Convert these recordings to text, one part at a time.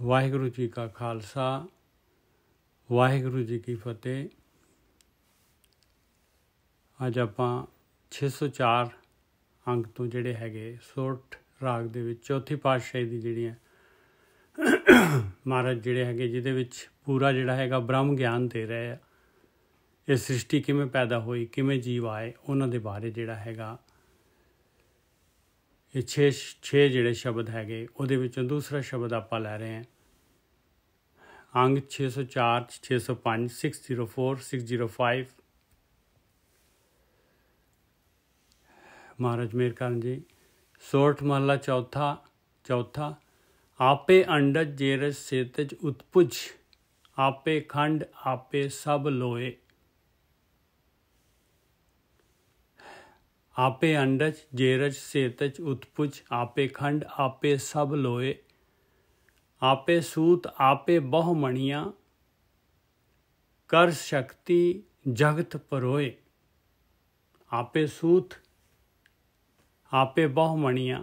ਵਾਹਿਗੁਰੂ ਜੀ ਕਾ ਖਾਲਸਾ, ਵਾਹਿਗੁਰੂ ਜੀ ਕੀ ਫਤਿਹ। ਅੱਜ ਆਪਾਂ 604 ਅੰਕ ਤੋਂ ਜਿਹੜੇ ਹੈਗੇ ਸੋਰਠ ਰਾਗ ਦੇ ਵਿੱਚ ਚੌਥੀ ਪਾਤਸ਼ਾਹੀ ਦੀ ਜਿਹੜੀਆਂ ਮਹਾਰਾਜ ਜਿਹੜੇ ਹੈਗੇ, ਜਿਹਦੇ ਵਿੱਚ ਪੂਰਾ ਜਿਹੜਾ ਹੈਗਾ ਬ੍ਰਹਮ ਗਿਆਨ ਦੇ ਰਹੇ ਆ। ਇਹ ਸ੍ਰਿਸ਼ਟੀ ਕਿਵੇਂ ਪੈਦਾ ਹੋਈ, ਕਿਵੇਂ ਜੀਵ ਆਏ, ਉਹਨਾਂ ਦੇ ਬਾਰੇ ਜਿਹੜਾ ਹੈਗਾ ਇਹ ਛੇ ਜਿਹੜੇ ਸ਼ਬਦ ਹੈਗੇ ਉਹਦੇ ਵਿੱਚੋਂ ਦੂਸਰਾ ਸ਼ਬਦ ਆਪਾਂ ਲੈ ਰਹੇ ਹਾਂ। ਅੰਗ 604, 605, 604, 605। ਮਹਾਰਾਜ ਮੇਹਰ ਕਰਨ ਜੀ। ਸੋਰਠ ਮਹਲਾ ਚੌਥਾ। ਆਪੇ ਅੰਡਜ ਜੇਰਜ ਸੇਤਜ ਉਤਪੁਜ, ਆਪੇ ਖੰਡ ਆਪੇ ਸਭ ਲੋਏ। आपे अंडज जेरज सेतज उत्पुज, आपे खंड आपे सब लोए। आपे सूत आपे बहु मणियाँ, कर शक्ति जगत परोए। आपे सूत आपे बहु मणियाँ,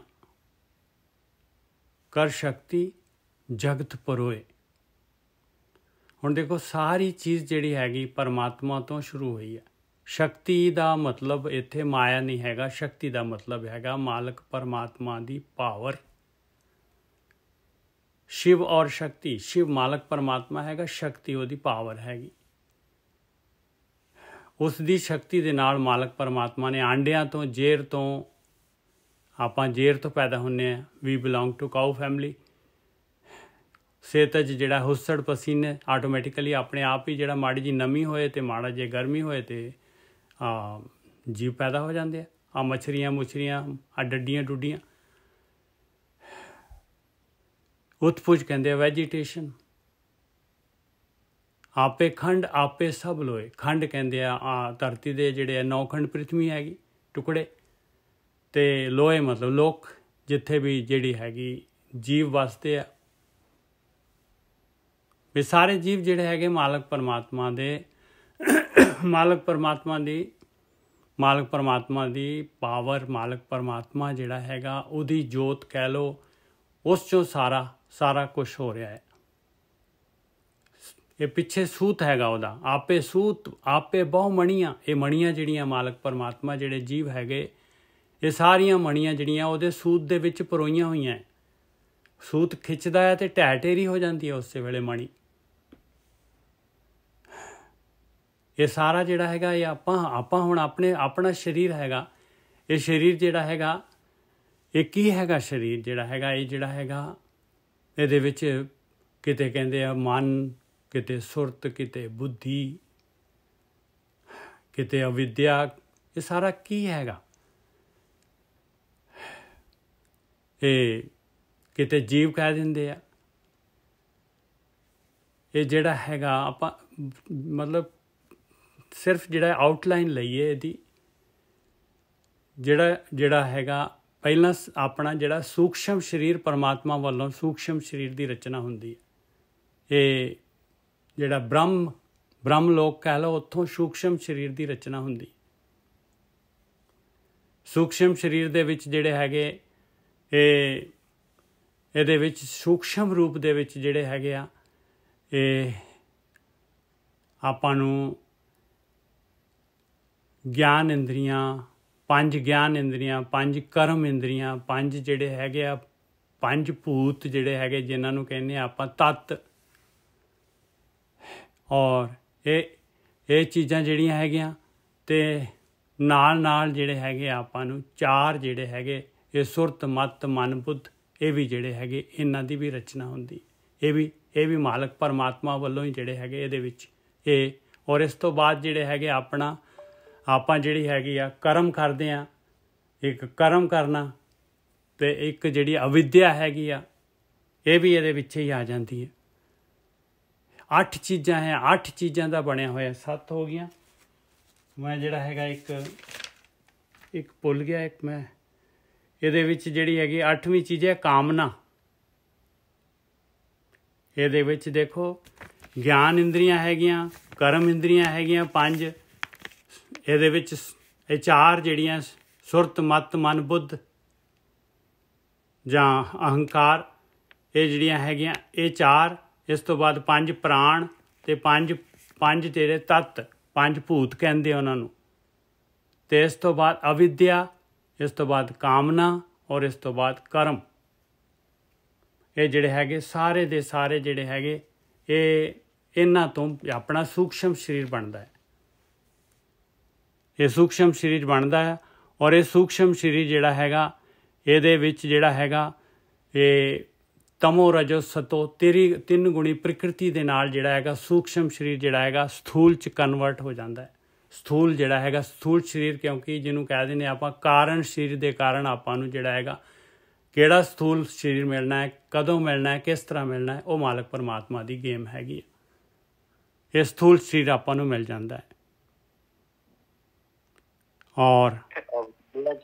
कर शक्ति जगत परोए। हुण देखो सारी चीज़ जिहड़ी हैगी परमात्मा तो शुरू हुई है। शक्ति का मतलब इत्थे माया नहीं हैगा, शक्ति का मतलब हैगा मालक परमात्मा की पावर। शिव और शक्ति, शिव मालक परमात्मा हैगा, शक्ति उसदी पावर हैगी। उसकी शक्ति दे नाल मालक परमात्मा ने आंडियां तो जेर तो, आपां जेर तो पैदा होने, we belong to cow family. सेतज जिहड़ा हुस्सड़ पसीने आटोमैटिकली अपने आप ही जिहड़ा माड़ी जी नमी होए ते माड़ा जे गर्मी होए ते जीव पैदा हो जाते हैं। आ मछरियाँ मुछरियाँ, आ डड्डियाँ डुड्डियाँ। उत्पुज कहते वैजीटेशन। आपे खंड आपे सब लोए। खंड कहते आ धरती के जिहड़े 9 खंड पृथ्वी हैगी टुकड़े, ते लोए मतलब लोक, जिथे भी जिहड़ी हैगी जीव वसते आ। ये सारे जीव जिहड़े हैगे मालक परमात्मा दे मालक परमात्मा दी पावर, मालक परमात्मा जिहड़ा हैगा उहदी जोत कह लो, उस चों सारा कुछ हो रहा है। ये पिछे सूत हैगा उहदा, आपे सूत आपे बहु मणियाँ। ये मणियाँ जिहड़ियां मालक परमात्मा जिहड़े जीव हैगे, ये सारियां मणियाँ जिहड़ियां उहदे सूत दे विच परोईयां होईयां। सूत खिंचदा है ते ढह ढेरी हो जाती है उस वेले मणि। ये सारा जिहड़ा हैगा ये आपां हुण अपना शरीर हैगा। ये शरीर जिहड़ा हैगा ये की हैगा, शरीर जिहड़ा हैगा ये जिहड़ा हैगा इहदे विच किते कहंदे आ मन, किते सुरत, किते बुद्धि, किते अविद्या। ये सारा की हैगा, ये किते जीव कह दिंदे आ। ये जिहड़ा हैगा आपां मतलब सिर्फ जिहड़ा आउटलाइन लईए इहदी, जिहड़ा हैगा पहला अपना जिहड़ा सूक्ष्म शरीर परमात्मा वालों सूक्ष्म शरीर की रचना हुंदी है। ये जिहड़ा ब्रह्म लोक कह लो, उत्थों सूक्ष्म शरीर की रचना हुंदी। सूक्ष्म शरीर दे विच जिहड़े हैगे इहदे विच सूक्ष्म रूप दे विच जिहड़े हैगे आ आपां नूं ज्ञान इंद्रियां, 5 ज्ञान इंद्रियां, 5 कर्म इंद्रियां, 5 जिहड़े हैगे आ 5 भूत जिहड़े हैगे जिन्हां नूं कहने आपां तत्त। और ये चीज़ां जिहड़ियां हैगियां ते नाल जिहड़े हैगे आपां नूं 4 जिहड़े हैगे ये सुरत मत मन बुद्ध, ये भी जिहड़े हैगे इन्हां दी भी रचना हुंदी। ये भी मालक परमात्मा वालों ही जिहड़े हैगे इहदे विच ये। और इस तो बाद जिहड़े हैगे आपां जिहड़ी हैगी आ कर्म करदे आ, एक कर्म करना ते एक जिहड़ी अविद्या हैगी आ ये भी इहदे विच ही आ जाती है। 8 चीज़ां है, 8 चीज़ां दा बनिया होया 7 हो गईयां। मैं जिहड़ा हैगा एक भुल गया, एक मैं इहदे विच जिहड़ी हैगी 8वीं चीज़ है कामना। इहदे विच देखो ज्ञान इंद्रियां हैगियां, कर्म इंद्रियां हैगियां 5, इहदे विच ਇਹ ਚਾਰ ਜਿਹੜੀਆਂ ਸੁਰਤ ਮਤ ਮਨ ਬੁੱਧ ਜਾਂ ਅਹੰਕਾਰ, ਇਹ ਜਿਹੜੀਆਂ ਹੈਗੀਆਂ ਇਹ ਚਾਰ। ਇਸ ਤੋਂ ਬਾਅਦ 5 ਪ੍ਰਾਣ ਅਤੇ ਪੰਜ ਜਿਹੜੇ ਤੱਤ, 5 ਭੂਤ ਕਹਿੰਦੇ ਉਹਨਾਂ ਨੂੰ। ਅਤੇ ਇਸ ਤੋਂ ਬਾਅਦ ਅਵਿਦਿਆ, ਇਸ ਤੋਂ ਬਾਅਦ ਕਾਮਨਾ ਔਰ ਇਸ ਤੋਂ ਬਾਅਦ ਕਰਮ। ਇਹ ਜਿਹੜੇ ਹੈਗੇ ਸਾਰੇ ਦੇ ਸਾਰੇ ਜਿਹੜੇ ਹੈਗੇ ਇਹਨਾਂ ਤੋਂ ਆਪਣਾ ਸੂਖਸ਼ਮ ਸਰੀਰ ਬਣਦਾ ਹੈ। ਇਹ ਸੂਖਸ਼ਮ ਸਰੀਰ ਬਣਦਾ ਹੈ ਔਰ ਇਹ ਸੂਖਸ਼ਮ ਸਰੀਰ ਜਿਹੜਾ ਹੈਗਾ ਇਹਦੇ ਵਿੱਚ ਜਿਹੜਾ ਹੈਗਾ ਇਹ ਤਮੋ ਰਜੋ ਸਤੋ ਤਿੰਨ ਗੁਣੀ ਪ੍ਰਕਿਰਤੀ ਦੇ ਨਾਲ ਜਿਹੜਾ ਹੈਗਾ ਸੂਖਸ਼ਮ ਸਰੀਰ ਜਿਹੜਾ ਹੈਗਾ ਸਥੂਲ 'ਚ ਕਨਵਰਟ ਹੋ ਜਾਂਦਾ ਹੈ। ਸਥੂਲ ਜਿਹੜਾ ਹੈਗਾ ਸਥੂਲ ਸਰੀਰ, ਕਿਉਂਕਿ ਜਿਹਨੂੰ ਕਹਿ ਦਿੰਦੇ ਆਪਾਂ ਕਾਰਨ ਸਰੀਰ ਦੇ ਕਾਰਨ ਆਪਾਂ ਨੂੰ ਜਿਹੜਾ ਹੈਗਾ ਕਿਹੜਾ ਸਥੂਲ ਸਰੀਰ ਮਿਲਣਾ ਹੈ, ਕਦੋਂ ਮਿਲਣਾ ਹੈ, ਕਿਸ ਤਰ੍ਹਾਂ ਮਿਲਣਾ ਹੈ, ਉਹ ਮਾਲਕ ਪਰਮਾਤਮਾ ਦੀ ਗੇਮ ਹੈਗੀ ਹੈ। ਇਹ ਸਥੂਲ ਸਰੀਰ ਆਪਾਂ ਨੂੰ ਮਿਲ ਜਾਂਦਾ ਹੈ। ਔਰ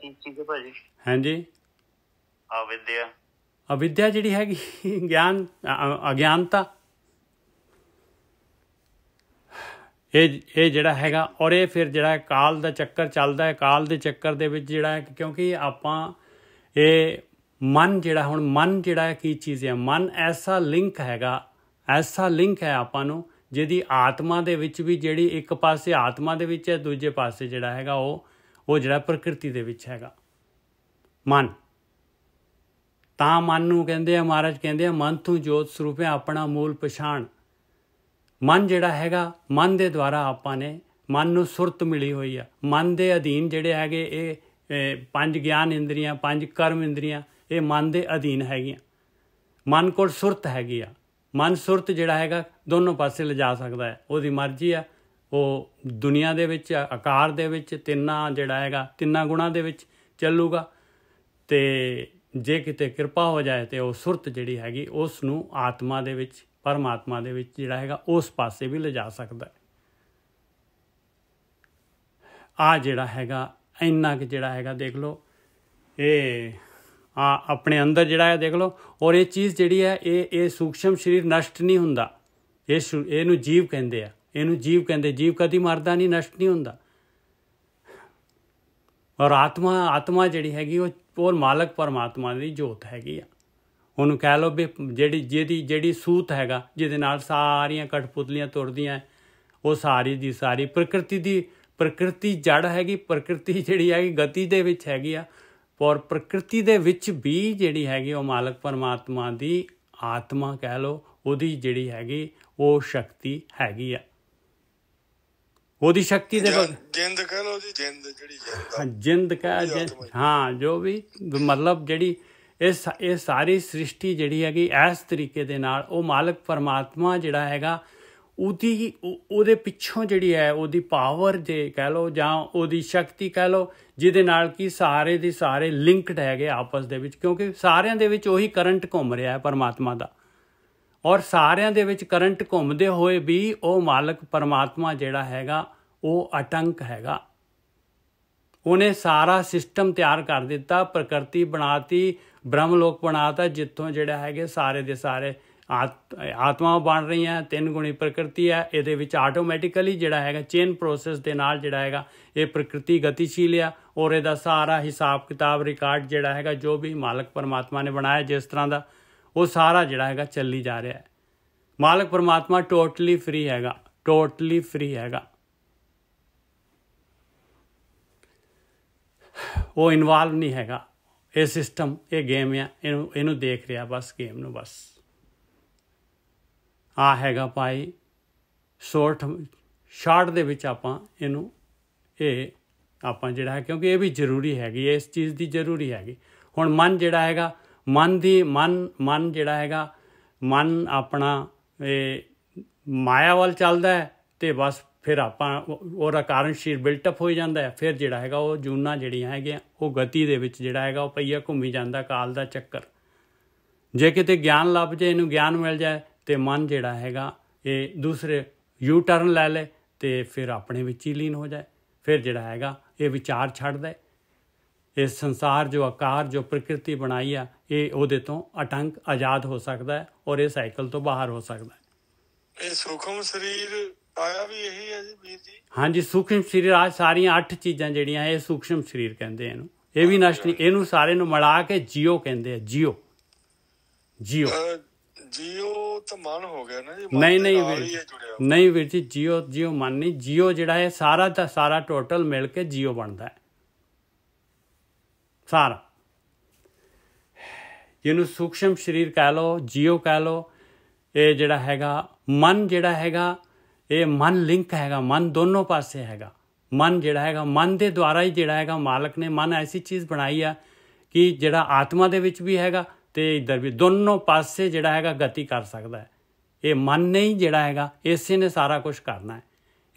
ਹਾਂਜੀ ਅਵਿਦਿਆ ਜਿਹੜੀ ਹੈਗੀ ਗਿਆਨ, ਅਗਿਆਨਤਾ, ਇਹ ਜਿਹੜਾ ਹੈਗਾ। ਔਰ ਇਹ ਫਿਰ ਜਿਹੜਾ ਕਾਲ ਦਾ ਚੱਕਰ ਚੱਲਦਾ ਹੈ। ਕਾਲ ਦੇ ਚੱਕਰ ਦੇ ਵਿੱਚ ਜਿਹੜਾ ਹੈ, ਕਿਉਂਕਿ ਆਪਾਂ ਇਹ ਮਨ ਜਿਹੜਾ, ਹੁਣ ਮਨ ਜਿਹੜਾ ਹੈ ਕੀ ਚੀਜ਼ ਹੈ, ਮਨ ਐਸਾ ਲਿੰਕ ਹੈਗਾ, ਐਸਾ ਲਿੰਕ ਹੈ ਆਪਾਂ ਨੂੰ, ਜਿਹਦੀ ਆਤਮਾ ਦੇ ਵਿੱਚ ਵੀ ਜਿਹੜੀ ਇੱਕ ਪਾਸੇ ਆਤਮਾ ਦੇ ਵਿੱਚ ਹੈ, ਦੂਜੇ ਪਾਸੇ ਜਿਹੜਾ ਹੈਗਾ ਉਹ ਜਿਹੜਾ ਪ੍ਰਕਿਰਤੀ ਦੇ ਵਿੱਚ ਹੈਗਾ ਮਨ। ਤਾਂ ਮਨ ਨੂੰ ਕਹਿੰਦੇ ਆ, ਮਹਾਰਾਜ ਕਹਿੰਦੇ ਆ ਮਨ ਤੂੰ ਜੋਤ ਸਰੂਪ ਹੈ ਆਪਣਾ ਮੂਲ ਪਛਾਣ। ਮਨ ਜਿਹੜਾ ਹੈਗਾ, ਮਨ ਦੇ ਦੁਆਰਾ ਆਪਾਂ ਨੇ ਮਨ ਨੂੰ ਸੁਰਤ ਮਿਲੀ ਹੋਈ ਆ। ਮਨ ਦੇ ਅਧੀਨ ਜਿਹੜੇ ਹੈਗੇ ਇਹ 5 ਗਿਆਨ ਇੰਦਰੀਆਂ, 5 ਕਰਮ ਇੰਦਰੀਆਂ, ਇਹ ਮਨ ਦੇ ਅਧੀਨ ਹੈਗੀਆਂ। ਮਨ ਕੋਲ ਸੁਰਤ ਹੈਗੀ ਆ। ਮਨ ਸੁਰਤ ਜਿਹੜਾ ਹੈਗਾ ਦੋਨੋਂ ਪਾਸੇ ਲਿਜਾ ਸਕਦਾ ਹੈ, ਉਹਦੀ ਮਰਜ਼ੀ ਆ। ਉਹ ਦੁਨੀਆ ਦੇ ਵਿੱਚ ਆਕਾਰ ਦੇ ਵਿੱਚ ਤਿੰਨਾਂ ਗੁਣਾਂ ਦੇ ਵਿੱਚ ਚੱਲੂਗਾ। ਅਤੇ ਜੇ ਕਿਤੇ ਕਿਰਪਾ ਹੋ ਜਾਏ ਤਾਂ ਉਹ ਸੁਰਤ ਜਿਹੜੀ ਹੈਗੀ ਉਸ ਨੂੰ ਆਤਮਾ ਦੇ ਵਿੱਚ, ਪਰਮਾਤਮਾ ਦੇ ਵਿੱਚ ਜਿਹੜਾ ਹੈਗਾ ਉਸ ਪਾਸੇ ਵੀ ਲਿਜਾ ਸਕਦਾ ਹੈ। ਆਹ ਜਿਹੜਾ ਹੈਗਾ ਇੰਨਾ ਕੁ ਜਿਹੜਾ ਹੈਗਾ ਦੇਖ ਲਓ, ਇਹ ਆਪਣੇ ਅੰਦਰ ਜਿਹੜਾ ਹੈ ਦੇਖ ਲਓ। ਔਰ ਇਹ ਚੀਜ਼ ਜਿਹੜੀ ਹੈ ਇਹ ਸੂਖਸ਼ਮ ਸਰੀਰ ਨਸ਼ਟ ਨਹੀਂ ਹੁੰਦਾ। ਇਹਨੂੰ ਜੀਵ ਕਹਿੰਦੇ ਆ, ਇਹਨੂੰ ਜੀਵ ਕਹਿੰਦੇ। ਜੀਵ ਕਦੀ ਮਰਦਾ ਨਹੀਂ, ਨਸ਼ਟ ਨਹੀਂ ਹੁੰਦਾ। ਔਰ ਆਤਮਾ ਜਿਹੜੀ ਹੈਗੀ ਉਹ ਮਾਲਕ ਪਰਮਾਤਮਾ ਦੀ ਜੋਤ ਹੈਗੀ ਆ। ਉਹਨੂੰ ਕਹਿ ਲਓ ਵੀ ਜਿਹੜੀ ਸੂਤ ਹੈਗਾ, ਜਿਹਦੇ ਨਾਲ ਸਾਰੀਆਂ ਕਠਪੁਤਲੀਆਂ ਤੁਰਦੀਆਂ, ਉਹ ਸਾਰੀ ਦੀ ਸਾਰੀ ਪ੍ਰਕਿਰਤੀ ਜੜ ਹੈਗੀ। ਪ੍ਰਕਿਰਤੀ ਜਿਹੜੀ ਹੈਗੀ ਗਤੀ ਦੇ ਵਿੱਚ ਹੈਗੀ ਆ। ਔਰ ਪ੍ਰਕਿਰਤੀ ਦੇ ਵਿੱਚ ਵੀ ਜਿਹੜੀ ਹੈਗੀ ਉਹ ਮਾਲਕ ਪਰਮਾਤਮਾ ਦੀ ਆਤਮਾ ਕਹਿ ਲਓ, ਉਹਦੀ ਜਿਹੜੀ ਹੈਗੀ ਉਹ ਸ਼ਕਤੀ ਹੈਗੀ ਆ। ਉਹਦੀ ਸ਼ਕਤੀ ਦੇ ਜਿੰਦ ਕਹਿ ਲਓ ਜੀ, ਜਿੰਦ ਹਾਂ, ਜੋ ਵੀ ਮਤਲਬ ਜਿਹੜੀ ਇਹ ਸਾਰੀ ਸ੍ਰਿਸ਼ਟੀ ਜਿਹੜੀ ਹੈਗੀ ਇਸ ਤਰੀਕੇ ਦੇ ਨਾਲ ਉਹ ਮਾਲਕ ਪਰਮਾਤਮਾ ਜਿਹੜਾ ਹੈਗਾ ਉਹਦੇ ਪਿੱਛੋਂ ਜਿਹੜੀ ਹੈ ਉਹਦੀ ਪਾਵਰ ਜੇ ਕਹਿ ਲਓ ਜਾਂ ਉਹਦੀ ਸ਼ਕਤੀ ਕਹਿ ਲਓ, ਜਿਹਦੇ ਨਾਲ ਕਿ ਸਾਰੇ ਦੇ ਸਾਰੇ ਲਿੰਕਡ ਹੈਗੇ ਆਪਸ ਦੇ ਵਿੱਚ। ਕਿਉਂਕਿ ਸਾਰਿਆਂ ਦੇ ਵਿੱਚ ਉਹੀ ਕਰੰਟ ਘੁੰਮ ਰਿਹਾ ਹੈ ਪਰਮਾਤਮਾ ਦਾ। ਔਰ ਸਾਰਿਆਂ ਦੇ ਵਿੱਚ ਕਰੰਟ ਘੁੰਮਦੇ ਹੋਏ ਵੀ ਉਹ ਮਾਲਕ ਪਰਮਾਤਮਾ ਜਿਹੜਾ ਹੈਗਾ ਉਹ ਅਟੰਕ ਹੈਗਾ। ਉਹਨੇ ਸਾਰਾ ਸਿਸਟਮ ਤਿਆਰ ਕਰ ਦਿੱਤਾ, ਪ੍ਰਕਿਰਤੀ ਬਣਾਤੀ, ਬ੍ਰਹਮ ਲੋਕ ਬਣਾਤਾ, ਜਿੱਥੋਂ ਜਿਹੜਾ ਹੈਗੇ ਸਾਰੇ ਦੇ ਸਾਰੇ ਆਤਮਾ ਬਣ ਰਹੀਆਂ। 3 ਗੁਣੀ ਪ੍ਰਕਿਰਤੀ ਹੈ। ਇਹਦੇ ਵਿੱਚ ਆਟੋਮੈਟਿਕਲੀ ਜਿਹੜਾ ਹੈਗਾ ਚੇਨ ਪ੍ਰੋਸੈਸ ਦੇ ਨਾਲ ਜਿਹੜਾ ਹੈਗਾ ਇਹ ਪ੍ਰਕਿਰਤੀ ਗਤੀਸ਼ੀਲ ਆ। ਔਰ ਇਹਦਾ ਸਾਰਾ ਹਿਸਾਬ ਕਿਤਾਬ ਰਿਕਾਰਡ ਜਿਹੜਾ ਹੈਗਾ ਜੋ ਵੀ ਮਾਲਕ ਪਰਮਾਤਮਾ ਨੇ ਬਣਾਇਆ ਜਿਸ ਤਰ੍ਹਾਂ ਦਾ, ਉਹ ਸਾਰਾ ਜਿਹੜਾ ਹੈਗਾ ਚੱਲੀ ਜਾ ਰਿਹਾ ਹੈ। ਮਾਲਕ ਪਰਮਾਤਮਾ ਟੋਟਲੀ ਫ੍ਰੀ ਹੈਗਾ, ਟੋਟਲੀ ਫ੍ਰੀ ਹੈਗਾ। ਉਹ ਇਨਵਾਲਵ ਨਹੀਂ ਹੈਗਾ। ਇਹ ਸਿਸਟਮ, ਇਹ ਗੇਮ ਆ, ਇਹਨੂੰ ਦੇਖ ਰਿਹਾ ਬਸ, ਗੇਮ ਨੂੰ ਬਸ। ਆਹ ਹੈਗਾ ਭਾਈ ਸ਼ਾਰਟ ਦੇ ਵਿੱਚ ਆਪਾਂ ਇਹਨੂੰ ਆਪਾਂ ਜਿਹੜਾ ਹੈ, ਕਿਉਂਕਿ ਇਹ ਵੀ ਜ਼ਰੂਰੀ ਹੈਗੀ, ਇਸ ਚੀਜ਼ ਦੀ ਜ਼ਰੂਰੀ ਹੈਗੀ। ਹੁਣ ਮਨ ਜਿਹੜਾ ਹੈਗਾ, ਮਨ ਜਿਹੜਾ ਹੈਗਾ, ਮਨ ਆਪਣਾ ਇਹ ਮਾਇਆ ਵੱਲ ਚੱਲਦਾ ਹੈ ਅਤੇ ਬਸ ਫਿਰ ਆਪਾਂ ਉਹਦਾ ਕਾਰਨ ਸਰੀਰ ਬਿਲਟਅਪ ਹੋ ਜਾਂਦਾ ਹੈ। ਫਿਰ ਜਿਹੜਾ ਹੈਗਾ ਉਹ ਜੂਨਾਂ ਜਿਹੜੀਆਂ ਹੈਗੀਆਂ ਉਹ ਗਤੀ ਦੇ ਵਿੱਚ ਜਿਹੜਾ ਹੈਗਾ ਉਹ ਪਹੀਆ ਘੁੰਮੀ ਜਾਂਦਾ, ਕਾਲ ਦਾ ਚੱਕਰ। ਜੇ ਕਿਤੇ ਗਿਆਨ ਲੱਭ ਜਾਏ, ਇਹਨੂੰ ਗਿਆਨ ਮਿਲ ਜਾਏ ਅਤੇ ਮਨ ਜਿਹੜਾ ਹੈਗਾ ਇਹ ਦੂਸਰੇ ਯੂ ਟਰਨ ਲੈ ਲਏ ਅਤੇ ਫਿਰ ਆਪਣੇ ਵਿੱਚ ਹੀ ਲੀਨ ਹੋ ਜਾਏ। ਫਿਰ ਜਿਹੜਾ ਹੈਗਾ ਇਹ ਵਿਚਾਰ ਛੱਡਦਾ। ਇਹ ਸੰਸਾਰ ਜੋ ਆਕਾਰ ਜੋ ਪ੍ਰਕਿਰਤੀ ਬਣਾਈ ਆ, ਇਹ ਉਹਦੇ ਤੋਂ ਆਜ਼ਾਦ ਹੋ ਸਕਦਾ ਹੈ ਔਰ ਇਹ ਸਾਈਕਲ ਤੋਂ ਬਾਹਰ ਹੋ ਸਕਦਾ ਹੈ। ਇਹ ਸੂਖਮ ਸਰੀਰ ਆਇਆ ਵੀ ਇਹੀ ਹੈ ਜੀ ਵੀਰ ਜੀ। ਹਾਂਜੀ, ਸੂਖਮ ਸਰੀਰ ਆ ਸਾਰੀਆਂ 8 ਚੀਜ਼ਾਂ ਜਿਹੜੀਆਂ ਇਹ ਸੂਖਮ ਸਰੀਰ ਕਹਿੰਦੇ ਇਹਨੂੰ। ਇਹ ਵੀ ਨਸ਼ਟ ਨਹੀਂ, ਇਹਨੂੰ ਸਾਰੇ ਨੂੰ ਮਿਲਾ ਕੇ ਜੀਓ ਕਹਿੰਦੇ ਆ। ਜੀਓ ਜੀਓ ਜੀਓ ਤਾਂ ਮਨ ਹੋ ਗਿਆ ਨਾ ਜੀ। ਨਹੀਂ ਨਹੀਂ ਵੀਰ ਜੀ, ਜੀਓ ਜੀਓ ਮਨ ਨਹੀਂ। ਜੀਓ ਜਿਹੜਾ ਹੈ ਸਾਰਾ ਦਾ ਸਾਰਾ ਟੋਟਲ ਮਿਲ ਕੇ ਜੀਓ ਬਣਦਾ ਹੈ ਸਾਰਾ। ਜਿਹਨੂੰ ਸੂਖਮ ਸਰੀਰ ਕਹਿ ਲਓ, ਜੀਓ ਕਹਿ ਲਓ। ਇਹ ਜਿਹੜਾ ਹੈਗਾ ਮਨ ਜਿਹੜਾ ਹੈਗਾ, ਇਹ ਮਨ ਲਿੰਕ ਹੈਗਾ, ਮਨ ਦੋਨੋਂ ਪਾਸੇ ਹੈਗਾ। ਮਨ ਜਿਹੜਾ ਹੈਗਾ, ਮਨ ਦੇ ਦੁਆਰਾ ਹੀ ਜਿਹੜਾ ਹੈਗਾ ਮਾਲਕ ਨੇ ਮਨ ਐਸੀ ਚੀਜ਼ ਬਣਾਈ ਆ ਕਿ ਜਿਹੜਾ ਆਤਮਾ ਦੇ ਵਿੱਚ ਵੀ ਹੈਗਾ ਤੇ ਇੱਧਰ ਵੀ, ਦੋਨੋਂ ਪਾਸੇ ਜਿਹੜਾ ਹੈਗਾ ਗਤੀ ਕਰ ਸਕਦਾ ਹੈ। ਇਹ ਮਨ ਨੇ ਹੀ ਜਿਹੜਾ ਹੈਗਾ, ਇਸੇ ਨੇ ਸਾਰਾ ਕੁਝ ਕਰਨਾ ਹੈ।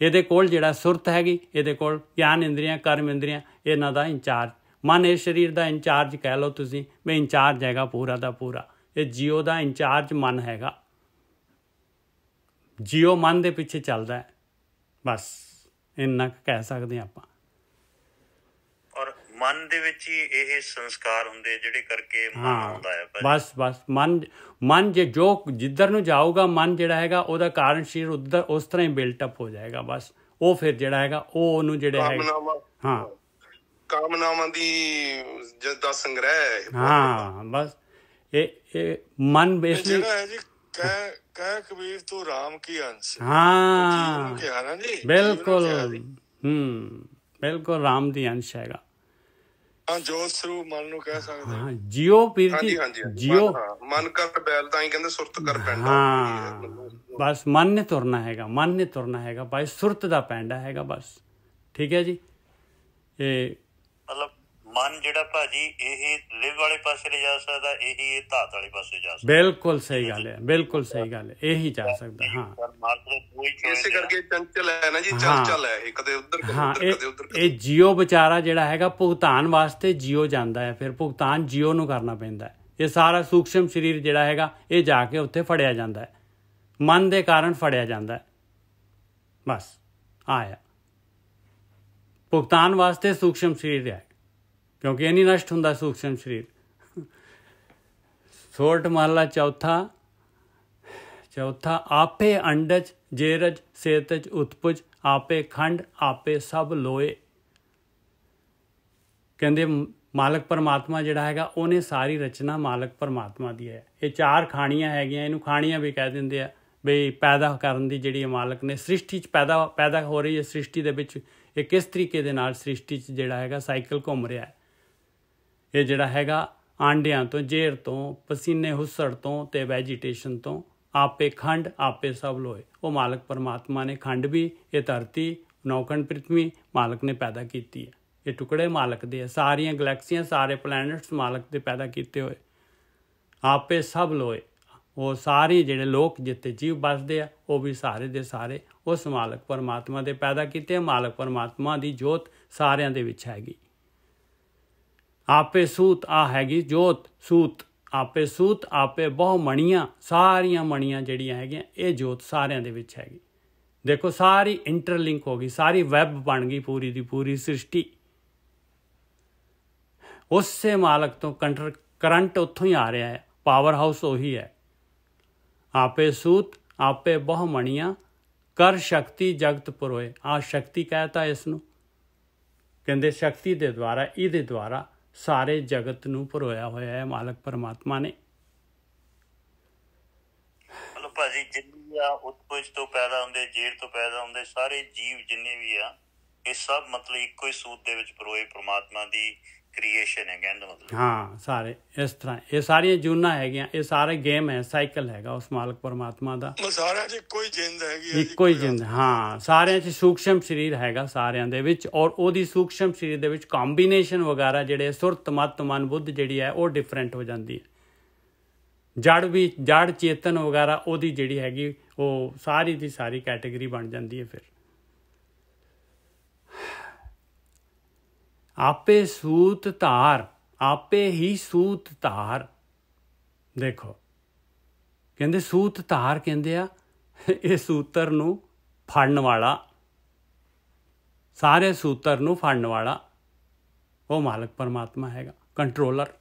ਇਹਦੇ ਕੋਲ ਜਿਹੜਾ ਸੁਰਤ ਹੈਗੀ, ਇਹਦੇ ਕੋਲ ਗਿਆਨ ਇੰਦਰੀਆਂ, ਕਰਮ ਇੰਦਰੀਆਂ, ਇਹਨਾਂ ਦਾ ਇੰਚਾਰਜ ਮਨ। ਇਹ ਸਰੀਰ ਦਾ ਇੰਚਾਰਜ ਕਹਿ ਲਓ ਤੁਸੀਂ, ਵੀ ਇੰਚਾਰਜ ਹੈਗਾ ਪੂਰਾ ਦਾ ਪੂਰਾ। ਇਹ ਜੀਓ ਦਾ ਇੰਚਾਰਜ ਮਨ ਹੈਗਾ। ਜੀਓ ਮਨ ਦੇ ਪਿੱਛੇ ਚੱਲਦਾ ਹੈ, ਬਸ ਇੰਨਾ ਕਹਿ ਸਕਦੇ ਆਪਾਂ। ਔਰ ਮਨ ਦੇ ਵਿੱਚ ਹੀ ਇਹ ਸੰਸਕਾਰ ਹੁੰਦੇ ਜਿਹੜੇ ਕਰਕੇ ਮਨ ਆਉਂਦਾ ਹੈ। ਬਸ ਮਨ ਜੇ ਜੋ ਜਿੱਧਰ ਨੂੰ ਜਾਊਗਾ, ਮਨ ਜਿਹੜਾ ਹੈਗਾ ਉਹਦਾ ਕਾਰਨ ਸਰੀਰ ਉੱਧਰ ਉਸ ਤਰ੍ਹਾਂ ਹੀ ਬਿਲਟਅਪ ਹੋ ਜਾਏਗਾ। ਬਸ ਉਹ ਫਿਰ ਜਿਹੜਾ ਹੈਗਾ ਉਹ ਉਹਨੂੰ ਜਿਹੜੇ ਹੈਗਾ, ਹਾਂ ਕਾਮਨਾਵਾਂ ਦੀ ਜਿਸਦਾ ਸੰਗ੍ਰਹਿ। ਹਾਂ ਬਸ ਇਹ ਮਨ ਬੇਸਲੀ ਹੈ ਜੀ। ਕਹਿ ਕਬੀਰ ਤੂੰ ਰਾਮ ਕੀ ਅੰਸ਼। ਹਾਂ ਬਿਲਕੁਲ, ਬਿਲਕੁਲ ਰਾਮ ਦੀ ਅੰਸ਼ ਹੈਗਾ। ਜੋਤ ਸਰੂਪ ਮਨ ਨੂੰ ਕਹਿ ਸਕਦੇ ਹਾਂ। ਜੀਓ ਵੀਰ ਜੀ, ਜੀਓ ਮਨ ਕਰ ਬੈਲ ਤਾਂ ਹੀ ਕਹਿੰਦੇ ਸੁਰਤ ਕਰ ਪੈਂਦਾ। ਹਾਂ ਬਸ ਮਨ ਨੇ ਤੁਰਨਾ ਹੈਗਾ, ਮਨ ਨੇ ਤੁਰਨਾ ਹੈਗਾ ਭਾਈ, ਸੁਰਤ ਦਾ ਪੈਂਡਾ ਹੈਗਾ ਬਸ। ਠੀਕ ਹੈ ਜੀ। ਇਹ ਮਤਲਬ ਮਨ ਜਿਹੜਾ ਭਾਜੀ ਇਹ ਲਿਵ ਵਾਲੇ ਪਾਸੇ ਲੈ ਜਾ ਸਕਦਾ, ਇਹੀ ਇਹ ਧਾਤ ਵਾਲੇ ਪਾਸੇ ਜਾ ਸਕਦਾ। ਬਿਲਕੁਲ ਸਹੀ ਗੱਲ ਹੈ, ਬਿਲਕੁਲ ਸਹੀ ਗੱਲ ਹੈ, ਇਹੀ ਜਾ ਸਕਦਾ। ਹਾਂ ਇਸੇ ਕਰਕੇ ਚੰਚਲ ਹੈ ਨਾ ਜੀ, ਚੰਚਲ ਹੈ ਇਹ, ਕਦੇ ਉੱਧਰ ਕਦੇ ਉੱਧਰ। ਇਹ ਜੀਓ ਵਿਚਾਰਾ ਜਿਹੜਾ ਹੈਗਾ ਭੁਗਤਾਨ ਵਾਸਤੇ ਜੀਓ ਜਾਂਦਾ ਹੈ, ਫਿਰ ਭੁਗਤਾਨ ਜੀਓ ਨੂੰ ਕਰਨਾ ਪੈਂਦਾ ਹੈ। ਇਹ ਸਾਰਾ ਸੂਖਸ਼ਮ ਸਰੀਰ ਜਿਹੜਾ ਹੈਗਾ ਇਹ ਜਾ ਕੇ ਉੱਥੇ ਫੜਿਆ ਜਾਂਦਾ ਹੈ, ਮਨ ਦੇ ਕਾਰਨ ਫੜਿਆ ਜਾਂਦਾ ਹੈ। ਬਸ ਆਇਆ ਭੁਗਤਾਨ ਵਾਸਤੇ ਸੂਖਸ਼ਮ ਸਰੀਰ ਹੈ, ਕਿਉਂਕਿ ਇਹ ਨਹੀਂ ਨਸ਼ਟ ਹੁੰਦਾ ਸੂਖਸ਼ਮ ਸਰੀਰ। ਸੋਰਠ ਮਹਲਾ ਚੌਥਾ ਆਪੇ ਅੰਡਜ ਜੇਰਜ ਸੇਤਜ ਉਤਪੁਜ, ਆਪੇ ਖੰਡ ਆਪੇ ਸਭ ਲੋਏ। ਕਹਿੰਦੇ ਮਾਲਕ ਪਰਮਾਤਮਾ ਜਿਹੜਾ ਹੈਗਾ ਉਹਨੇ ਸਾਰੀ ਰਚਨਾ ਮਾਲਕ ਪਰਮਾਤਮਾ ਦੀ ਹੈ। ਇਹ 4 ਖਾਣੀਆਂ ਹੈਗੀਆਂ, ਇਹਨੂੰ ਖਾਣੀਆਂ ਵੀ ਕਹਿ ਦਿੰਦੇ ਆ। ਬਈ ਪੈਦਾ ਕਰਨ ਦੀ ਜਿਹੜੀ ਮਾਲਕ ਨੇ ਸ੍ਰਿਸ਼ਟੀ 'ਚ ਪੈਦਾ ਹੋ ਰਹੀ ਹੈ। ਸ੍ਰਿਸ਼ਟੀ ਦੇ ਵਿੱਚ ਇਹ ਕਿਸ ਤਰੀਕੇ ਦੇ ਨਾਲ ਸ੍ਰਿਸ਼ਟੀ 'ਚ ਜਿਹੜਾ ਹੈਗਾ ਸਾਈਕਲ ਘੁੰਮ ਰਿਹਾ ਹੈ। ਇਹ ਜਿਹੜਾ ਹੈਗਾ ਆਂਡਿਆਂ ਤੋਂ, ਜ਼ੇਰ ਤੋਂ, ਪਸੀਨੇ ਹੁੱਸੜ ਤੋਂ ਤੇ ਵੈਜੀਟੇਸ਼ਨ ਤੋਂ, ਆਪੇ ਖੰਡ ਆਪੇ ਸਭ ਲੋਏ। ਉਹ ਮਾਲਕ ਪਰਮਾਤਮਾ ਨੇ ਖੰਡ ਵੀ, ਇਹ ਧਰਤੀ ਨੌਖੰਡ ਪ੍ਰਿਥਵੀ ਮਾਲਕ ਨੇ ਪੈਦਾ ਕੀਤੀ ਹੈ। ਇਹ ਟੁਕੜੇ ਮਾਲਕ ਦੇ ਆ, ਸਾਰੀਆਂ ਗਲੈਕਸੀਆਂ, ਸਾਰੇ ਪਲੈਨਟਸ ਮਾਲਕ ਦੇ ਪੈਦਾ ਕੀਤੇ ਹੋਏ। ਆਪੇ ਸਭ ਲੋਏ, ਉਹ ਸਾਰੇ ਜਿਹੜੇ ਲੋਕ ਜਿੱਥੇ ਜੀਵ ਵੱਸਦੇ ਆ ਉਹ ਵੀ ਸਾਰੇ ਦੇ ਸਾਰੇ ਉਸ ਮਾਲਕ ਪਰਮਾਤਮਾ ਦੇ ਪੈਦਾ ਕੀਤੇ। ਮਾਲਕ ਪਰਮਾਤਮਾ ਦੀ ਜੋਤ ਸਾਰਿਆਂ ਦੇ ਵਿੱਚ ਹੈਗੀ। ਆਪੇ ਸੂਤ ਆ ਹੈਗੀ ਜੋਤ, ਸੂਤ ਆਪੇ ਸੂਤ ਆਪੇ ਬਹੁ ਮਣੀਆਂ, ਸਾਰੀਆਂ ਮਣੀਆਂ ਜਿਹੜੀਆਂ ਹੈਗੀਆਂ ਇਹ ਜੋਤ ਸਾਰਿਆਂ ਦੇ ਵਿੱਚ ਹੈਗੀ। ਦੇਖੋ ਸਾਰੀ ਇੰਟਰਲਿੰਕ ਹੋ ਗਈ, ਸਾਰੀ ਵੈਬ ਬਣ ਗਈ ਪੂਰੀ ਦੀ ਪੂਰੀ ਸ੍ਰਿਸ਼ਟੀ। ਉਸੇ ਮਾਲਕ ਤੋਂ ਕਰੰਟ ਉੱਥੋਂ ਹੀ ਆ ਰਿਹਾ ਹੈ, ਪਾਵਰ ਹਾਊਸ ਉਹੀ ਹੈ। ਆਪੇ ਸੂਤ ਆਪੇ ਬਹੁ ਮਣੀਆਂ, ਕਰ ਸ਼ਕਤੀ ਜਗਤ ਪੁਰੋਏ। ਆ ਸ਼ਕਤੀ ਕਹਿਤਾ ਇਸ ਨੂੰ, ਕਹਿੰਦੇ ਸ਼ਕਤੀ ਦੇ ਦੁਆਰਾ, ਇਹਦੇ ਦੁਆਰਾ ਸਾਰੇ ਜਗਤ ਨੂੰ ਪਰੋਇਆ ਹੋਇਆ ਹੈ ਮਾਲਕ ਪਰਮਾਤਮਾ ਨੇ। ਮਤਲਬ ਭਾਜੀ ਜਿੰਨੀ ਆ ਉਤਪਜ ਤੋਂ ਪੈਦਾ ਹੁੰਦੇ, ਜੇਰ ਤੋਂ ਪੈਦਾ ਹੁੰਦੇ ਸਾਰੇ ਜੀਵ ਜਿੰਨੇ ਵੀ ਆ, ਇਹ ਸਭ ਮਤਲਬ ਇੱਕੋ ਹੀ ਸੂਤ ਦੇ ਵਿੱਚ ਪਰੋਏ ਪਰਮਾਤਮਾ ਦੀ ਕ੍ਰੀਏਸ਼ਨ ਹੈ ਕਹਿਣ ਦਾ ਮਤਲਬ। ਹਾਂ ਸਾਰੇ ਇਸ ਤਰ੍ਹਾਂ, ਇਹ ਸਾਰੀਆਂ ਜੂਨਾਂ ਹੈਗੀਆਂ, ਇਹ ਸਾਰੇ ਗੇਮ ਹੈ, ਸਾਈਕਲ ਹੈਗਾ ਉਸ ਮਾਲਕ ਪਰਮਾਤਮਾ ਦਾ। ਸਾਰਿਆਂ 'ਚ ਇੱਕੋ ਹੀ ਜਿੰਦ ਹੈਗੀ, ਇੱਕੋ ਹੀ ਜਿੰਦ। ਹਾਂ ਸਾਰਿਆਂ 'ਚ ਸੂਖਸ਼ਮ ਸਰੀਰ ਹੈਗਾ ਸਾਰਿਆਂ ਦੇ ਵਿੱਚ, ਔਰ ਉਹਦੀ ਸੂਖਸ਼ਮ ਸਰੀਰ ਦੇ ਵਿੱਚ ਕੰਬੀਨੇਸ਼ਨ ਵਗੈਰਾ ਜਿਹੜੇ ਸੁਰਤ ਮਤ ਮਨ ਬੁੱਧ ਜਿਹੜੀ ਹੈ ਉਹ ਡਿਫਰੈਂਟ ਹੋ ਜਾਂਦੀ ਹੈ। ਜੜ ਚੇਤਨ ਵਗੈਰਾ ਉਹਦੀ ਜਿਹੜੀ ਹੈਗੀ ਉਹ ਸਾਰੀ ਦੀ ਸਾਰੀ ਕੈਟੇਗਰੀ ਬਣ ਜਾਂਦੀ ਹੈ। ਫਿਰ ਆਪੇ ਸੂਤ ਧਾਰ, ਆਪੇ ਹੀ ਸੂਤ ਧਾਰ। ਦੇਖੋ ਕਹਿੰਦੇ ਸੂਤ ਧਾਰ ਕਹਿੰਦੇ ਆ ਇਹ ਸੂਤਰ ਨੂੰ ਫੜਨ ਵਾਲਾ, ਸਾਰੇ ਸੂਤਰ ਨੂੰ ਫੜਨ ਵਾਲਾ ਉਹ ਮਾਲਕ ਪਰਮਾਤਮਾ ਹੈਗਾ, ਕੰਟਰੋਲਰ।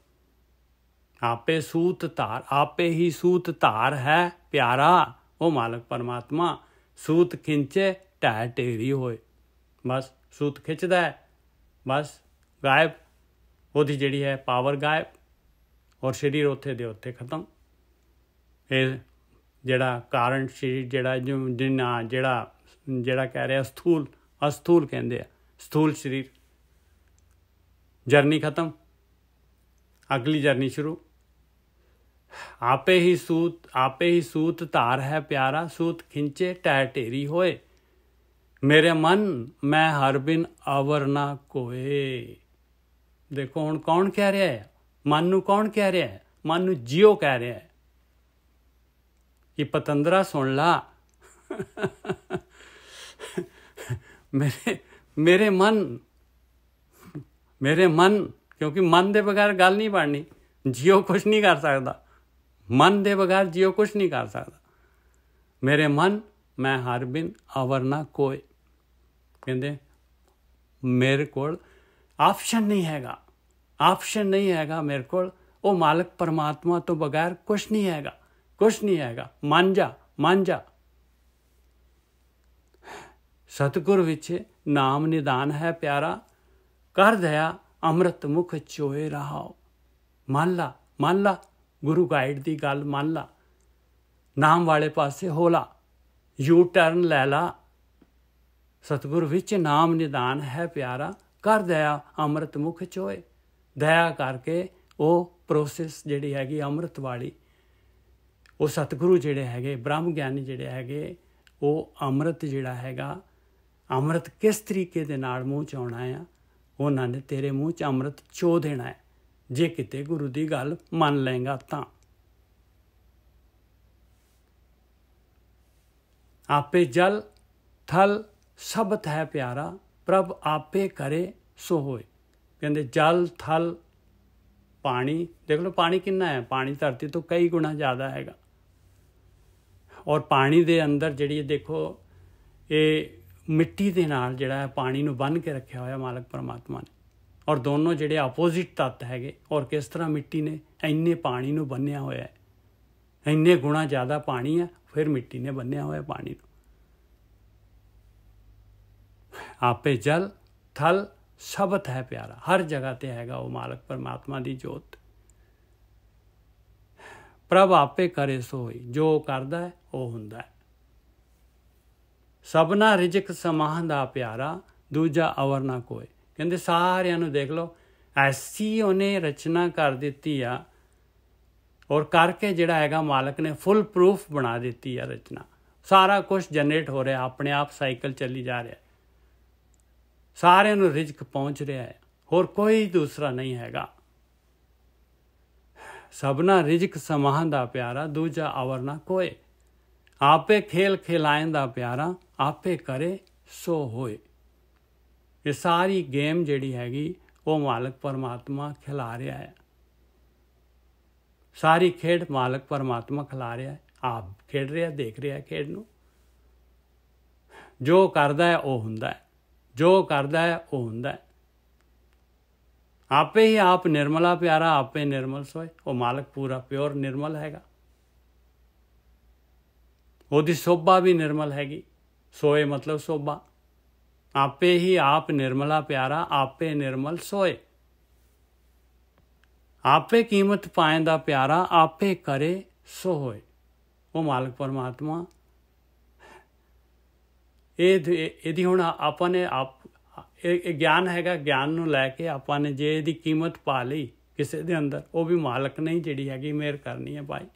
ਆਪੇ ਸੂਤ ਧਾਰ, ਆਪੇ ਹੀ ਸੂਤ ਧਾਰ ਹੈ ਪਿਆਰਾ ਉਹ ਮਾਲਕ ਪਰਮਾਤਮਾ। सूत खिंचे ढै ढेरी होए। बस सूत खिंचदा है, बस गायब, ਉਹਦੀ ਜਿਹੜੀ ਹੈ ਪਾਵਰ ਗਾਇਬ, ਔਰ ਸਰੀਰ ਉੱਥੇ ਦੇ ਉੱਥੇ ਖਤਮ। ਇਹ ਜਿਹੜਾ ਕਾਰਨ ਸਰੀਰ ਜਿਹੜਾ ਜਿਹੜਾ ਕਹਿ ਰਿਹਾ ਅਸਥੂਲ ਕਹਿੰਦੇ ਆ, ਸਥੂਲ ਸਰੀਰ, ਜਰਨੀ ਖਤਮ, ਅਗਲੀ ਜਰਨੀ ਸ਼ੁਰੂ। आपे ही सूत धार है प्यारा, सूत खिंचे ढै ढेरी होए। मेरे मन मैं हर बिन अवर ना कोए। देखो हुण कौन कह रहा है? मन नूं कौन कह रहा है? मन नूं जियो कह रहा है कि पतंदरा सुन ला मेरे मन, क्योंकि मन दे बगैर गल नहीं बननी, जियो कुछ नहीं कर सकता, मन दे बगैर जियो कुछ नहीं कर सकता। मेरे मन मैं हर बिन अवर ना कोई। कहते मेरे कोल ऑप्शन नहीं हैगा, ऑप्शन नहीं हैगा मेरे कोल, वो मालक परमात्मा तो बगैर कुछ नहीं हैगा, कुछ नहीं हैगा। मन जा सतगुर विच नाम निदान है प्यारा, कर दया अमृत मुख चोए रहाओ। मान ला गुरु गाइड दी गल मान ला, नाम वाले पासे होला, यू टर्न लै ला। सतगुर विच नाम निदान है प्यारा, कर दया अमृत मुख चोए। दया करके वो प्रोसेस जिहड़ी हैगी अमृत वाली, वो सतगुरु जिहड़े हैगे ब्रह्म ज्ञानी जिहड़े हैगे, वो अमृत जिहड़ा हैगा, अमृत किस तरीके दे नाल मूँह च आउणा है, उन्हां ने तेरे मूँह च अमृत चो देना है जे किते गुरु की गल मन लेंगा तां। आपे जल थल सबत है प्यारा, प्रभ आपे करे सो होए। कहते जल थल पानी, देख लो पानी कितना है, पानी धरती तो कई गुना ज़्यादा हैगा। और पानी दे अंदर जिहड़ी देखो ये मिट्टी दे नाल जिहड़ा है पानी नूं बन के रखिया होया मालक परमात्मा ने, और दोनों जिहड़े अपोजिट तत्त हैगे, और किस तरह मिट्टी ने इन्ने पानी नूं बन्निया होया है, इन्ने गुणा ज़्यादा पानी है, फिर मिट्टी ने बन्निया होया पानी नूं। आपे जल थल सबत है प्यारा, हर जगह ते हैगा वो मालक परमात्मा दी जोत। प्रभ आपे करे सो होई, जो करदा है वो हुंदा है। सबना रिजक समां दा प्यारा, दूजा अवर ना कोई। कहते सारिਆਂ ਨੂੰ देख लो ऐसी उन्हें रचना कर ਦਿੱਤੀ ਆ, और करके जिहड़ा हैगा मालक ने फुल प्रूफ बना ਦਿੱਤੀ ਆ रचना। सारा कुछ जनरेट हो रहा, अपने आप साइकिल चली जा रहा, सारिਆਂ ਨੂੰ रिजक पहुँच रहा है, होर कोई दूसरा नहीं हैगा। सबना रिजक समां दा प्यारा, दूजा अवर ना कोई। आपे खेल खिलाएं दा प्यारा, आपे करे सो होए। ये सारी गेम जिहड़ी हैगी वो मालक परमात्मा खिला रहा है, सारी खेड मालक परमात्मा खिला रहा है। आप खेड रहा, देख रहा है खेड नूं। जो करदा है वो हुंदा है, जो करदा है वो हुंदा है। आपे ही आप निर्मला प्यारा, आपे निर्मल सोए। वो मालक पूरा प्योर निर्मल हैगा, ਉਹਦੀ शोभा भी निर्मल हैगी। सोए मतलब शोभा। आपे ही आप निर्मला प्यारा, आपे निर्मल सोए। आपे कीमत पाएंदा प्यारा, आपे करे सो होए। वो मालक परमात्मा ਇਹਦੀ ਹੁਣ ਆਪਾਂ ਨੇ ਇਹ ਗਿਆਨ ਹੈਗਾ, ਗਿਆਨ ਨੂੰ ਲੈ ਕੇ ਆਪਾਂ ਨੇ ਜੇ ਇਹਦੀ ਕੀਮਤ ਪਾ ਲਈ ਕਿਸੇ ਦੇ ਅੰਦਰ, ਉਹ ਵੀ ਮਾਲਕ ਨੇ ਜਿਹੜੀ ਹੈਗੀ ਮਿਹਰ ਕਰਨੀ ਹੈ ਭਾਈ।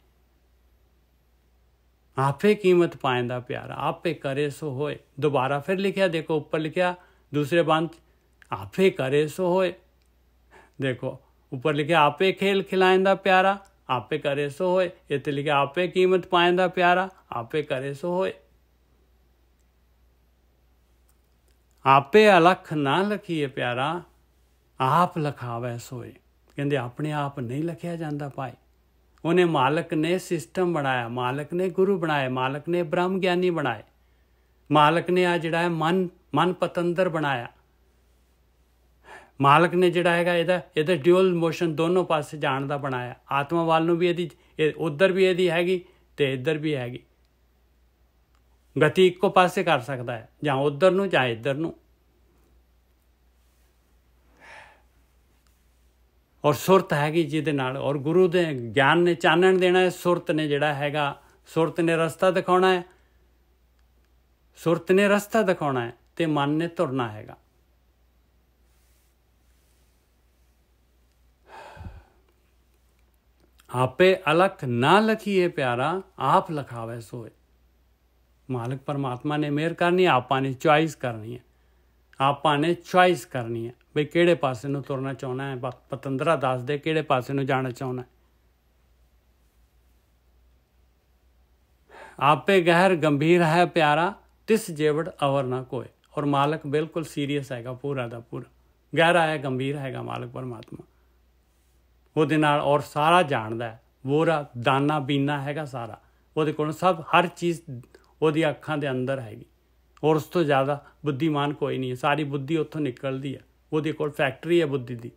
आपे कीमत पाएंदा प्यारा, आपे करे सो होए। दोबारा फिर लिखा, देखो ऊपर लिखा दूसरे बंद, आपे करे सो होए। देखो ऊपर लिखा आपे खेल खिलाएंदा प्यारा, आपे करे सो होए। इत्थे लिखा आपे कीमत पाएंदा प्यारा, आपे करे सो होए। आपे अलख ना लखीए प्यारा, आप लखावे सोए। कहते अपने आप नहीं लखिया जाता भाई, उन्हें मालक ने सिस्टम बनाया, मालक ने गुरु बनाए, मालक ने ब्रह्म ज्ञानी बनाए, मालक ने आ जिहड़ा है मन पतंदर बनाया। मालक ने जिहड़ा हैगा ਇਹਦਾ ਡਿਊਅਲ ਮੋਸ਼ਨ ਦੋਨੋਂ ਪਾਸੇ ਜਾਣ ਦਾ ਬਣਾਇਆ। ਆਤਮਾ ਵੱਲ ਨੂੰ ਵੀ ਇਹਦੀ ਉਧਰ ਵੀ ਇਹਦੀ ਹੈਗੀ ਤੇ ਇੱਧਰ ਵੀ ਹੈਗੀ। ਗਤੀ ਇੱਕੋ ਪਾਸੇ ਕਰ ਸਕਦਾ ਹੈ, ਜਾਂ ਉੱਧਰ ਨੂੰ ਜਾਂ ਇੱਧਰ ਨੂੰ। ਔਰ ਸੁਰਤ ਹੈਗੀ ਜਿਹਦੇ ਨਾਲ, ਔਰ ਗੁਰੂ ਦੇ ਗਿਆਨ ਨੇ ਚਾਨਣ ਦੇਣਾ ਹੈ। ਸੁਰਤ ਨੇ ਜਿਹੜਾ ਹੈਗਾ, ਸੁਰਤ ਨੇ ਰਸਤਾ ਦਿਖਾਉਣਾ ਹੈ, ਸੁਰਤ ਨੇ ਰਸਤਾ ਦਿਖਾਉਣਾ ਹੈ ਤੇ ਮਨ ਨੇ ਤੁਰਨਾ ਹੈਗਾ। ਆਪੇ ਅਲਖ ਨਾ ਲਖੀਏ ਪਿਆਰਾ, ਆਪ ਲਖਾਵੇ ਸੋਏ। ਮਾਲਕ ਪਰਮਾਤਮਾ ਨੇ ਮਿਹਰ ਕਰਨੀ, ਆਪਾਂ ਨੇ ਚੁਆਇਸ ਕਰਨੀ ਹੈ, ਆਪਾਂ ਨੇ ਚੁਆਇਸ ਕਰਨੀ ਹੈ ਬਈ ਕਿਹੜੇ ਪਾਸੇ ਨੂੰ ਤੁਰਨਾ ਚਾਹੁੰਦਾ ਹੈ। ਪਤੰਦਰਾ ਦੱਸ ਦੇ ਕਿਹੜੇ ਪਾਸੇ ਨੂੰ ਜਾਣਾ ਚਾਹੁੰਦਾ। ਆਪੇ ਗਹਿਰ ਗੰਭੀਰ ਹੈ ਪਿਆਰਾ, ਤਿਸ ਜੇਵੜ ਅਵਰ ਨਾ ਕੋਏ। ਔਰ ਮਾਲਕ ਬਿਲਕੁਲ ਸੀਰੀਅਸ ਹੈਗਾ, ਪੂਰਾ ਦਾ ਪੂਰਾ ਗਹਿਰਾ ਹੈ, ਗੰਭੀਰ ਹੈਗਾ ਮਾਲਕ ਪਰਮਾਤਮਾ। ਉਹਦੇ ਨਾਲ ਔਰ ਸਾਰਾ ਜਾਣਦਾ ਹੈ, ਵੋਰਾ ਦਾਨਾ ਬੀਨਾ ਹੈਗਾ ਸਾਰਾ ਉਹਦੇ ਕੋਲ, ਸਭ ਹਰ ਚੀਜ਼ ਉਹਦੀਆਂ ਅੱਖਾਂ ਦੇ ਅੰਦਰ ਹੈਗੀ। ਔਰ ਉਸ ਤੋਂ ਜ਼ਿਆਦਾ ਬੁੱਧੀਮਾਨ ਕੋਈ ਨਹੀਂ ਹੈ, ਸਾਰੀ ਬੁੱਧੀ ਉੱਥੋਂ ਨਿਕਲਦੀ ਹੈ, ਉਹਦੇ ਕੋਲ ਫੈਕਟਰੀ ਹੈ ਬੁੱਧੀ ਦੀ,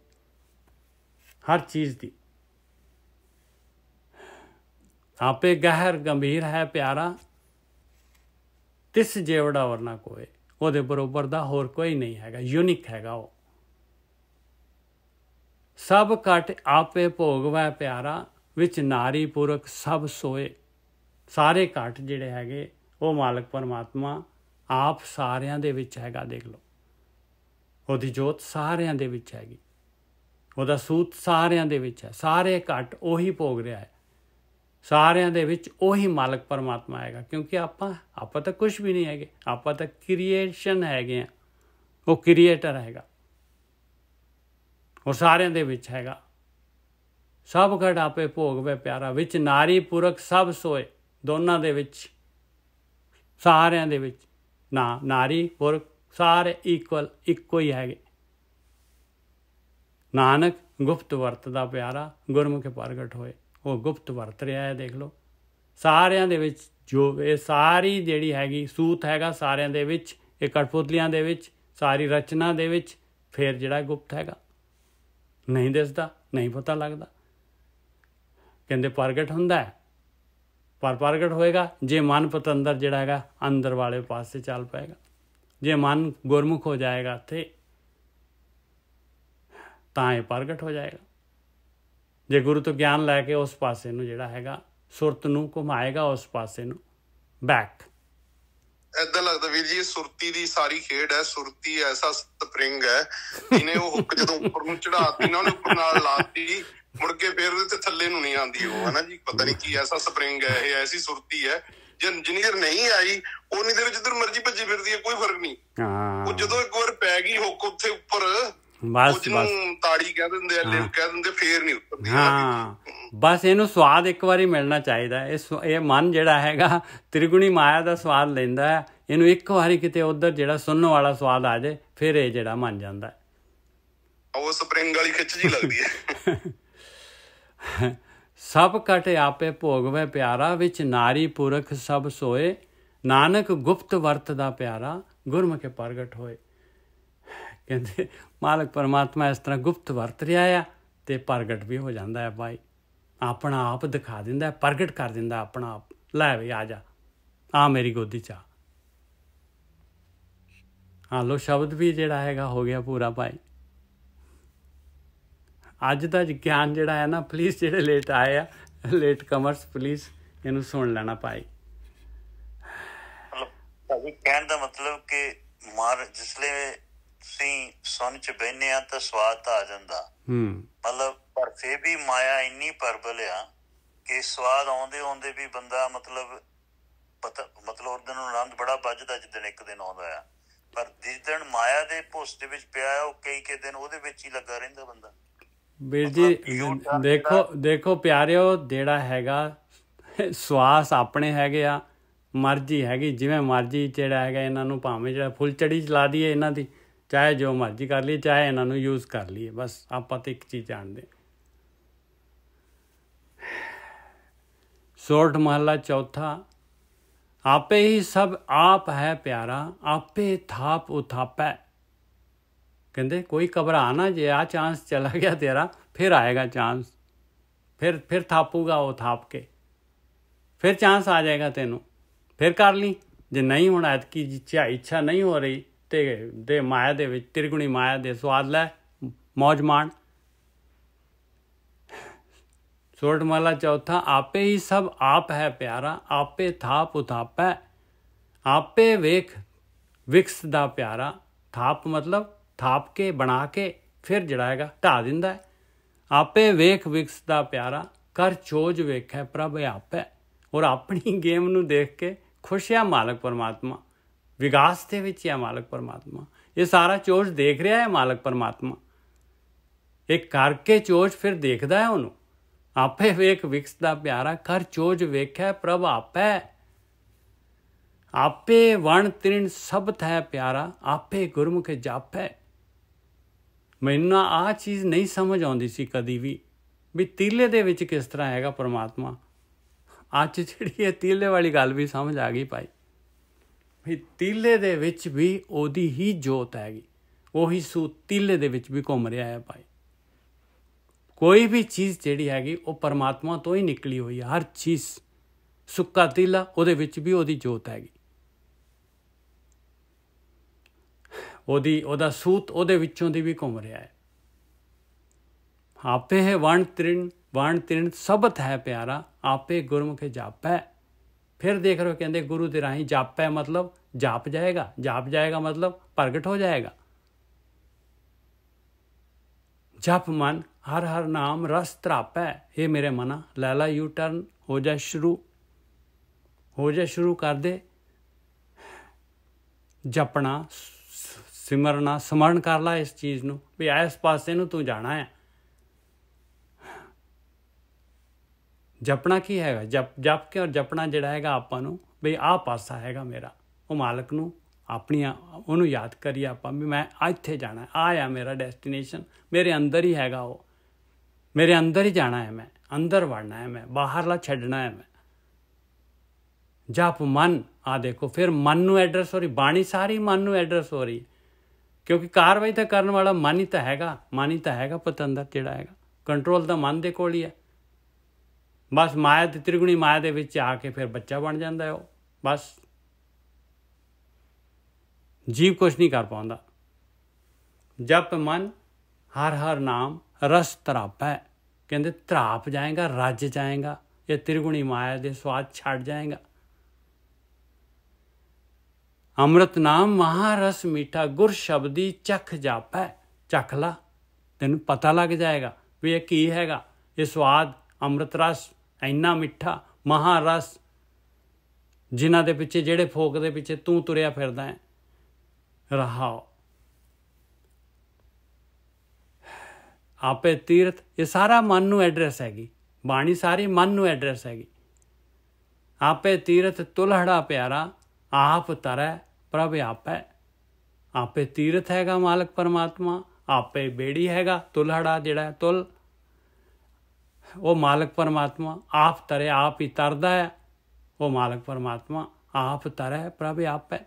ਹਰ ਚੀਜ਼ ਦੀ। ਆਪੇ ਗਹਿਰ ਗੰਭੀਰ ਹੈ ਪਿਆਰਾ, ਤਿਸ ਜੇਵੜਾ ਵਰਨਾ ਕੋਏ। ਉਹਦੇ ਬਰੋਬਰ ਦਾ ਹੋਰ ਕੋਈ ਨਹੀਂ ਹੈਗਾ, ਯੂਨਿਕ ਹੈਗਾ ਉਹ। ਸਭ ਘਟ ਆਪੇ ਭੋਗਵੈ ਪਿਆਰਾ, ਵਿੱਚ ਨਾਰੀ ਪੁਰਖ ਸਭ ਸੋਏ। ਸਾਰੇ ਘਟ ਜਿਹੜੇ ਹੈਗੇ ਉਹ ਮਾਲਕ ਪਰਮਾਤਮਾ ਆਪ ਸਾਰਿਆਂ ਦੇ ਵਿੱਚ ਹੈਗਾ। ਦੇਖ ਲਓ, ਉਹਦੀ ਜੋਤ ਸਾਰਿਆਂ ਦੇ ਵਿੱਚ ਹੈਗੀ, ਉਹਦਾ ਸੂਤ ਸਾਰਿਆਂ ਦੇ ਵਿੱਚ ਹੈ, ਸਾਰੇ ਘਟ ਉਹੀ ਭੋਗ ਰਿਹਾ ਹੈ, ਸਾਰਿਆਂ ਦੇ ਵਿੱਚ ਉਹੀ ਮਾਲਕ ਪਰਮਾਤਮਾ ਹੈਗਾ। ਕਿਉਂਕਿ ਆਪਾਂ ਤਾਂ ਕੁਛ ਵੀ ਨਹੀਂ ਹੈਗੇ, ਆਪਾਂ ਤਾਂ ਕ੍ਰੀਏਸ਼ਨ ਹੈਗੇ ਆ, ਉਹ ਕ੍ਰੀਏਟਰ ਹੈਗਾ, ਉਹ ਸਾਰਿਆਂ ਦੇ ਵਿੱਚ ਹੈਗਾ। ਸਭ ਘਟ ਆਪੇ ਭੋਗਵੇ ਪਿਆਰਾ, ਵਿੱਚ ਨਾਰੀ ਪੁਰਖ ਸਭ ਸੋਏ। ਦੋਨਾਂ ਦੇ ਵਿੱਚ, ਸਾਰਿਆਂ ਦੇ ਵਿੱਚ ਨਾਰੀ ਪੁਰਖ ਸਾਰੇ ਇਕੁਅਲ, ਇੱਕੋ ਹੀ ਹੈਗੇ। ਨਾਨਕ ਗੁਪਤ ਵਰਤਦਾ ਪਿਆਰਾ, ਗੁਰਮੁਖ ਪ੍ਰਗਟ ਹੋਏ। ਉਹ ਗੁਪਤ ਵਰਤ ਰਿਹਾ ਹੈ। ਦੇਖ ਲਓ ਸਾਰਿਆਂ ਦੇ ਵਿੱਚ, ਜੋ ਇਹ ਸਾਰੀ ਜਿਹੜੀ ਹੈਗੀ ਸੂਤ ਹੈਗਾ ਸਾਰਿਆਂ ਦੇ ਵਿੱਚ, ਇਹ ਕਠਪੁਤਲੀਆਂ ਦੇ ਵਿੱਚ, ਸਾਰੀ ਰਚਨਾ ਦੇ ਵਿੱਚ, ਫਿਰ ਜਿਹੜਾ ਗੁਪਤ ਹੈਗਾ ਨਹੀਂ ਦਿਸਦਾ, ਨਹੀਂ ਪਤਾ ਲੱਗਦਾ। ਕਹਿੰਦੇ ਪ੍ਰਗਟ ਹੁੰਦਾ ਹੈ, ਪਰ ਪ੍ਰਗਟ ਹੋਏਗਾ ਜੇ ਮਨ ਪਤੰਦਰ ਜਿਹੜਾ ਹੈਗਾ ਅੰਦਰ ਵਾਲੇ ਪਾਸੇ ਚੱਲ ਪਏਗਾ, ਜੇ ਮਨ ਗੁਰਮੁਖ ਹੋ ਜਾਏਗਾ ਤੇ ਤਾਂ ਇਹ ਪ੍ਰਗਟ ਹੋ ਜਾਏਗਾ। ਜੇ ਗੁਰੂ ਤੋਂ ਗਿਆਨ ਲੈ ਕੇ ਉਸ ਪਾਸੇ ਨੂੰ ਜਿਹੜਾ ਹੈਗਾ ਸੁਰਤ ਨੂੰ ਘੁਮਾਏਗਾ, ਉਸ ਪਾਸੇ ਨੂੰ ਬੈਕ। ਏਦਾਂ ਲੱਗਦਾ ਵੀਰ ਜੀ, ਸੁਰਤੀ ਦੀ ਸਾਰੀ ਖੇਡ ਹੈ। ਸੁਰਤੀ ਐਸਾ ਸਪਰਿੰਗ ਹੈ, ਜਿਹਨੇ ਉਹ ਹੁੱਕ ਜਦੋਂ ਉੱਪਰ ਨੂੰ ਚੜਾਤੀ ਨਾ, ਉਹਨੇ ਉੱਪਰ ਨਾਲ ਲਾਤੀ, ਮੁੜ ਕੇ ਫਿਰ ਉਹਦੇ ਤੇ ਥੱਲੇ ਨੂੰ ਨਹੀਂ ਆਉਂਦੀ ਉਹ, ਹੈ ਨਾ ਜੀ। ਪਤਾ ਨਹੀਂ ਕੀ ਐਸਾ ਸਪਰਿੰਗ ਹੈ ਇਹ, ਐਸੀ ਸੁਰਤੀ ਹੈ। ਜਿੰਨੀ ਦੇਰ ਨਹੀਂ ਆਈ ਉਨੀ ਦੇਰ ਜਿੱਧਰ ਮਰਜ਼ੀ ਭੱਜੀ ਫਿਰਦੀ ਹੈ, ਕੋਈ ਫਰਕ ਨਹੀਂ। ਉਹ ਜਦੋਂ ਇੱਕ ਵਾਰ ਪੈ ਗਈ ਹੁੱਕ ਉੱਥੇ ਉੱਪਰ, ਜਿਹਨੂੰ ਤਾੜੀ ਕਹਿ ਦਿੰਦੇ ਆ, ਲਿਵ ਕਹਿ ਦਿੰਦੇ, ਫੇਰ ਨਹੀਂ ਉੱਤਰਦੀ। ਹਾਂ, ਬਸ ਇਹਨੂੰ ਸਵਾਦ ਇੱਕ ਵਾਰੀ ਮਿਲਣਾ ਚਾਹੀਦਾ। ਇਹ ਮਨ ਜਿਹੜਾ ਹੈਗਾ ਤ੍ਰਿਗੁਣੀ ਮਾਇਆ ਦਾ ਸਵਾਦ ਲੈਂਦਾ ਹੈ। ਇਹਨੂੰ ਇੱਕ ਵਾਰੀ ਕਿਤੇ ਉੱਧਰ ਜਿਹੜਾ ਸੁਣਨ ਵਾਲਾ ਸਵਾਦ ਆ ਜਾਏ, ਫਿਰ ਇਹ ਜਿਹੜਾ ਮੰਨ ਜਾਂਦਾ। ਉਹ ਸਪਰਿੰਗ ਵਾਲੀ ਖਿੱਚ ਜੀ ਲੱਗਦੀ ਹੈ। ਸਭ ਘਟ ਆਪੇ ਭੋਗਵੇ ਪਿਆਰਾ, ਵਿੱਚ ਨਾਰੀ ਪੁਰਖ ਸਭ ਸੋਏ। ਨਾਨਕ ਗੁਪਤ ਵਰਤਦਾ ਪਿਆਰਾ, ਗੁਰਮੁਖ ਪ੍ਰਗਟ ਹੋਏ। ਕਹਿੰਦੇ ਮਾਲਕ ਪਰਮਾਤਮਾ ਇਸ ਤਰ੍ਹਾਂ ਗੁਪਤ ਵਰਤ ਰਿਹਾ ਆ ਤੇ ਪ੍ਰਗਟ ਵੀ ਹੋ ਜਾਂਦਾ ਹੈ ਭਾਈ, ਆਪਣਾ ਆਪ ਦਿਖਾ ਦਿੰਦਾ, ਪ੍ਰਗਟ ਕਰ ਦਿੰਦਾ ਆਪਣਾ ਆਪ। ਲੈ ਵੀ ਆ ਜਾ, ਆ ਮੇਰੀ ਗੋਦੀ 'ਚ ਆ। ਹਾਂ ਲੋ, ਸ਼ਬਦ ਵੀ ਜਿਹੜਾ ਹੈਗਾ ਹੋ ਗਿਆ ਪੂਰਾ ਭਾਈ। ਅੱਜ ਦਾ ਗਿਆਨ ਜਿਹੜਾ ਹੈ ਨਾ, ਪਲੀਜ਼ ਜਿਹੜੇ ਲੇਟ ਆਏ ਆ, ਲੇਟ ਕਮਰਸ, ਪਲੀਜ਼ ਇਹਨੂੰ ਸੁਣ ਲੈਣਾ ਭਾਈ। ਕਹਿਣ ਦਾ ਮਤਲਬ ਕਿ ਜਿਸਲੇ ਤੁਸੀਂ ਸੁਣ ਚ ਬਹਿਨੇ ਆ ਤਾਂ ਸਵਾਦ ਤਾਂ ਆ ਜਾਂਦਾ, ਮਤਲਬ ਪਰ ਫੇਰ ਵੀ ਮਾਇਆ ਇੰਨੀ ਪ੍ਰਬਲ ਆ ਕਿ ਸਵਾਦ ਆਉਂਦੇ ਆਉਂਦੇ ਵੀ ਬੰਦਾ ਮਤਲਬ ਉਸ ਦਿਨ ਆਨੰਦ ਬੜਾ ਵੱਜਦਾ ਜਿੱਦਣ ਇੱਕ ਦਿਨ ਆਉਂਦਾ ਆ, ਪਰ ਜਿਸ ਦਿਨ ਮਾਇਆ ਦੇ ਭੁੱਸ ਦੇ ਵਿੱਚ ਪਿਆ ਉਹ ਕਈ ਦਿਨ ਉਹਦੇ ਵਿੱਚ ਹੀ ਲੱਗਾ ਰਹਿੰਦਾ ਬੰਦਾ। ਵੀਰ ਜੀ ਦੇਖੋ ਪਿਆਰਿਓ, ਜਿਹੜਾ ਹੈਗਾ ਸਵਾਸ ਆਪਣੇ ਹੈਗੇ ਆ, ਮਰਜ਼ੀ ਹੈਗੀ ਜਿਵੇਂ ਮਰਜ਼ੀ ਜਿਹੜਾ ਹੈਗਾ ਇਹਨਾਂ ਨੂੰ, ਭਾਵੇਂ ਜਿਹੜਾ ਫੁੱਲਚੜੀ ਚਲਾ ਦਈਏ ਇਹਨਾਂ ਦੀ, ਚਾਹੇ ਜੋ ਮਰਜ਼ੀ ਕਰ ਲਈਏ, ਚਾਹੇ ਇਹਨਾਂ ਨੂੰ ਯੂਜ਼ ਕਰ ਲਈਏ, ਬਸ ਆਪਾਂ ਤਾਂ ਇੱਕ ਚੀਜ਼ ਜਾਣਦੇ। ਸੋਰਠ ਮਹੱਲਾ ਚੌਥਾ। ਆਪੇ ਹੀ ਸਭ ਆਪ ਹੈ ਪਿਆਰਾ, ਆਪੇ ਥਾਪ ਉਥਾਪੈ। ਕਹਿੰਦੇ ਕੋਈ ਘਬਰਾ ਨਾ, ਜੇ ਆ ਚਾਂਸ ਚਲਾ ਗਿਆ ਤੇਰਾ, ਫਿਰ ਆਏਗਾ ਚਾਂਸ, ਫਿਰ ਥਾਪੂਗਾ ਉਹ ਥਾਪ ਕੇ, ਫਿਰ ਚਾਂਸ ਆ ਜਾਏਗਾ ਤੈਨੂੰ, ਫਿਰ ਕਰ ਲਈ, ਜੇ ਨਹੀਂ ਹੁਣ ਐਤਕੀ ਇੱਛਾ ਨਹੀਂ ਹੋ ਰਹੀ ਤੇ ਮਾਇਆ ਦੇ ਵਿੱਚ, ਤਿਰਗੁਣੀ ਮਾਇਆ ਦੇ ਸਵਾਦ ਲੈ, ਮੌਜ ਮਾਣ। ਸੋਰਠ ਮਹਲਾ ਚੌਥਾ। ਆਪੇ ਹੀ ਸਭ ਆਪ ਹੈ ਪਿਆਰਾ, ਆਪੇ ਥਾਪ ਉਥਾਪੈ, ਆਪੇ ਵੇਖ ਵਿਕਸਦਾ ਪਿਆਰਾ। ਥਾਪ ਮਤਲਬ ਥਾਪ ਕੇ, ਬਣਾ ਕੇ ਫਿਰ ਜਿਹੜਾ ਹੈਗਾ ਢਾ ਦਿੰਦਾ ਹੈ। ਆਪੇ ਵੇਖ ਵਿਕਸਦਾ ਪਿਆਰਾ, ਕਰ ਚੋਜ ਵੇਖੈ ਪ੍ਰਭ ਆਪੈ। ਔਰ ਆਪਣੀ ਗੇਮ ਨੂੰ ਦੇਖ ਕੇ ਖੁਸ਼ ਹੈ ਮਾਲਕ ਪਰਮਾਤਮਾ, ਵਿਕਾਸ ਦੇ ਵਿੱਚ ਹੈ ਮਾਲਕ ਪਰਮਾਤਮਾ। ਇਹ ਸਾਰਾ ਚੋਜ ਦੇਖ ਰਿਹਾ ਹੈ ਮਾਲਕ ਪਰਮਾਤਮਾ। ਇਹ ਕਰਕੇ ਚੋਜ ਫਿਰ ਦੇਖਦਾ ਹੈ ਉਹਨੂੰ। ਆਪੇ ਵੇਖ ਵਿਕਸਦਾ ਪਿਆਰਾ, ਕਰ ਚੋਜ ਵੇਖੈ ਪ੍ਰਭ ਆਪੈ। ਆਪੇ ਵਣ ਤ੍ਰਿਣ ਸਬਤ ਹੈ ਪਿਆਰਾ, ਆਪੇ ਗੁਰਮੁਖ ਜਾਪੈ। ਮੈਨੂੰ ਆਹ ਚੀਜ਼ ਨਹੀਂ ਸਮਝ ਆਉਂਦੀ ਸੀ ਕਦੀ ਵੀ ਤੀਲੇ ਦੇ ਵਿੱਚ ਕਿਸ ਤਰ੍ਹਾਂ ਹੈਗਾ ਪਰਮਾਤਮਾ। ਅੱਜ ਜਿਹੜੀ ਇਹ ਤੀਲੇ ਵਾਲੀ ਗੱਲ ਵੀ ਸਮਝ ਆ ਗਈ ਭਾਈ, ਵੀ ਤੀਲੇ ਦੇ ਵਿੱਚ ਵੀ ਉਹਦੀ ਹੀ ਜੋਤ ਹੈਗੀ, ਉਹੀ ਸੂਤ ਤੀਲੇ ਦੇ ਵਿੱਚ ਵੀ ਘੁੰਮ ਰਿਹਾ ਹੈ ਭਾਈ। ਕੋਈ ਵੀ ਚੀਜ਼ ਜਿਹੜੀ ਹੈਗੀ ਉਹ ਪਰਮਾਤਮਾ ਤੋਂ ਹੀ ਨਿਕਲੀ ਹੋਈ ਹੈ। ਹਰ ਚੀਜ਼, ਸੁੱਕਾ ਤੀਲਾ, ਉਹਦੇ ਵਿੱਚ ਵੀ ਉਹਦੀ ਜੋਤ ਹੈਗੀ, ਉਹਦਾ ਸੂਤ ਉਹਦੇ ਵਿੱਚੋਂ ਦੀ ਵੀ ਘੁੰਮ ਰਿਹਾ ਹੈ। ਆਪੇ ਹੈ ਵਣ ਤ੍ਰਿਣ ਸਬਤ ਹੈ ਪਿਆਰਾ, ਆਪੇ ਗੁਰਮੁਖ ਜਾਪੈ। ਫਿਰ ਦੇਖ ਰਹੇ ਹੋ, ਕਹਿੰਦੇ ਗੁਰੂ ਦੇ ਰਾਹੀਂ ਜਾਪੈ ਮਤਲਬ ਜਾਪ ਜਾਏਗਾ, ਜਾਪ ਜਾਏਗਾ ਮਤਲਬ ਪ੍ਰਗਟ ਹੋ ਜਾਏਗਾ। ਜਪ ਮਨ ਹਰ ਹਰ ਨਾਮ ਰਸ ਤਰਾਪੈ। ਇਹ ਮੇਰੇ ਮਨਾ, ਲੈਲਾ ਯੂ ਟਰਨ ਹੋ ਜਾ ਸ਼ੁਰੂ ਕਰ ਦੇ ਜਪਣਾ, ਸਿਮਰਨਾ, ਸਮਰਨ ਕਰ ਲਾ ਇਸ ਚੀਜ਼ ਨੂੰ ਵੀ ਇਸ ਪਾਸੇ ਨੂੰ ਤੂੰ ਜਾਣਾ ਹੈ। ਜਪਣਾ ਕੀ ਹੈਗਾ? ਜਪ ਕੇ ਔਰ ਜਪਣਾ ਜਿਹੜਾ ਹੈਗਾ ਆਪਾਂ ਨੂੰ ਬਈ ਆਹ ਪਾਸਾ ਹੈਗਾ ਮੇਰਾ, ਉਹ ਮਾਲਕ ਨੂੰ ਆਪਣੀਆਂ ਉਹਨੂੰ ਯਾਦ ਕਰੀਏ ਆਪਾਂ ਵੀ ਮੈਂ ਇੱਥੇ ਜਾਣਾ, ਆਹ ਆ ਮੇਰਾ ਡੈਸਟੀਨੇਸ਼ਨ, ਮੇਰੇ ਅੰਦਰ ਹੀ ਹੈਗਾ, ਉਹ ਮੇਰੇ ਅੰਦਰ ਹੀ ਜਾਣਾ ਹੈ, ਮੈਂ ਅੰਦਰ ਵੜਨਾ ਹੈ, ਮੈਂ ਬਾਹਰਲਾ ਛੱਡਣਾ ਹੈ ਮੈਂ। ਜਪ ਮਨ, ਆ ਦੇਖੋ ਫਿਰ ਮਨ ਨੂੰ ਐਡਰੈਸ ਹੋ ਰਹੀ, ਬਾਣੀ ਸਾਰੀ ਮਨ ਨੂੰ ਐਡਰੈਸ ਹੋ ਰਹੀ, ਕਿਉਂਕਿ ਕਾਰਵਾਈ ਤਾਂ ਕਰਨ ਵਾਲਾ ਮਨ ਹੀ ਤਾਂ ਹੈਗਾ, ਪਤੰਦਰ ਜਿਹੜਾ ਹੈਗਾ, ਕੰਟਰੋਲ ਤਾਂ ਮਨ ਦੇ ਕੋਲ ਹੀ ਹੈ। ਬਸ ਮਾਇਆ ਦੀ ਤ੍ਰਿਗੁਣੀ ਮਾਇਆ ਦੇ ਵਿੱਚ ਆ ਕੇ ਫਿਰ ਬੱਚਾ ਬਣ ਜਾਂਦਾ ਹੈ ਉਹ, ਬਸ ਜੀਵ ਕੁਛ ਨਹੀਂ ਕਰ ਪਾਉਂਦਾ। ਜਪ ਮਨ ਹਰ ਹਰ ਨਾਮ ਰਸ ਤਰਾਪੈ, ਕਹਿੰਦੇ ਤਰਾਪ ਜਾਏਗਾ, ਰੱਜ ਜਾਏਗਾ, ਇਹ ਤ੍ਰਿਗੁਣੀ ਮਾਇਆ ਦੇ ਸਵਾਦ ਛੱਡ ਜਾਏਗਾ। ਅੰਮ੍ਰਿਤ ਨਾਮ ਮਹਾਰਸ ਮੀਠਾ, ਗੁਰ ਸ਼ਬਦੀ ਚਖ ਜਾਪੈ। ਚੱਖ ਲਾ, ਤੈਨੂੰ ਪਤਾ ਲੱਗ ਜਾਏਗਾ ਵੀ ਇਹ ਕੀ ਹੈਗਾ, ਇਹ ਸਵਾਦ ਅੰਮ੍ਰਿਤ ਰਸ ਇੰਨਾ ਮਿੱਠਾ, ਮਹਾਰਸ, ਜਿਨ੍ਹਾਂ ਦੇ ਪਿੱਛੇ, ਜਿਹੜੇ ਫੋਕ ਦੇ ਪਿੱਛੇ ਤੂੰ ਤੁਰਿਆ ਫਿਰਦਾ ਹੈ। ਰਹਾਓ ਆਪੇ ਤੀਰਥ, ਇਹ ਸਾਰਾ ਮਨ ਨੂੰ ਐਡਰੈਸ ਹੈਗੀ, ਬਾਣੀ ਸਾਰੀ ਮਨ ਨੂੰ ਐਡਰੈਸ ਹੈਗੀ। ਆਪੇ ਤੀਰਥ ਤੁਲਹੜਾ ਪਿਆਰਾ, ਆਪ ਤਰੈ ਪ੍ਰਭ ਆਪੈ। ਆਪੇ ਤੀਰਥ ਹੈਗਾ ਮਾਲਕ ਪਰਮਾਤਮਾ, ਆਪੇ ਬੇੜੀ ਹੈਗਾ, ਤੁਲਹੜਾ ਜਿਹੜਾ ਤੁਲ, ਉਹ ਮਾਲਕ ਪਰਮਾਤਮਾ। ਆਪ ਤਰੇ, ਆਪ ਹੀ ਤਰਦਾ ਹੈ ਉਹ ਮਾਲਕ ਪਰਮਾਤਮਾ। ਆਪ ਤਰੈ ਪ੍ਰਭ ਆਪੈ,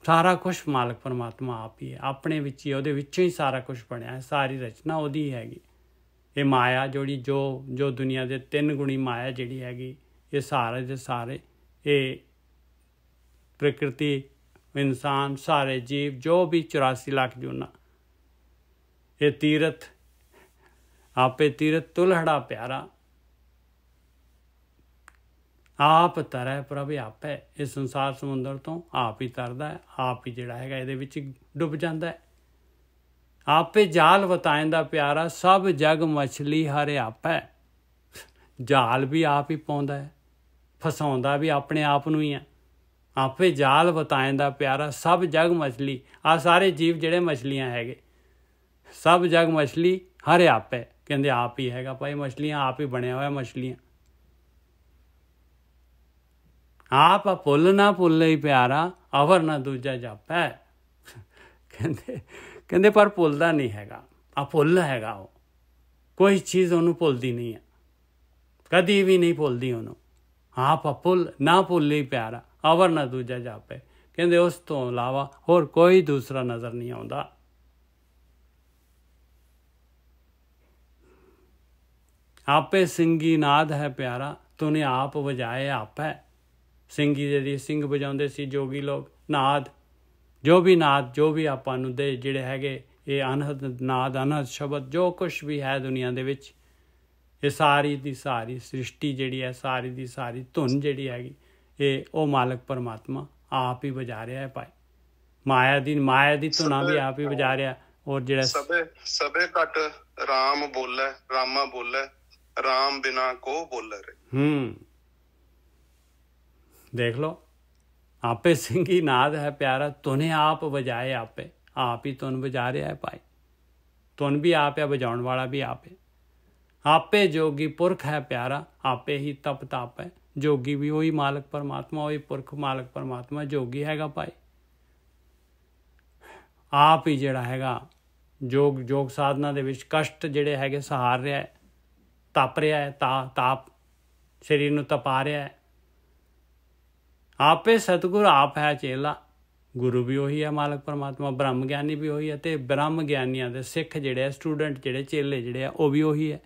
ਸਾਰਾ ਕੁਛ ਮਾਲਕ ਪਰਮਾਤਮਾ ਆਪ ਹੀ ਹੈ, ਆਪਣੇ ਵਿੱਚ ਹੀ, ਉਹਦੇ ਵਿੱਚੋਂ ਹੀ ਸਾਰਾ ਕੁਛ ਬਣਿਆ ਹੈ, ਸਾਰੀ ਰਚਨਾ ਉਹਦੀ ਹੈਗੀ। ਇਹ ਮਾਇਆ ਜਿਹੜੀ ਜੋ ਦੁਨੀਆ ਦੇ 3 ਗੁਣੀ ਮਾਇਆ ਜਿਹੜੀ ਹੈਗੀ, ਇਹ ਸਾਰੇ ਦੇ ਸਾਰੇ, ਇਹ ਪ੍ਰਕਿਰਤੀ, ਇਨਸਾਨ, ਸਾਰੇ ਜੀਵ, ਜੋ ਵੀ 84 ਲੱਖ ਜੂਨਾ, ਇਹ ਤੀਰਥ, ਆਪੇ ਤੀਰਥ ਤੁਲਹੜਾ ਪਿਆਰਾ, ਆਪ ਤਰੈ ਪ੍ਰਭ ਆਪੈ। ਇਹ ਸੰਸਾਰ ਸਮੁੰਦਰ ਤੋਂ ਆਪ ਹੀ ਤਰਦਾ ਹੈ, ਆਪ ਹੀ ਜਿਹੜਾ ਹੈਗਾ ਇਹਦੇ ਵਿੱਚ ਡੁੱਬ ਜਾਂਦਾ ਹੈ। ਆਪੇ ਜਾਲ ਵਤਾਇਂਦਾ ਪਿਆਰਾ, ਸਭ ਜਗ ਮਛਲੀ ਹਰ ਆਪੈ। ਜਾਲ ਵੀ ਆਪ ਹੀ ਪਾਉਂਦਾ ਹੈ, ਫਸਾਉਂਦਾ ਵੀ ਆਪਣੇ ਆਪ ਨੂੰ ਹੀ ਹੈ। ਆਪੇ ਜਾਲ ਵਤਾਇਂਦਾ ਪਿਆਰਾ, ਸਭ ਜਗ ਮਛਲੀ, ਆਹ ਸਾਰੇ ਜੀਵ ਜਿਹੜੇ ਮਛਲੀਆਂ ਹੈਗੇ, ਸਭ ਜਗ ਮਛਲੀ ਹਰ ਆਪੈ, ਕਹਿੰਦੇ ਆਪ ਹੀ ਹੈਗਾ ਭਾਈ, ਮਛਲੀਆਂ ਆਪ ਹੀ ਬਣਿਆ ਹੋਇਆ, ਮਛਲੀਆਂ ਆਪ ਭੁੱਲ ਨਾ ਭੁੱਲੇ ਪਿਆਰਾ, ਅਵਰ ਨਾ ਦੂਜਾ ਜਾਪੈ। ਕਹਿੰਦੇ ਪਰ ਭੁੱਲਦਾ ਨਹੀਂ ਹੈਗਾ, ਆ ਭੁੱਲ ਹੈਗਾ, ਉਹ ਕੋਈ ਚੀਜ਼ ਉਹਨੂੰ ਭੁੱਲਦੀ ਨਹੀਂ ਹੈ, ਕਦੀ ਵੀ ਨਹੀਂ ਭੁੱਲਦੀ ਉਹਨੂੰ। ਆਪ ਭੁੱਲ ਨਾ ਭੁੱਲੇ ਪਿਆਰਾ, ਅਵਰ ਨਾ ਦੂਜਾ ਜਾਪੈ, ਕਹਿੰਦੇ ਉਸ ਤੋਂ ਇਲਾਵਾ ਹੋਰ ਕੋਈ ਦੂਸਰਾ ਨਜ਼ਰ ਨਹੀਂ ਆਉਂਦਾ। ਆਪੇ ਸਿੰਘੀ ਨਾਦ ਹੈ ਪਿਆਰਾ, ਤੂਨੇ ਆਪ ਵਜਾਏ ਆਪੈ। ਸਿੰਘੀ ਦੇ ਸਿੰਘ ਵਜਾਉਂਦੇ ਸੀ ਜੋਗੀ ਲੋਕ। ਨਾਦ ਜੋ ਵੀ ਆਪਾਂ ਨੂੰ ਦੇ ਜਿਹੜੇ ਹੈਗੇ ਇਹ ਅਨਹਦ ਨਾਦ ਅਨਹਦ ਸ਼ਬਦ ਜੋ ਕੁਛ ਵੀ ਹੈ ਦੁਨੀਆ ਦੇ ਵਿੱਚ, ਇਹ ਸਾਰੀ ਦੀ ਸਾਰੀ ਸ੍ਰਿਸ਼ਟੀ ਜਿਹੜੀ ਹੈ, ਸਾਰੀ ਦੀ ਸਾਰੀ ਧੁਨ ਜਿਹੜੀ ਹੈਗੀ, ਇਹ ਉਹ ਮਾਲਕ ਪਰਮਾਤਮਾ ਆਪ ਹੀ ਵਜਾ ਰਿਹਾ ਹੈ ਭਾਈ। ਮਾਇਆ ਦੀ ਧੁਨਾਂ ਵੀ ਆਪ ਹੀ ਵਜਾ ਰਿਹਾ। ਔਰ ਜਿਹੜਾ ਸਭੇ ਘਟ ਰਾਮ ਬੋਲੇ, ਰਾਮਾ ਬੋਲੇ, ਰਾਮ ਬਿਨਾ ਕੋ ਬੋਲੇ ਰੇ। ਦੇਖ ਲਓ, ਆਪੇ ਸਿੰਘੀ ਨਾਦ ਹੈ ਪਿਆਰਾ, ਧੁਨੇ ਆਪ ਵਜਾਏ, ਆਪੇ ਆਪ ਹੀ ਧੁਨ ਵਜਾ ਰਿਹਾ ਹੈ ਭਾਈ। ਧੁਨ ਵੀ ਆਪ ਹੈ, ਵਜਾਉਣ ਵਾਲਾ ਵੀ ਆਪ ਹੈ। ਆਪੇ ਜੋਗੀ ਪੁਰਖ ਹੈ ਪਿਆਰਾ, ਆਪੇ ਹੀ ਤਪ ਤਾਪ ਹੈ। ਜੋਗੀ ਵੀ ਉਹੀ ਮਾਲਕ ਪਰਮਾਤਮਾ, ਉਹੀ ਪੁਰਖ ਮਾਲਕ ਪਰਮਾਤਮਾ ਜੋਗੀ ਹੈਗਾ ਭਾਈ। ਆਪ ਹੀ ਜਿਹੜਾ ਹੈਗਾ ਯੋਗ ਸਾਧਨਾ ਦੇ ਵਿੱਚ ਕਸ਼ਟ ਜਿਹੜੇ ਹੈਗੇ ਸਹਾਰ ਰਿਹਾ ਹੈ, ਤਪ ਰਿਹਾ ਹੈ, ਤਾਪ ਸਰੀਰ ਨੂੰ ਤਪਾ ਰਿਹਾ ਹੈ। ਆਪੇ ਸਤਿਗੁਰ ਆਪ ਹੈ ਚੇਲਾ। ਗੁਰੂ ਵੀ ਉਹੀ ਹੈ ਮਾਲਕ ਪਰਮਾਤਮਾ, ਬ੍ਰਹਮ ਗਿਆਨੀ ਵੀ ਉਹੀ ਹੈ, ਅਤੇ ਬ੍ਰਹਮ ਗਿਆਨੀਆਂ ਦੇ ਸਿੱਖ ਜਿਹੜੇ ਆ, ਸਟੂਡੈਂਟ ਜਿਹੜੇ, ਚੇਲੇ ਜਿਹੜੇ ਆ, ਉਹ ਵੀ ਉਹੀ ਹੈ।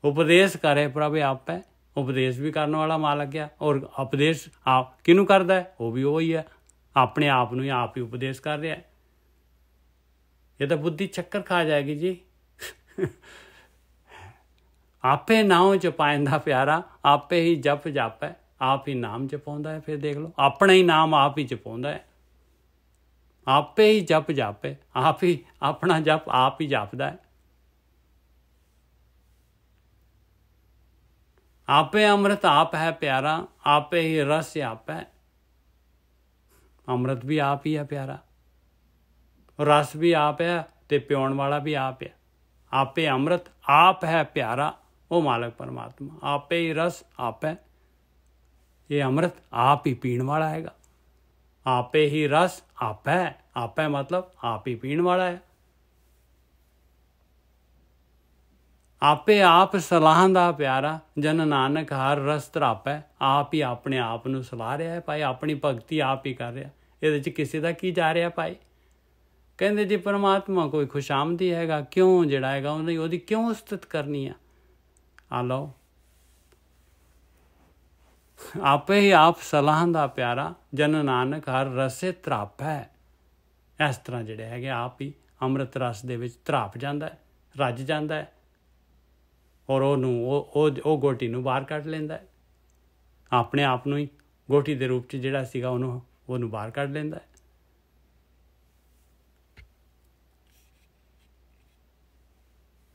ਉਪਦੇਸ਼ ਕਰੇ ਪ੍ਰਭ ਆਪ ਹੈ। ਉਪਦੇਸ਼ ਵੀ ਕਰਨ ਵਾਲਾ ਮਾਲਕ ਆ, ਔਰ ਉਪਦੇਸ਼ ਆਪ ਕਿਹਨੂੰ ਕਰਦਾ ਹੈ? ਉਹ ਵੀ ਉਹੀ ਹੈ, ਆਪਣੇ ਆਪ ਨੂੰ ਹੀ ਆਪ ਹੀ ਉਪਦੇਸ਼ ਕਰ ਰਿਹਾ। ਇਹ ਤਾਂ ਬੁੱਧੀ ਚੱਕਰ ਖਾ ਜਾਏਗੀ ਜੀ। ਆਪੇ ਨਾਉ ਜਪਾਇੰਦਾ ਪਿਆਰਾ, ਆਪੇ ਹੀ ਜਪ ਜਾਪੈ, ਆਪ ਹੀ ਨਾਮ ਜਪਾਉਂਦਾ ਹੈ। ਫਿਰ ਦੇਖ ਲਓ, ਆਪਣਾ ਹੀ ਨਾਮ ਆਪ ਹੀ ਜਪਾਉਂਦਾ ਹੈ। ਆਪੇ ਹੀ ਜਪ ਜਾਪੇ, ਆਪ ਹੀ ਆਪਣਾ ਜਪ ਆਪ ਹੀ ਜਪਦਾ ਹੈ। ਆਪੇ ਅੰਮ੍ਰਿਤ ਆਪ ਹੈ ਪਿਆਰਾ, ਆਪੇ ਹੀ ਰਸ ਆਪ ਹੈ। ਅੰਮ੍ਰਿਤ ਵੀ ਆਪ ਹੀ ਹੈ ਪਿਆਰਾ, ਰਸ ਵੀ ਆਪ ਹੈ, ਅਤੇ ਪਿਉਣ ਵਾਲਾ ਵੀ ਆਪ ਹੈ। ਆਪੇ ਅੰਮ੍ਰਿਤ ਆਪ ਹੈ ਪਿਆਰਾ, ਉਹ ਮਾਲਕ ਪਰਮਾਤਮਾ। ਆਪੇ ਹੀ ਰਸ ਆਪ ਹੈ, ਇਹ ਅੰਮ੍ਰਿਤ ਆਪ ਹੀ ਪੀਣ ਵਾਲਾ ਹੈਗਾ। ਆਪੇ ਹੀ ਰਸ ਆਪ ਹੈ, ਆਪ ਹੈ ਮਤਲਬ ਆਪ ਹੀ ਪੀਣ ਵਾਲਾ ਹੈ। ਆਪੇ ਆਪ ਸਲਾਹ ਦਾ ਪਿਆਰਾ, ਜਨ ਨਾਨਕ ਹਰ ਰਸ ਧਰਾਪੈ। ਆਪ ਹੀ ਆਪਣੇ ਆਪ ਨੂੰ ਸਲਾਹ ਰਿਹਾ ਹੈ ਭਾਈ, ਆਪਣੀ ਭਗਤੀ ਆਪ ਹੀ ਕਰ ਰਿਹਾ। ਇਹਦੇ 'ਚ ਕਿਸੇ ਦਾ ਕੀ ਜਾ ਰਿਹਾ ਭਾਈ? ਕਹਿੰਦੇ ਜੀ ਪਰਮਾਤਮਾ ਕੋਈ ਖੁਸ਼ਾਮਦੀ ਹੈਗਾ, ਕਿਉਂ ਜਿਹੜਾ ਹੈਗਾ ਉਹਦੀ ਕਿਉਂ ਉਸਤਤ ਕਰਨੀ ਆ? ਆ ਲਓ, ਆਪੇ ਹੀ ਆਪ ਸਲਾਹ ਦਾ ਪਿਆਰਾ, ਜਨ ਨਾਨਕ ਹਰ ਰਸੇ ਧਰਾਪੈ। ਇਸ ਤਰ੍ਹਾਂ ਜਿਹੜੇ ਹੈਗੇ ਆਪ ਹੀ ਅੰਮ੍ਰਿਤ ਰਸ ਦੇ ਵਿੱਚ ਧਰਾਪ ਜਾਂਦਾ, ਰੱਜ ਜਾਂਦਾ, ਔਰ ਉਹ ਗੋਟੀ ਨੂੰ ਬਾਹਰ ਕੱਢ ਲੈਂਦਾ। ਆਪਣੇ ਆਪ ਨੂੰ ਹੀ ਗੋਟੀ ਦੇ ਰੂਪ 'ਚ ਜਿਹੜਾ ਸੀਗਾ ਉਹਨੂੰ ਬਾਹਰ ਕੱਢ ਲੈਂਦਾ।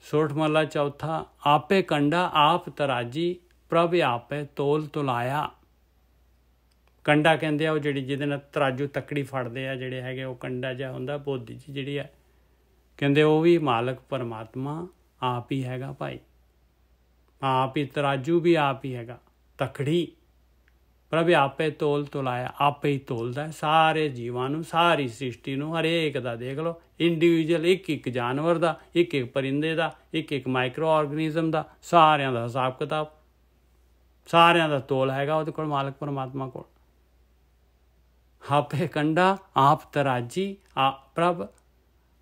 ਸੋਠ ਮਹਲਾ ਚੌਥਾ। ਆਪੇ ਕੰਡਾ ਆਪ ਤਰਾਜੀ, ਪ੍ਰਭ ਆਪੇ ਤੋਲ ਤੁਲਾਇਆ। ਕੰਡਾ ਕਹਿੰਦੇ ਆ ਉਹ ਜਿਹਦੇ ਨਾਲ ਤਰਾਜੂ ਤੱਕੜੀ ਫੜਦੇ ਆ ਜਿਹੜੇ ਹੈਗੇ, ਉਹ ਕੰਡਾ ਜਿਹਾ ਹੁੰਦਾ ਬੋਧੀ 'ਚ ਜਿਹੜੀ ਹੈ। ਕਹਿੰਦੇ ਉਹ ਵੀ ਮਾਲਕ ਪਰਮਾਤਮਾ ਆਪ ਹੀ ਹੈਗਾ ਭਾਈ। ਆਪ ਹੀ ਤਰਾਜੂ ਵੀ ਆਪ ਹੀ ਹੈਗਾ, ਤੱਕੜੀ। ਪ੍ਰਭ ਆਪੇ ਤੋਲ ਤੁਲਾਇਆ, ਆਪੇ ਹੀ ਤੋਲਦਾ ਸਾਰੇ ਜੀਵਾਂ ਨੂੰ, ਸਾਰੀ ਸ੍ਰਿਸ਼ਟੀ ਨੂੰ, ਹਰੇਕ ਦਾ। ਦੇਖ ਲਓ, ਇੰਡੀਵਿਜੂਅਲ ਇੱਕ ਜਾਨਵਰ ਦਾ, ਇੱਕ ਪਰਿੰਦੇ ਦਾ, ਇੱਕ ਮਾਈਕਰੋ ਆਰਗੈਨਿਜ਼ਮ ਦਾ, ਸਾਰਿਆਂ ਦਾ ਹਿਸਾਬ ਕਿਤਾਬ, ਸਾਰਿਆਂ ਦਾ ਤੋਲ ਹੈਗਾ ਉਹਦੇ ਕੋਲ, ਮਾਲਕ ਪਰਮਾਤਮਾ ਕੋਲ। ਆਪੇ ਕੰਡਾ ਆਪ ਤਰਾਜੀ, ਪ੍ਰਭ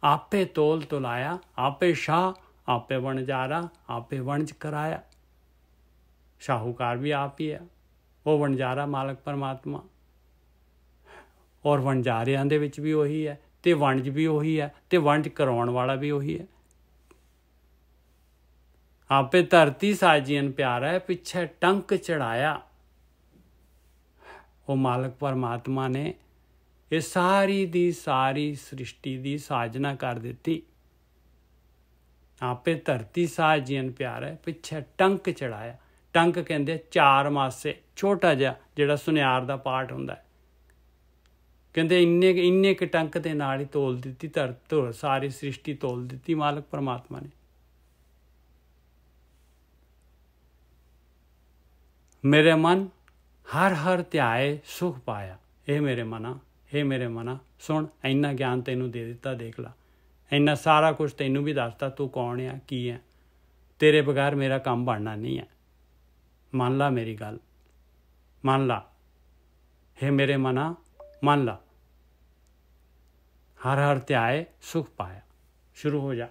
ਆਪੇ ਤੋਲ ਤੁਲਾਇਆ। ਆਪੇ ਸ਼ਾਹ, ਆਪੇ ਵਣਜਾਰਾ, ਆਪੇ ਵਣਜ ਕਰਾਇਆ। ਸ਼ਾਹੂਕਾਰ ਵੀ ਆਪ ਹੀ ਹੈ, ਉਹ ਵਣਜਾਰਾ ਮਾਲਕ ਪਰਮਾਤਮਾ। ਔਰ ਵਣਜਾਰਿਆਂ ਦੇ ਵਿੱਚ ਵੀ ਉਹੀ ਹੈ, ਅਤੇ ਵਣਜ ਵੀ ਉਹੀ ਹੈ, ਅਤੇ ਵਣਜ ਕਰਾਉਣ ਵਾਲਾ ਵੀ ਉਹੀ ਹੈ। ਆਪੇ ਧਰਤੀ ਸਾਜੀਨ ਪਿਆਰਾ, ਪਿੱਛੇ ਟੰਕ ਚੜਾਇਆ। ਉਹ ਮਾਲਕ ਪਰਮਾਤਮਾ ਨੇ ਇਹ ਸਾਰੀ ਦੀ ਸਾਰੀ ਸ੍ਰਿਸ਼ਟੀ ਦੀ ਸਾਜਨਾ ਕਰ ਦਿੱਤੀ। ਆਪੇ ਧਰਤੀ ਸਾਜੀਨ ਪਿਆਰਾ, ਪਿੱਛੇ ਟੰਕ ਚੜਾਇਆ। ਟੰਕ ਕਹਿੰਦੇ 4 ਮਾਸੇ, ਛੋਟਾ ਜਿਹਾ ਜਿਹੜਾ ਸੁਨਿਆਰ ਦਾ ਪਾਰਟ ਹੁੰਦਾ ਹੈ। ਕਹਿੰਦੇ ਇੰਨੇ ਕੁ ਟੰਕ ਦੇ ਨਾਲ ਹੀ ਤੋਲ ਦਿੱਤੀ ਧਰਤੀ, ਸਾਰੀ ਸ੍ਰਿਸ਼ਟੀ ਤੋਲ ਦਿੱਤੀ ਮਾਲਕ ਪਰਮਾਤਮਾ ਨੇ। ਮੇਰੇ ਮਨ ਹਰ ਹਰ ਧਿਆਏ ਸੁਖ ਪਾਇਆ। ਇਹ ਮੇਰੇ ਮਨਾ ਸੁਣ, ਇੰਨਾ ਗਿਆਨ ਤੈਨੂੰ ਦੇ ਦਿੱਤਾ, ਦੇਖ ਲਾ, ਇੰਨਾ ਸਾਰਾ ਕੁਛ ਤੈਨੂੰ ਵੀ ਦੱਸਤਾ, ਤੂੰ ਕੌਣ ਆ, ਕੀ ਹੈ। ਤੇਰੇ ਬਗੈਰ ਮੇਰਾ ਕੰਮ ਬਣਨਾ ਨਹੀਂ ਹੈ। ਮੰਨ ਲਾ ਮੇਰੀ ਗੱਲ, ਮੰਨ ਲਾ। ਹੇ ਮੇਰੇ ਮਨਾ, ਮੰਨ ਲਾ। ਹਰ ਹਰ ਧਿਆਏ ਸੁਖ ਪਾਇਆ। ਸ਼ੁਰੂ ਹੋ ਜਾ,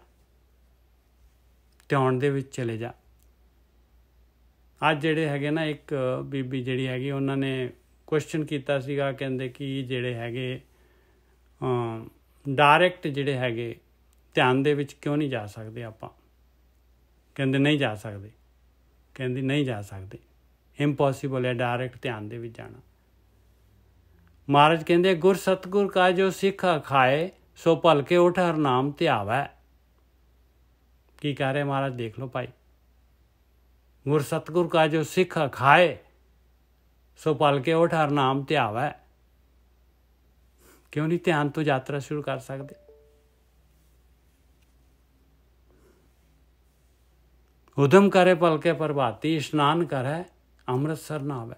ਧਿਆਨ ਦੇ ਵਿੱਚ ਚਲੇ ਜਾ। ਅੱਜ ਜਿਹੜੇ ਹੈਗੇ ਨਾ ਇੱਕ ਬੀਬੀ ਜਿਹੜੀ ਹੈਗੀ ਉਹਨਾਂ ਨੇ ਕੁਐਸਚਨ ਕੀਤਾ ਸੀਗਾ, ਕਹਿੰਦੇ ਕਿ ਜਿਹੜੇ ਹੈਗੇ ਡਾਇਰੈਕਟ ਜਿਹੜੇ ਹੈਗੇ ਧਿਆਨ ਦੇ ਵਿੱਚ ਕਿਉਂ ਨਹੀਂ ਜਾ ਸਕਦੇ ਆਪਾਂ? ਕਹਿੰਦੇ ਨਹੀਂ ਜਾ ਸਕਦੇ, ਕਹਿੰਦੀ ਨਹੀਂ ਜਾ ਸਕਦੇ, ਇੰਪੋਸੀਬਲ ਹੈ ਡਾਇਰੈਕਟ ਧਿਆਨ ਦੇ ਵਿੱਚ ਜਾਣਾ। ਮਹਾਰਾਜ ਕਹਿੰਦੇ ਗੁਰ ਸਤਗੁਰ ਕਾ ਜੋ ਸਿੱਖ ਖਾਏ ਸੋ ਭਲਕੇ ਉਠ ਹਰ ਨਾਮ ਧਿਆਵੈ। ਕੀ ਕਹਿ ਰਹੇ ਮਹਾਰਾਜ ਦੇਖ ਲਓ ਭਾਈ, ਗੁਰ ਸਤਗੁਰ ਕਾ ਜੋ ਸਿੱਖ ਖਾਏ ਸੋ ਭਲਕੇ ਉਠ ਹਰ ਨਾਮ ਧਿਆਵੈ। ਕਿਉਂ ਨਹੀਂ ਧਿਆਨ ਤੋਂ ਯਾਤਰਾ ਸ਼ੁਰੂ ਕਰ ਸਕਦੇ? ਉਦਮ ਕਰੇ ਭਲਕੇ ਪ੍ਰਭਾਤੀ ਇਸ਼ਨਾਨ ਕਰੇ ਅੰਮ੍ਰਿਤਸਰ ਨਾਵੇ।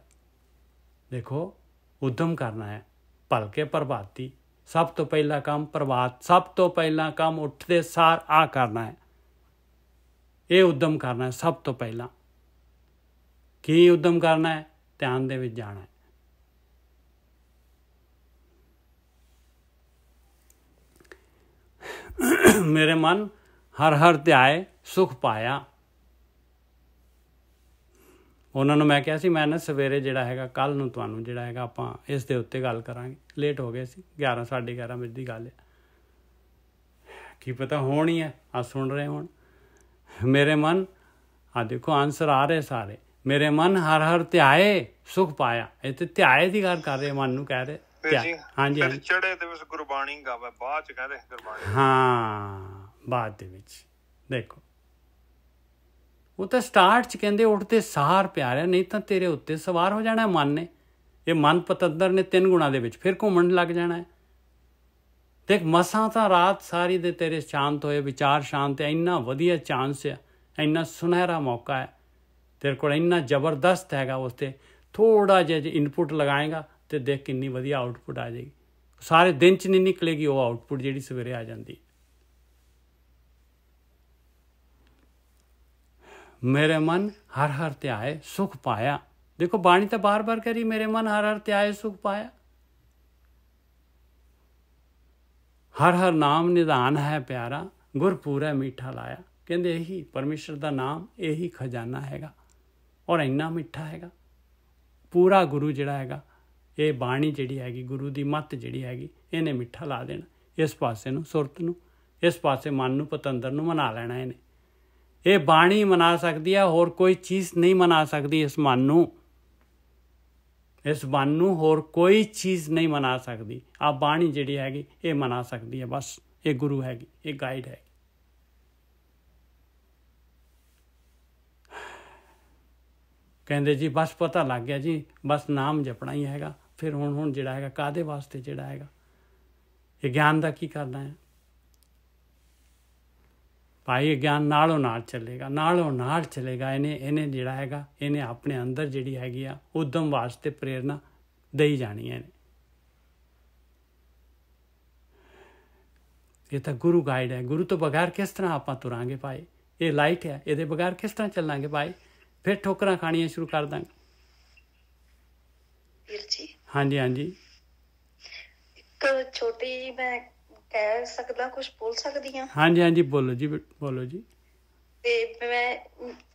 ਦੇਖੋ ਉਦਮ ਕਰਨਾ ਹੈ, ਭਲਕੇ ਪ੍ਰਭਾਤੀ, ਸਭ ਤੋਂ ਪਹਿਲਾ ਕੰਮ ਪ੍ਰਭਾਤ, ਸਭ ਤੋਂ ਪਹਿਲਾ ਕੰਮ ਉੱਠਦੇ ਸਾਰ ਆ ਕਰਨਾ ਹੈ। ਇਹ ਉਦਮ ਕਰਨਾ ਹੈ ਸਭ ਤੋਂ ਪਹਿਲਾਂ। ਕੀ ਉਦਮ ਕਰਨਾ ਹੈ? ਧਿਆਨ ਦੇ ਵਿੱਚ ਜਾਣਾ ਹੈ। ਮੇਰੇ ਮਨ ਹਰ ਹਰ ਧਿਆਏ ਸੁਖ ਪਾਇਆ। ਉਹਨਾਂ ਨੂੰ ਮੈਂ ਕਿਹਾ ਸੀ ਮੈਂ ਨਾ ਸਵੇਰੇ ਜਿਹੜਾ ਹੈਗਾ ਕੱਲ੍ਹ ਨੂੰ ਤੁਹਾਨੂੰ ਜਿਹੜਾ ਹੈਗਾ ਆਪਾਂ ਇਸ ਦੇ ਉੱਤੇ ਗੱਲ ਕਰਾਂਗੇ। ਲੇਟ ਹੋ ਗਏ ਸੀ, 11 ਸਾਢੇ 11 ਵਜੇ ਦੀ ਗੱਲ ਹੈ, ਕੀ ਪਤਾ ਹੋਣੀ ਹੈ। ਆ ਸੁਣ ਰਹੇ ਹੁਣ ਮੇਰੇ ਮਨ, ਆ ਦੇਖੋ ਆਨਸਰ ਆ ਰਹੇ ਸਾਰੇ। ਮੇਰੇ ਮਨ ਹਰ ਹਰ ਧਿਆਏ ਸੁਖ ਪਾਇਆ। ਇਹ ਤੇ ਧਿਆਏ ਦੀ ਗੱਲ ਕਰ ਰਹੇ, ਮਨ ਨੂੰ ਕਹਿ ਰਹੇ। ਹਾਂਜੀ ਹਾਂਜੀ, ਚੜੇ ਦੇ ਵਿੱਚ ਗੁਰਬਾਣੀ ਗਾਵੇ, ਬਾਅਦ ਚ ਕਹਿੰਦੇ ਗੁਰਬਾਣੀ। ਹਾਂ ਬਾਅਦ ਦੇ ਵਿੱਚ ਦੇਖੋ, ਉਹ ਤਾਂ ਸਟਾਰਟ 'ਚ ਕਹਿੰਦੇ ਉੱਠਦੇ ਸਾਰ ਪਿਆਰਿਆ, ਨਹੀਂ ਤਾਂ ਤੇਰੇ ਉੱਤੇ ਸਵਾਰ ਹੋ ਜਾਣਾ ਮਨ ਨੇ। ਇਹ ਮਨ ਪਤੰਦਰ ਨੇ 3 ਗੁਣਾਂ ਦੇ ਵਿੱਚ ਫਿਰ ਘੁੰਮਣ ਲੱਗ ਜਾਣਾ ਹੈ। ਦੇਖ ਮਸਾਂ ਤਾਂ ਰਾਤ ਸਾਰੀ ਦੇ ਤੇਰੇ ਸ਼ਾਂਤ ਹੋਏ, ਵਿਚਾਰ ਸ਼ਾਂਤ ਹੈ। ਇੰਨਾ ਵਧੀਆ ਚਾਂਸ ਹੈ, ਇੰਨਾ ਸੁਨਹਿਰਾ ਮੌਕਾ ਹੈ ਤੇਰੇ ਕੋਲ, ਇੰਨਾ ਜ਼ਬਰਦਸਤ ਹੈਗਾ। ਉਸ 'ਤੇ ਥੋੜ੍ਹਾ ਜਿਹਾ ਇਨਪੁਟ ਲਗਾਏਗਾ ਅਤੇ ਦੇਖ ਕਿੰਨੀ ਵਧੀਆ ਆਊਟਪੁੱਟ ਆ ਜਾਏਗੀ। ਸਾਰੇ ਦਿਨ 'ਚ ਨਹੀਂ ਨਿਕਲੇਗੀ ਉਹ ਆਊਟਪੁੱਟ ਜਿਹੜੀ ਸਵੇਰੇ ਆ ਜਾਂਦੀ। ਮੇਰੇ ਮਨ ਹਰ ਹਰ ਧਿਆਏ ਸੁਖ ਪਾਇਆ। ਦੇਖੋ ਬਾਣੀ ਤਾਂ ਬਾਰ ਬਾਰ ਕਰੀ, ਮੇਰੇ ਮਨ ਹਰ ਹਰ ਧਿਆਏ ਸੁਖ ਪਾਇਆ। ਹਰ ਹਰ ਨਾਮ ਨਿਧਾਨ ਹੈ ਪਿਆਰਾ, ਗੁਰਪੂਰੈ ਮਿੱਠਾ ਲਾਇਆ। ਕਹਿੰਦੇ ਇਹੀ ਪਰਮੇਸ਼ਰ ਦਾ ਨਾਮ, ਇਹੀ ਖਜ਼ਾਨਾ ਹੈਗਾ ਔਰ ਇੰਨਾ ਮਿੱਠਾ ਹੈਗਾ। ਪੂਰਾ ਗੁਰੂ ਜਿਹੜਾ ਹੈਗਾ, ਇਹ ਬਾਣੀ ਜਿਹੜੀ ਹੈਗੀ, ਗੁਰੂ ਦੀ ਮੱਤ ਜਿਹੜੀ ਹੈਗੀ, ਇਹਨੇ ਮਿੱਠਾ ਲਾ ਦੇਣਾ ਇਸ ਪਾਸੇ ਨੂੰ, ਸੁਰਤ ਨੂੰ, ਇਸ ਪਾਸੇ ਮਨ ਨੂੰ, ਪਤੰਦਰ ਨੂੰ ਮਨਾ ਲੈਣਾ ਇਹਨੇ। ਇਹ ਬਾਣੀ ਮਨਾ ਸਕਦੀ ਹੈ, ਹੋਰ ਕੋਈ ਚੀਜ਼ ਨਹੀਂ ਮਨਾ ਸਕਦੀ ਇਸ ਮਨ ਨੂੰ। ਇਸ ਮਨ ਨੂੰ ਹੋਰ ਕੋਈ ਚੀਜ਼ ਨਹੀਂ ਮਨਾ ਸਕਦੀ। ਆ ਬਾਣੀ ਜਿਹੜੀ ਹੈਗੀ ਇਹ ਮਨਾ ਸਕਦੀ ਹੈ ਬਸ। ਇਹ ਗੁਰੂ ਹੈਗੀ, ਇਹ ਗਾਈਡ ਹੈਗੀ। ਕਹਿੰਦੇ ਜੀ ਬਸ ਪਤਾ ਲੱਗ ਗਿਆ ਜੀ, ਬਸ ਨਾਮ ਜਪਣਾ ਹੀ ਹੈਗਾ। ਫਿਰ ਹੁਣ ਜਿਹੜਾ ਹੈਗਾ ਕਾਹਦੇ ਵਾਸਤੇ ਜਿਹੜਾ ਹੈਗਾ ਇਹ ਗਿਆਨ ਦਾ ਕੀ ਕਰਨਾ ਹੈ ਭਾਈ? ਇਹ ਗਿਆਨ ਨਾਲੋਂ ਨਾਲ ਚੱਲੇਗਾ, ਨਾਲੋਂ ਨਾਲ ਚੱਲੇਗਾ। ਇਹਨੇ ਜਿਹੜਾ ਹੈਗਾ, ਇਹਨੇ ਆਪਣੇ ਅੰਦਰ ਜਿਹੜੀ ਹੈਗੀ ਆ ਉਦਮ ਵਾਸਤੇ ਪ੍ਰੇਰਨਾ ਦੇਈ ਜਾਣੀ ਹੈ। ਇਹ ਤਾਂ ਗੁਰੂ ਗਾਈਡ ਹੈ। ਗੁਰੂ ਤੋਂ ਬਗੈਰ ਕਿਸ ਤਰ੍ਹਾਂ ਆਪਾਂ ਤੁਰਾਂਗੇ ਭਾਈ? ਇਹ ਲਾਈਟ ਹੈ, ਇਹਦੇ ਬਗੈਰ ਕਿਸ ਤਰ੍ਹਾਂ ਚੱਲਾਂਗੇ ਭਾਈ? ਫਿਰ ਠੋਕਰਾਂ ਖਾਣੀਆਂ ਸ਼ੁਰੂ ਕਰ ਦਾਂਗੇ। ਹਾਂਜੀ ਹਾਂਜੀ, ਇੱਕ ਛੋਟੀ ਮੈਂ ਕਹਿ ਸਕਦਾ, ਕੁਝ ਬੋਲ ਸਕਦੀ ਹਾਂ? ਹਾਂਜੀ ਹਾਂਜੀ, ਬੋਲੋ ਜੀ, ਬੋਲੋ ਜੀ। ਤੇ ਮੈਂ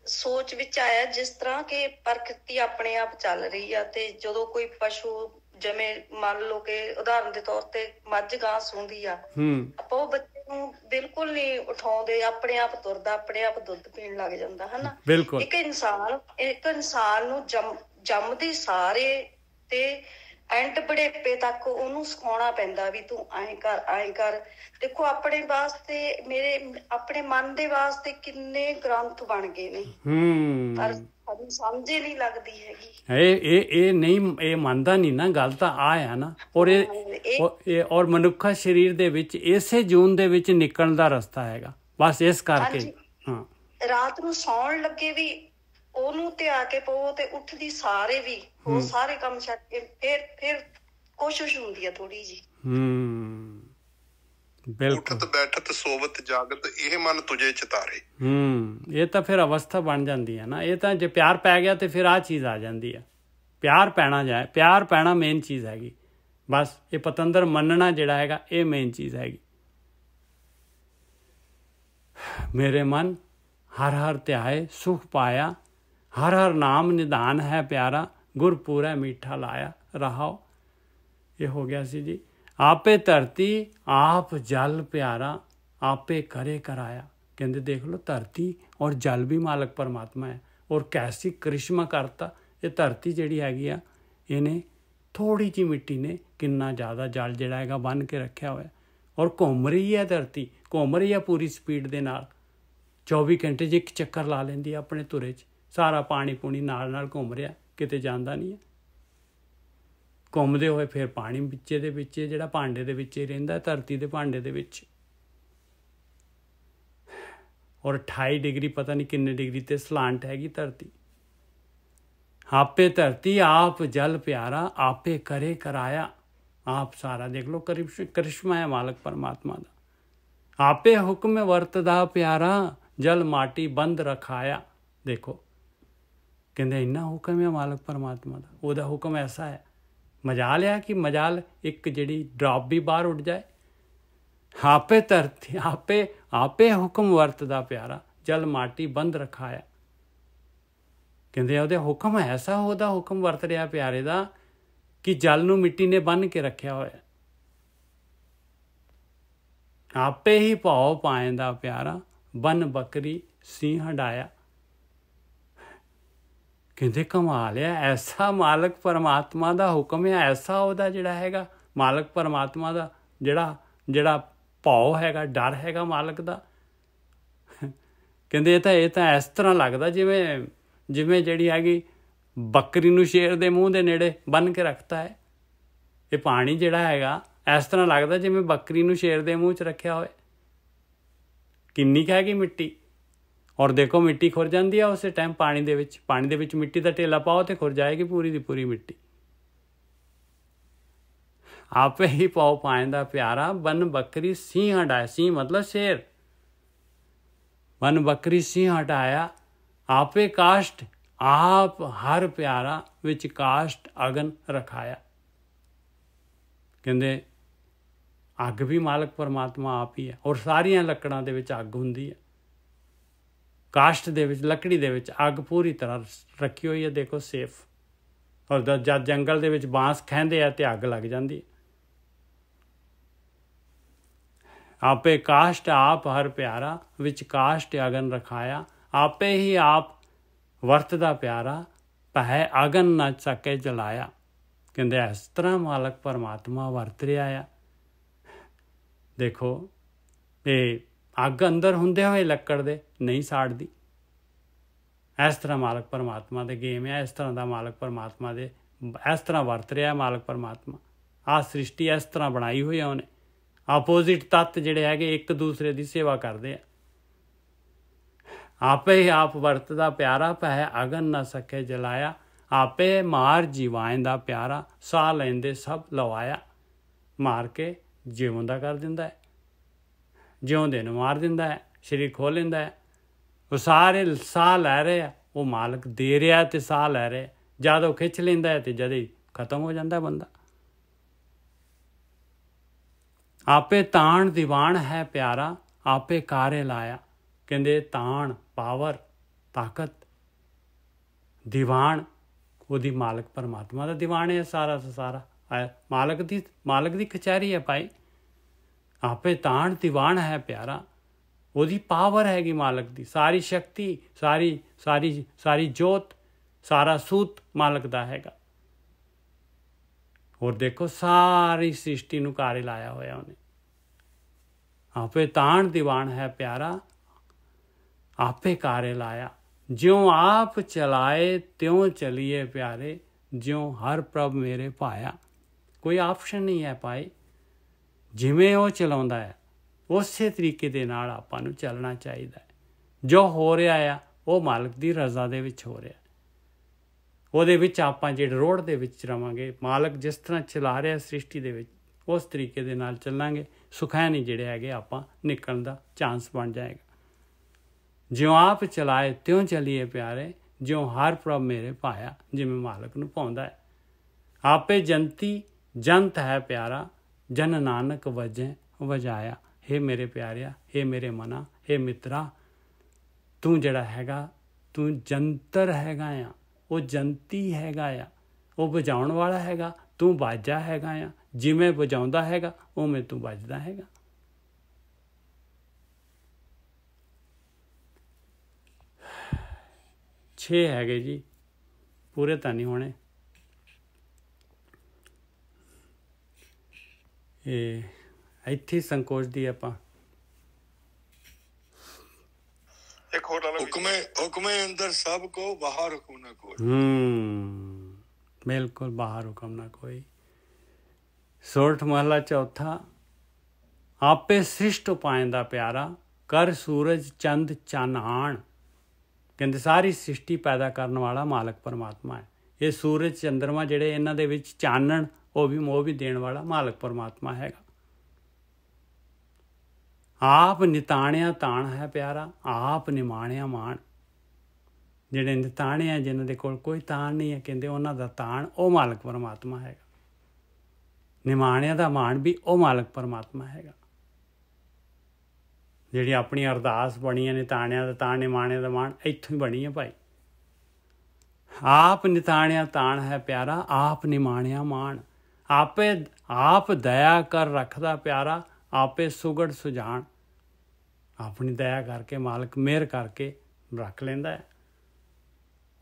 ਸੋਚ ਵਿੱਚ ਆਇਆ, ਜਿਸ ਤਰ੍ਹਾਂ ਕਿ ਪ੍ਰਕਿਰਤੀ ਆਪਣੇ ਆਪ ਚੱਲ ਰਹੀ ਆ, ਤੇ ਜਦੋਂ ਕੋਈ ਪਸ਼ੂ, ਜਿਵੇਂ ਮੰਨ ਲਓ ਕਿ ਉਦਾਹਰਨ ਦੇ ਤੌਰ ਤੇ ਮੱਝ ਗਾਂ ਸੂੰਦੀ ਆ, ਆਪਾਂ ਉਹ ਬੱਚੇ ਨੂੰ ਬਿਲਕੁਲ ਨਹੀਂ ਉਠਾਉਂਦੇ, ਆਪਣੇ ਆਪ ਤੁਰਦਾ, ਆਪਣੇ ਆਪ ਦੁੱਧ ਪੀਣ ਲੱਗ ਜਾਂਦਾ, ਹਨਾ? ਬਿਲਕੁਲ। ਇੱਕ ਇਨਸਾਨ ਨੂੰ ਜੰਮਦੇ ਸਾਰੇ ਤੇ ਐਂਡ ਬੁਢੇਪੇ ਤੱਕ ਉਹਨੂੰ ਸਿਖਾਉਣਾ ਪੈਂਦਾ ਵੀ ਤੂੰ ਐਂ ਕਰ, ਐਂ ਕਰ। ਦੇਖੋ ਆਪਣੇ ਵਾਸਤੇ, ਆਪਣੇ ਮਨ ਦੇ ਵਾਸਤੇ ਕਿੰਨੇ ਗ੍ਰੰਥ ਬਣ ਗਏ ਨੇ, ਪਰ ਸਾਨੂੰ ਸਮਝ ਹੀ ਨਹੀਂ ਲੱਗਦੀ ਹੈਗੀ। ਇਹ ਨਹੀਂ, ਇਹ ਮੰਨਦਾ ਨਹੀਂ ਨਾ, ਗੱਲ ਤਾਂ ਆ ਨਾ। ਔਰ ਮਨੁੱਖਾ ਸਰੀਰ ਦੇ ਵਿੱਚ ਇਸੇ ਜੂਨ ਦੇ ਵਿੱਚ ਨਿਕਲਣ ਦਾ ਰਸਤਾ ਹੈਗਾ ਬਸ, ਇਸ ਕਰਕੇ। ਹਾਂ, ਰਾਤ ਨੂੰ ਸੌਣ ਲੱਗੇ ਵੀ ਉਹਨੂੰ ਧਿਆ ਕੇ ਪਵੋ, ਤੇ ਉੱਠਦੀ ਸਾਰੇ ਵੀ ਉਹ ਸਾਰੇ ਕੰਮ ਛੱਡ ਕੇ ਫਿਰ ਕੋਸ਼ਿਸ਼ ਹੁੰਦੀ ਆ ਥੋੜੀ ਜੀ। ਉਠਤ ਬੈਠਤ ਸੋਵਤ ਜਾਗਤ, ਇਹ ਮਨ ਤੁਝੇ ਚਿਤਾਰੇ। ਇਹ ਤਾਂ ਫਿਰ ਅਵਸਥਾ ਬਣ ਜਾਂਦੀ ਹੈ ਨਾ। ਇਹ ਤਾਂ ਜੇ ਪਿਆਰ ਪੈ ਗਿਆ ਤੇ ਫਿਰ ਆਹ ਚੀਜ਼ ਆ ਜਾਂਦੀ ਆ। ਪਿਆਰ ਪੈਣਾ ਮੇਨ ਚੀਜ਼ ਹੈਗੀ ਬਸ। ਇਹ ਪਤੰਦਰ ਮੰਨਣਾ ਜਿਹੜਾ ਹੈਗਾ ਇਹ ਮੇਨ ਚੀਜ਼ ਹੈਗੀ। ਮੇਰੇ ਮਨ ਹਰ ਹਰ ਧਿਆਏ ਸੁਖ ਪਾਇਆ, हर हर नाम निधान है प्यारा, गुरपूरा मीठा लाया रहाओ। ये हो गया सी जी। आपे धरती आप जल प्यारा, आपे करे कराया। कहते देख लो धरती और जल भी मालक परमात्मा है, और कैसी करिश्मा करता। ये धरती जिहड़ी हैगी आ, इन्हें थोड़ी जी मिट्टी ने कितना ज़्यादा जल जिहड़ा हैगा बन के रखा होया, और घूम रही है धरती, घूम रही है पूरी स्पीड दे नाल। 24 घंटे 'च एक चक्कर ला लेंदी है अपने धुरे 'च, सारा पानी पूनी नाल नाल घूम रहा, किते जांदा नहीं है। घूमते हुए फिर पानी बिच्चे दे बिच्चे जिहड़ा भांडे दे विच ही रहिंदा, धरती दे भांडे दे विच। और 28 डिग्री पता नहीं किन्ने डिग्री ते सलांट हैगी धरती। आपे धरती आप जल प्यारा, आपे करे कराया। आप सारा देख लो करिश्मा है मालक परमात्मा दा। आपे हुक्म वरतदा प्यारा, जल माटी बंद रखाया। देखो कहते इन्ना हुक्म है मालक परमात्मा दा, ओहदा हुक्म ऐसा है। मजाल है कि मजाल एक जिहड़ी ड्रॉप भी बाहर उड़ जाए। आपे धरती आपे हुक्म वरतदा प्यारा, जल माटी बंद रखाया। कहते ਉਹਦੇ हुक्म ऐसा ਉਹਦਾ हुक्म ਵਰਤ ਰਿਹਾ प्यारे ਦਾ कि जल ਨੂੰ मिट्टी ने बन के रखा होया। आपे ही भाव पाएंदा प्यारा, बन बकरी सिंह हंडाया। कहते कमाल है, ऐसा मालक परमात्मा ਦਾ हुक्म है, ऐसा ਉਹਦਾ ਜਿਹੜਾ ਹੈਗਾ मालक परमात्मा ਦਾ ਜਿਹੜਾ भाव हैगा, डर हैगा मालक ਦਾ। ਕਹਿੰਦੇ ਇਹ ਤਾਂ ਇਸ ਤਰ੍ਹਾਂ ਲੱਗਦਾ ਜਿਵੇਂ ਜਿਹੜੀ ਹੈਗੀ ਬੱਕਰੀ ਨੂੰ ਸ਼ੇਰ ਦੇ ਮੂੰਹ ਦੇ ਨੇੜੇ ਬੰਨ ਕੇ ਰੱਖਤਾ ਹੈ। ਇਹ ਪਾਣੀ ਜਿਹੜਾ ਹੈਗਾ ਇਸ ਤਰ੍ਹਾਂ ਲੱਗਦਾ ਜਿਵੇਂ ਬੱਕਰੀ ਨੂੰ ਸ਼ੇਰ ਦੇ ਮੂੰਹ 'ਚ ਰੱਖਿਆ ਹੋਏ। ਕਿੰਨੀ ਕੁ ਹੈਗੀ ਮਿੱਟੀ, ਔਰ ਦੇਖੋ ਮਿੱਟੀ ਖੁਰ ਜਾਂਦੀ ਆ ਉਸੇ ਟਾਈਮ ਪਾਣੀ ਦੇ ਵਿੱਚ ਮਿੱਟੀ ਦਾ ਢੇਲਾ ਪਾਓ ਤੇ ਖੁਰ ਜਾਏਗੀ ਪੂਰੀ ਦੀ ਪੂਰੀ ਮਿੱਟੀ। आपे ही पाओ पाएंदा प्यारा, बन बकरी सिंह हटाया। सिंह मतलब शेर। बन बकरी सिंह हटाया, आपे काष्ट आप हर प्यारा, विच काष्ट अगन रखाया। कहते अग भी मालक परमात्मा आप ही है, और सारिया लकड़ां दे विच अग हुंदी है। काष्ट दे विच लकड़ी दे विच अग पूरी तरह रखी हुई है, देखो सेफ। और जब जंगल दे विच बांस खैंदे आ ते अग लग जाती है। आपे काष्ट आप हर प्यारा, विच काष्ट अगन रखाया। आपे ही आप वरतदा प्यारा, पै अगन न सके जलाया। कहते इस तरह मालक परमात्मा वरत रहा है। देखो ये अग अंदर हुंदे होए लक्कड़ दे नहीं साड़दी। इस तरह मालक परमात्मा दे गेम है, इस तरह का मालक परमात्मा दे इस तरह वरत रहा है मालक परमात्मा। आ सृष्टि इस तरह बनाई हुई है उन्हें। अपोजिट तत्त जिहड़े हैगे एक दूसरे की सेवा करते हैं। आपे ही आप वरतदा प्यारा, पै अगन न सके जलाया। आपे मार जीवाएंदा प्यारा, साह लेंदे सब लवाया। मार के जिउंदा कर दिंदा है, जिउंदे नूं मार दिंदा है, शरीर खोह लैंदा है। वो सारे साह लै रहे हैं, वो मालक दे रहा ते साह लै रहे। जद वो खिच लैंदा है तो जद ही खत्म हो जाता बंदा। आपे ताण दीवान है प्यारा, आपे कारे लाया। कहते ताण पावर ताकत, दीवान ਉਹਦੀ मालक परमात्मा का दीवान है सारा सारा। मालक दी कचहरी है भाई। आपे ताण दीवान है प्यारा, ਉਹਦੀ पावर हैगी मालक दी, सारी शक्ति सारी सारी सारी जोत सारा सूत मालक दा हैगा। और देखो सारी सृष्टि नूं कारे लाया होया उन्हें। आपे ताण दीवान है प्यारा, आपे कारे लाया। ज्यों आप चलाए त्यों चलिए प्यारे, ज्यों हर प्रभ मेरे पाया। कोई ऑप्शन नहीं है भाई, जिवें वो चलाउंदा है उसे तरीके दे नाल आपां नूं चलना चाहिदा है। जो हो रहा है वो मालक दी रज़ा दे विच हो रहा है। ਉਹਦੇ ਵਿੱਚ ਆਪਾਂ ਜਿਹੜੇ ਰੋਡ ਦੇ ਵਿੱਚ ਰਵਾਂਗੇ, ਮਾਲਕ ਜਿਸ ਤਰ੍ਹਾਂ ਚਲਾ ਰਿਹਾ ਸ੍ਰਿਸ਼ਟੀ ਦੇ ਵਿੱਚ ਉਸ ਤਰੀਕੇ ਦੇ ਨਾਲ ਚੱਲਾਂਗੇ, ਸੁਖੈਨੀ ਜਿਹੜੇ ਹੈਗੇ ਆਪਾਂ ਨਿਕਲਣ ਦਾ ਚਾਂਸ ਬਣ ਜਾਏਗਾ। ਜਿਉਂ ਆਪ ਚਲਾਏ ਤਿਉਂ ਚਲੀਏ ਪਿਆਰੇ, ਜਿਉਂ ਹਰ ਪ੍ਰਭ ਮੇਰੇ ਪਾਇਆ। ਜਿਵੇਂ ਮਾਲਕ ਨੂੰ ਪਾਉਂਦਾ ਹੈ। ਆਪੇ ਜੰਤੀ ਜੰਤ ਹੈ ਪਿਆਰਾ, ਜਨ ਨਾਨਕ ਵਜੈ ਵਜਾਇਆ। हे मेरे प्यारिया, हे मेरे मना, हे मित्रा, तू जड़ा हैगा ਤੂੰ ਜੰਤਰ ਹੈਗਾ ਆ, ਉਹ ਜੰਤੀ ਹੈਗਾ ਆ, ਉਹ ਵਜਾਉਣ ਵਾਲਾ ਹੈਗਾ, ਤੂੰ ਬਾਜਾ ਹੈਗਾ ਆ। ਜਿਵੇਂ ਵਜਾਉਂਦਾ ਹੈਗਾ ਉਵੇਂ ਤੂੰ ਵੱਜਦਾ ਹੈਗਾ। ਛੇ ਹੈਗੇ ਜੀ, ਪੂਰੇ ਤਾਂ ਨਹੀਂ ਹੋਣੇ। ਇਹ ਇੱਥੇ ਸੰਕੋਚ ਦੀ ਆਪਾਂ ਇੱਕ ਹੋਰ ਲਾ ਲਓ। ਹੁਕਮੇ ਅੰਦਰ ਸਭ ਕੋ, ਬਾਹਰ ਹੁਕਮ ਨਾ ਕੋਈ। ਬਿਲਕੁਲ, ਬਾਹਰ ਹੁਕਮ ਨਾ ਕੋਈ। ਸੋਰਠ ਮਹਲਾ ਚੌਥਾ। ਆਪੇ ਸ੍ਰਿਸ਼ਟ ਉਪਾਇੰਦਾ ਪਿਆਰਾ, ਕਰ ਸੂਰਜ ਚੰਦ ਚਾਨਣ। ਕਹਿੰਦੇ ਸਾਰੀ ਸ੍ਰਿਸ਼ਟੀ ਪੈਦਾ ਕਰਨ ਵਾਲਾ ਮਾਲਕ ਪਰਮਾਤਮਾ ਹੈ। ਇਹ ਸੂਰਜ ਚੰਦਰਮਾ ਜਿਹੜੇ ਇਹਨਾਂ ਦੇ ਵਿੱਚ ਚਾਨਣ, ਉਹ ਵੀ ਦੇਣ ਵਾਲਾ ਮਾਲਕ ਪਰਮਾਤਮਾ ਹੈਗਾ। ਆਪ ਨਿਤਾਣਿਆ ਤਾਣ ਹੈ ਪਿਆਰਾ, ਆਪ ਨਿਮਾਣਿਆ ਮਾਣ। ਜਿਹੜੇ ਨਿਤਾਣੇ ਆ, ਜਿਨ੍ਹਾਂ ਦੇ ਕੋਲ ਕੋਈ ਤਾਣ ਨਹੀਂ ਹੈ, ਕਹਿੰਦੇ ਉਹਨਾਂ ਦਾ ਤਾਣ ਉਹ ਮਾਲਕ ਪਰਮਾਤਮਾ ਹੈਗਾ। ਨਿਮਾਣਿਆਂ ਦਾ ਮਾਣ ਵੀ ਉਹ ਮਾਲਕ ਪਰਮਾਤਮਾ ਹੈਗਾ। ਜਿਹੜੀ ਆਪਣੀ ਅਰਦਾਸ ਬਣੀ ਹੈ, ਨਿਤਾਣਿਆਂ ਦਾ ਤਾਣ, ਨਿਮਾਣਿਆਂ ਦਾ ਮਾਣ, ਇੱਥੋਂ ਹੀ ਬਣੀ ਹੈ ਭਾਈ। ਆਪ ਨਿਤਾਣਿਆ ਤਾਣ ਹੈ ਪਿਆਰਾ, ਆਪ ਨਿਮਾਣਿਆ ਮਾਣ। ਆਪ ਦਇਆ ਕਰ ਰੱਖਦਾ ਪਿਆਰਾ, ਆਪੇ ਸੁਗੜ ਸੁਜਾਨ। ਆਪਣੀ ਦਇਆ ਕਰਕੇ ਮਾਲਕ ਮਿਹਰ ਕਰਕੇ ਰੱਖ ਲੈਂਦਾ ਹੈ।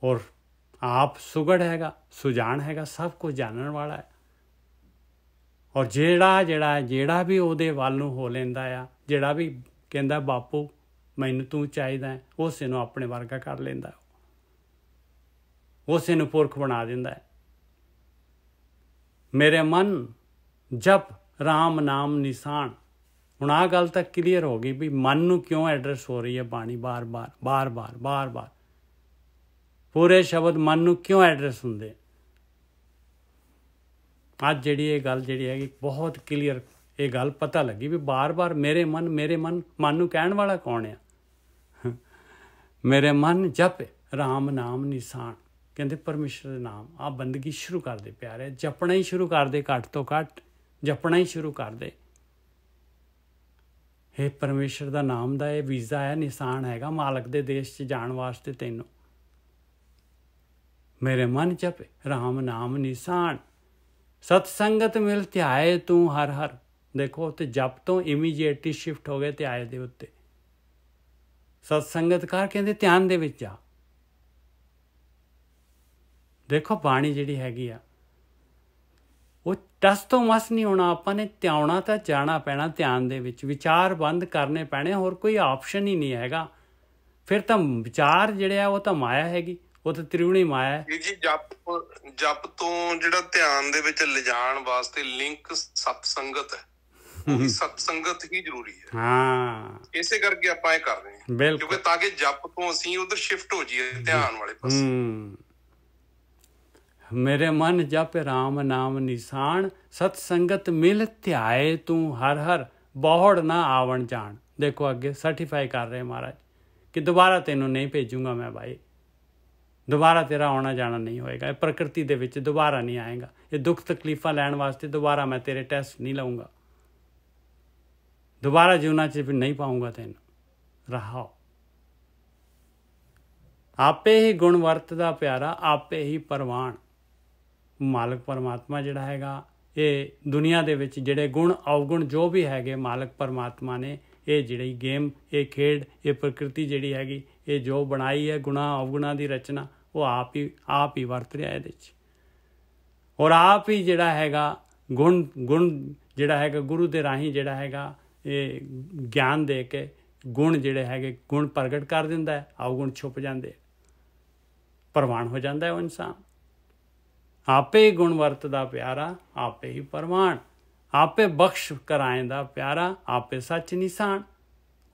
ਔਰ ਆਪ ਸੁਗੜ ਹੈਗਾ, ਸੁਜਾਨ ਹੈਗਾ, ਸਭ ਕੁਝ ਜਾਣਨ ਵਾਲਾ ਹੈ। ਔਰ ਜਿਹੜਾ ਵੀ ਉਹਦੇ ਵੱਲ ਨੂੰ ਹੋ ਲੈਂਦਾ ਆ, ਜਿਹੜਾ ਵੀ ਕਹਿੰਦਾ ਬਾਪੂ ਮੈਨੂੰ ਤੂੰ ਚਾਹੀਦਾ ਹੈ, ਉਸੇ ਨੂੰ ਆਪਣੇ ਵਰਗਾ ਕਰ ਲੈਂਦਾ, ਉਸੇ ਨੂੰ ਪੁਰਖ ਬਣਾ ਦਿੰਦਾ ਹੈ। ਮੇਰੇ ਮਨ ਜਪ ਰਾਮ ਨਾਮ ਨਿਸ਼ਾਨ। ਹੁਣ ਆਹ ਗੱਲ ਤਾਂ ਕਲੀਅਰ ਹੋ ਗਈ ਵੀ ਮਨ ਨੂੰ ਕਿਉਂ ਐਡਰੈਸ ਹੋ ਰਹੀ ਹੈ ਬਾਣੀ ਬਾਰ-ਬਾਰ। ਪੂਰੇ ਸ਼ਬਦ ਮਨ ਨੂੰ ਕਿਉਂ ਐਡਰੈਸ ਹੁੰਦੇ। ਅੱਜ ਜਿਹੜੀ ਇਹ ਗੱਲ ਜਿਹੜੀ ਹੈਗੀ ਬਹੁਤ ਕਲੀਅਰ ਇਹ ਗੱਲ ਪਤਾ ਲੱਗੀ ਵੀ ਬਾਰ-ਬਾਰ ਮੇਰੇ ਮਨ ਨੂੰ ਕਹਿਣ ਵਾਲਾ ਕੌਣ ਆ? ਮੇਰੇ ਮਨ ਜਪ ਰਾਮ ਨਾਮ ਨਿਸ਼ਾਨ। ਕਹਿੰਦੇ ਪਰਮੇਸ਼ਰ ਦੇ ਨਾਮ ਆ ਬੰਦਗੀ ਸ਼ੁਰੂ ਕਰਦੇ ਪਿਆਰੇ, ਜਪਣਾ ਹੀ ਸ਼ੁਰੂ ਕਰਦੇ, ਘੱਟ ਤੋਂ ਘੱਟ ਜਪਣਾ ਹੀ ਸ਼ੁਰੂ ਕਰਦੇ। ਇਹ ਪਰਮੇਸ਼ਰ ਦਾ ਨਾਮ ਦਾ ਇਹ ਵੀਜ਼ਾ ਹੈ, ਨਿਸ਼ਾਨ ਹੈਗਾ ਮਾਲਕ ਦੇ ਦੇਸ਼ 'ਚ ਜਾਣ ਵਾਸਤੇ ਤੈਨੂੰ। ਮੇਰੇ ਮਨ ਜਪੇ ਰਾਮ ਨਾਮ ਨਿਸ਼ਾਨ, ਸਤ ਸੰਗਤ ਮਿਲ ਧਿਆਏ ਤੂੰ ਹਰ ਹਰ। ਦੇਖੋ ਤੇ ਜਪ ਤੋਂ ਇਮੀਡੀਏਟਲੀ ਸ਼ਿਫਟ ਹੋ ਗਏ ਧਿਆਏ ਦੇ ਉੱਤੇ। ਸਤ ਸੰਗਤ ਕਰ ਕਹਿੰਦੇ ਧਿਆਨ ਦੇ ਵਿੱਚ ਜਾ। ਦੇਖੋ ਬਾਣੀ ਜਿਹੜੀ ਹੈਗੀ ਆ ਉਹ ਟਸ ਤੋਂ ਮਸ ਨਹੀਂ ਹੋਣਾ। ਆਪਾਂ ਨੇ ਧਿਆਉਣਾ ਤਾਂ ਜਾਣਾ ਪੈਣਾ, ਧਿਆਨ ਦੇ ਵਿੱਚ ਵਿਚਾਰ ਬੰਦ ਕਰਨੇ ਪੈਣੇ, ਹੋਰ ਕੋਈ ਆਪਸ਼ਨ ਹੀ ਨਹੀਂ ਹੈਗਾ। ਫਿਰ ਤਾਂ ਵਿਚਾਰ ਜਿਹੜੇ ਆ ਉਹ ਤਾਂ ਮਾਇਆ ਹੈਗੀ, ਉਹ ਤਾਂ ਤ੍ਰਿਗੁਣੀ ਮਾਇਆ ਹੈ ਜੀ। ਜਪ ਤੋਂ ਜਿਹੜਾ ਧਿਆਨ ਦੇ ਵਿੱਚ ਲਿਜਾਣ ਵਾਸਤੇ ਲਿੰਕ ਸਤ ਸੰਗਤ ਹੈ, ਉਹ ਸਤ ਸੰਗਤ ਹੀ ਜ਼ਰੂਰੀ ਹੈ। ਹਾਂ, ਇਸੇ ਕਰਕੇ ਆਪਾਂ ਇਹ ਕਰ ਰਹੇ ਹਾਂ, ਕਿਉਂਕਿ ਤਾਂ ਕਿ ਜਪ ਤੋਂ ਅਸੀਂ ਉਧਰ ਸ਼ਿਫਟ ਹੋ ਜਾਈਏ ਧਿਆਨ ਵਾਲੇ ਪਾਸੇ। ਮੇਰੇ ਮਨ ਜਪ ਰਾਮ ਨਾਮ ਨਿਸ਼ਾਨ, ਸਤ ਸੰਗਤ ਮਿਲ ਧਿਆਏ ਤੂੰ ਹਰ ਹਰ, ਬਹੁੜ ਨਾ ਆਵਣ ਜਾਣ। ਦੇਖੋ ਅੱਗੇ ਸਰਟੀਫਾਈ ਕਰ ਰਹੇ ਮਹਾਰਾਜ ਕਿ ਦੁਬਾਰਾ ਤੈਨੂੰ ਨਹੀਂ ਭੇਜੂੰਗਾ ਮੈਂ ਭਾਈ, ਦੁਬਾਰਾ ਤੇਰਾ ਆਉਣਾ ਜਾਣਾ ਨਹੀਂ ਹੋਏਗਾ। ਇਹ ਪ੍ਰਕਿਰਤੀ ਦੇ ਵਿੱਚ ਦੁਬਾਰਾ ਨਹੀਂ ਆਏਗਾ। ਇਹ ਦੁੱਖ ਤਕਲੀਫਾਂ ਲੈਣ ਵਾਸਤੇ ਦੁਬਾਰਾ ਮੈਂ ਤੇਰੇ ਟੈਸਟ ਨਹੀਂ ਲਊਂਗਾ, ਦੁਬਾਰਾ ਜੀਵਨਾਂ 'ਚ ਨਹੀਂ ਪਾਊਂਗਾ ਤੈਨੂੰ। ਰਹਾਓ ਆਪੇ ਹੀ ਗੁਣ ਵਰਤਦਾ ਪਿਆਰਾ, ਆਪੇ ਹੀ ਪ੍ਰਵਾਨ। ਮਾਲਕ ਪਰਮਾਤਮਾ ਜਿਹੜਾ ਹੈਗਾ ਇਹ ਦੁਨੀਆ ਦੇ ਵਿੱਚ ਜਿਹੜੇ ਗੁਣ ਅਵਗੁਣ ਜੋ ਵੀ ਹੈਗੇ ਮਾਲਕ ਪਰਮਾਤਮਾ ਨੇ ਇਹ ਜਿਹੜੀ ਗੇਮ, ਇਹ ਖੇਡ, ਇਹ ਪ੍ਰਕਿਰਤੀ ਜਿਹੜੀ ਹੈਗੀ ਇਹ ਜੋ ਬਣਾਈ ਹੈ ਗੁਣਾ ਅਵਗੁਣਾਂ ਦੀ ਰਚਨਾ, ਉਹ ਆਪ ਹੀ ਵਰਤ ਰਿਹਾ ਇਹਦੇ 'ਚ। ਔਰ ਆਪ ਹੀ ਜਿਹੜਾ ਹੈਗਾ ਗੁਣ ਜਿਹੜਾ ਹੈਗਾ ਗੁਰੂ ਦੇ ਰਾਹੀਂ ਜਿਹੜਾ ਹੈਗਾ ਇਹ ਗਿਆਨ ਦੇ ਕੇ ਗੁਣ ਜਿਹੜੇ ਹੈਗੇ ਗੁਣ ਪ੍ਰਗਟ ਕਰ ਦਿੰਦਾ ਹੈ, ਅਵਗੁਣ ਛੁਪ ਜਾਂਦੇ, ਪ੍ਰਵਾਨ ਹੋ ਜਾਂਦਾ ਉਹ ਇਨਸਾਨ। ਆਪੇ ਹੀ ਗੁਣ ਵਰਤਦਾ ਪਿਆਰਾ, ਆਪੇ ਹੀ ਪ੍ਰਵਾਨ। ਆਪੇ ਬਖਸ਼ ਕਰਾਇਂਦਾ ਪਿਆਰਾ, ਆਪੇ ਸੱਚ ਨਿਸ਼ਾਨ।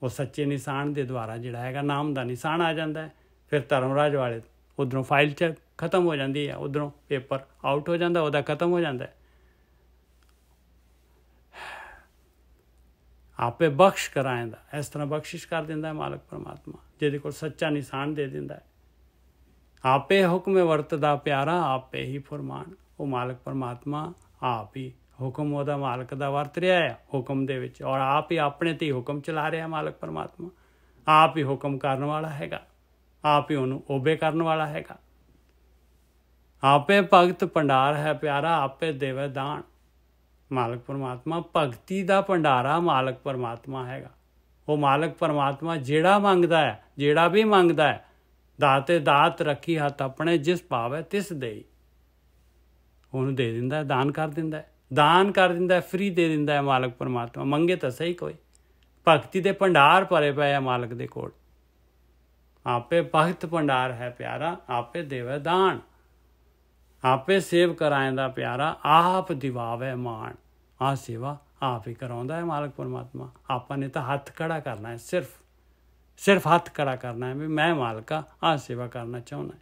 ਉਹ ਸੱਚੇ ਨਿਸ਼ਾਨ ਦੇ ਦੁਆਰਾ ਜਿਹੜਾ ਹੈਗਾ ਨਾਮ ਦਾ ਨਿਸ਼ਾਨ ਆ ਜਾਂਦਾ ਹੈ। ਫਿਰ ਧਰਮਰਾਜ ਵਾਲੇ ਉੱਧਰੋਂ ਫਾਈਲ 'ਚ ਖਤਮ ਹੋ ਜਾਂਦੀ ਹੈ, ਉੱਧਰੋਂ ਪੇਪਰ ਆਊਟ ਹੋ ਜਾਂਦਾ, ਉਹਦਾ ਖਤਮ ਹੋ ਜਾਂਦਾ ਹੈ। ਆਪੇ ਬਖਸ਼ ਕਰਾਇਂਦਾ, ਇਸ ਤਰ੍ਹਾਂ ਬਖਸ਼ਿਸ਼ ਕਰ ਦਿੰਦਾ ਹੈ ਮਾਲਕ ਪਰਮਾਤਮਾ, ਜਿਹਦੇ ਕੋਲ ਸੱਚਾ ਨਿਸ਼ਾਨ ਦੇ ਦਿੰਦਾ ਹੈ। ਆਪੇ ਹੁਕਮੇ ਵਰਤਦਾ ਪਿਆਰਾ, ਆਪੇ ਹੀ ਫਰਮਾਨ। ਉਹ ਮਾਲਕ ਪਰਮਾਤਮਾ ਆਪ ਹੀ ਹੁਕਮ ਉਹਦਾ ਮਾਲਕ ਦਾ ਵਰਤ ਰਿਹਾ ਹੈ ਹੁਕਮ ਦੇ ਵਿੱਚ, ਔਰ ਆਪ ਹੀ ਆਪਣੇ ਤੇ ਹੁਕਮ ਚਲਾ ਰਿਹਾ ਮਾਲਕ ਪਰਮਾਤਮਾ, ਆਪ ਹੀ ਹੁਕਮ ਕਰਨ ਵਾਲਾ ਹੈਗਾ। ਆਪ ਹੀ ਉਹਨੂੰ ਓਬੇ ਕਰਨ ਵਾਲਾ ਹੈਗਾ। ਆਪੇ ਭਗਤ ਭੰਡਾਰ ਹੈ ਪਿਆਰਾ, ਆਪੇ ਦੇਵੇ ਦਾਨ। ਮਾਲਕ ਪਰਮਾਤਮਾ ਭਗਤੀ ਦਾ ਭੰਡਾਰਾ ਮਾਲਕ ਪਰਮਾਤਮਾ ਹੈਗਾ। ਉਹ ਮਾਲਕ ਪਰਮਾਤਮਾ ਜਿਹੜਾ ਮੰਗਦਾ ਹੈ, ਜਿਹੜਾ ਵੀ ਮੰਗਦਾ ਹੈ, ਦਾਤੇ ਦਾਤ ਰੱਖੀ ਹੱਥ ਆਪਣੇ, ਜਿਸ ਭਾਵੈ ਤਿਸ ਦੇਈ, ਉਹਨੂੰ ਦੇ ਦਿੰਦਾ ਹੈ, ਦਾਨ ਕਰ ਦਿੰਦਾ ਹੈ, ਦਾਨ ਕਰ ਦਿੰਦਾ ਹੈ, ਫਰੀ ਦੇ ਦਿੰਦਾ ਹੈ ਮਾਲਕ ਪਰਮਾਤਮਾ। ਮੰਗੇ ਤਾਂ ਸਹੀ ਕੋਈ। ਭਗਤੀ ਦੇ ਭੰਡਾਰ ਭਰੇ ਪਏ ਆ ਮਾਲਕ ਦੇ ਕੋਲ। ਆਪੇ ਭਗਤ ਭੰਡਾਰ ਹੈ ਪਿਆਰਾ, ਆਪੇ ਦੇਵੇ ਦਾਨ। ਆਪੇ ਸੇਵ ਕਰਾਇਂਦਾ ਪਿਆਰਾ, ਆਪ ਦਿਵਾਵੇ ਮਾਣ। ਆਹ ਸੇਵਾ ਆਪ ਹੀ ਕਰਾਉਂਦਾ ਹੈ ਮਾਲਕ ਪਰਮਾਤਮਾ। ਆਪਾਂ ਨੇ ਤਾਂ ਹੱਥ ਖੜਾ ਕਰਨਾ ਹੈ, ਸਿਰਫ ਹੱਥ ਖੜਾ ਕਰਨਾ ਹੈ ਵੀ ਮੈਂ ਮਾਲਕਾ ਆਹ ਸੇਵਾ ਕਰਨਾ ਚਾਹੁੰਦਾ,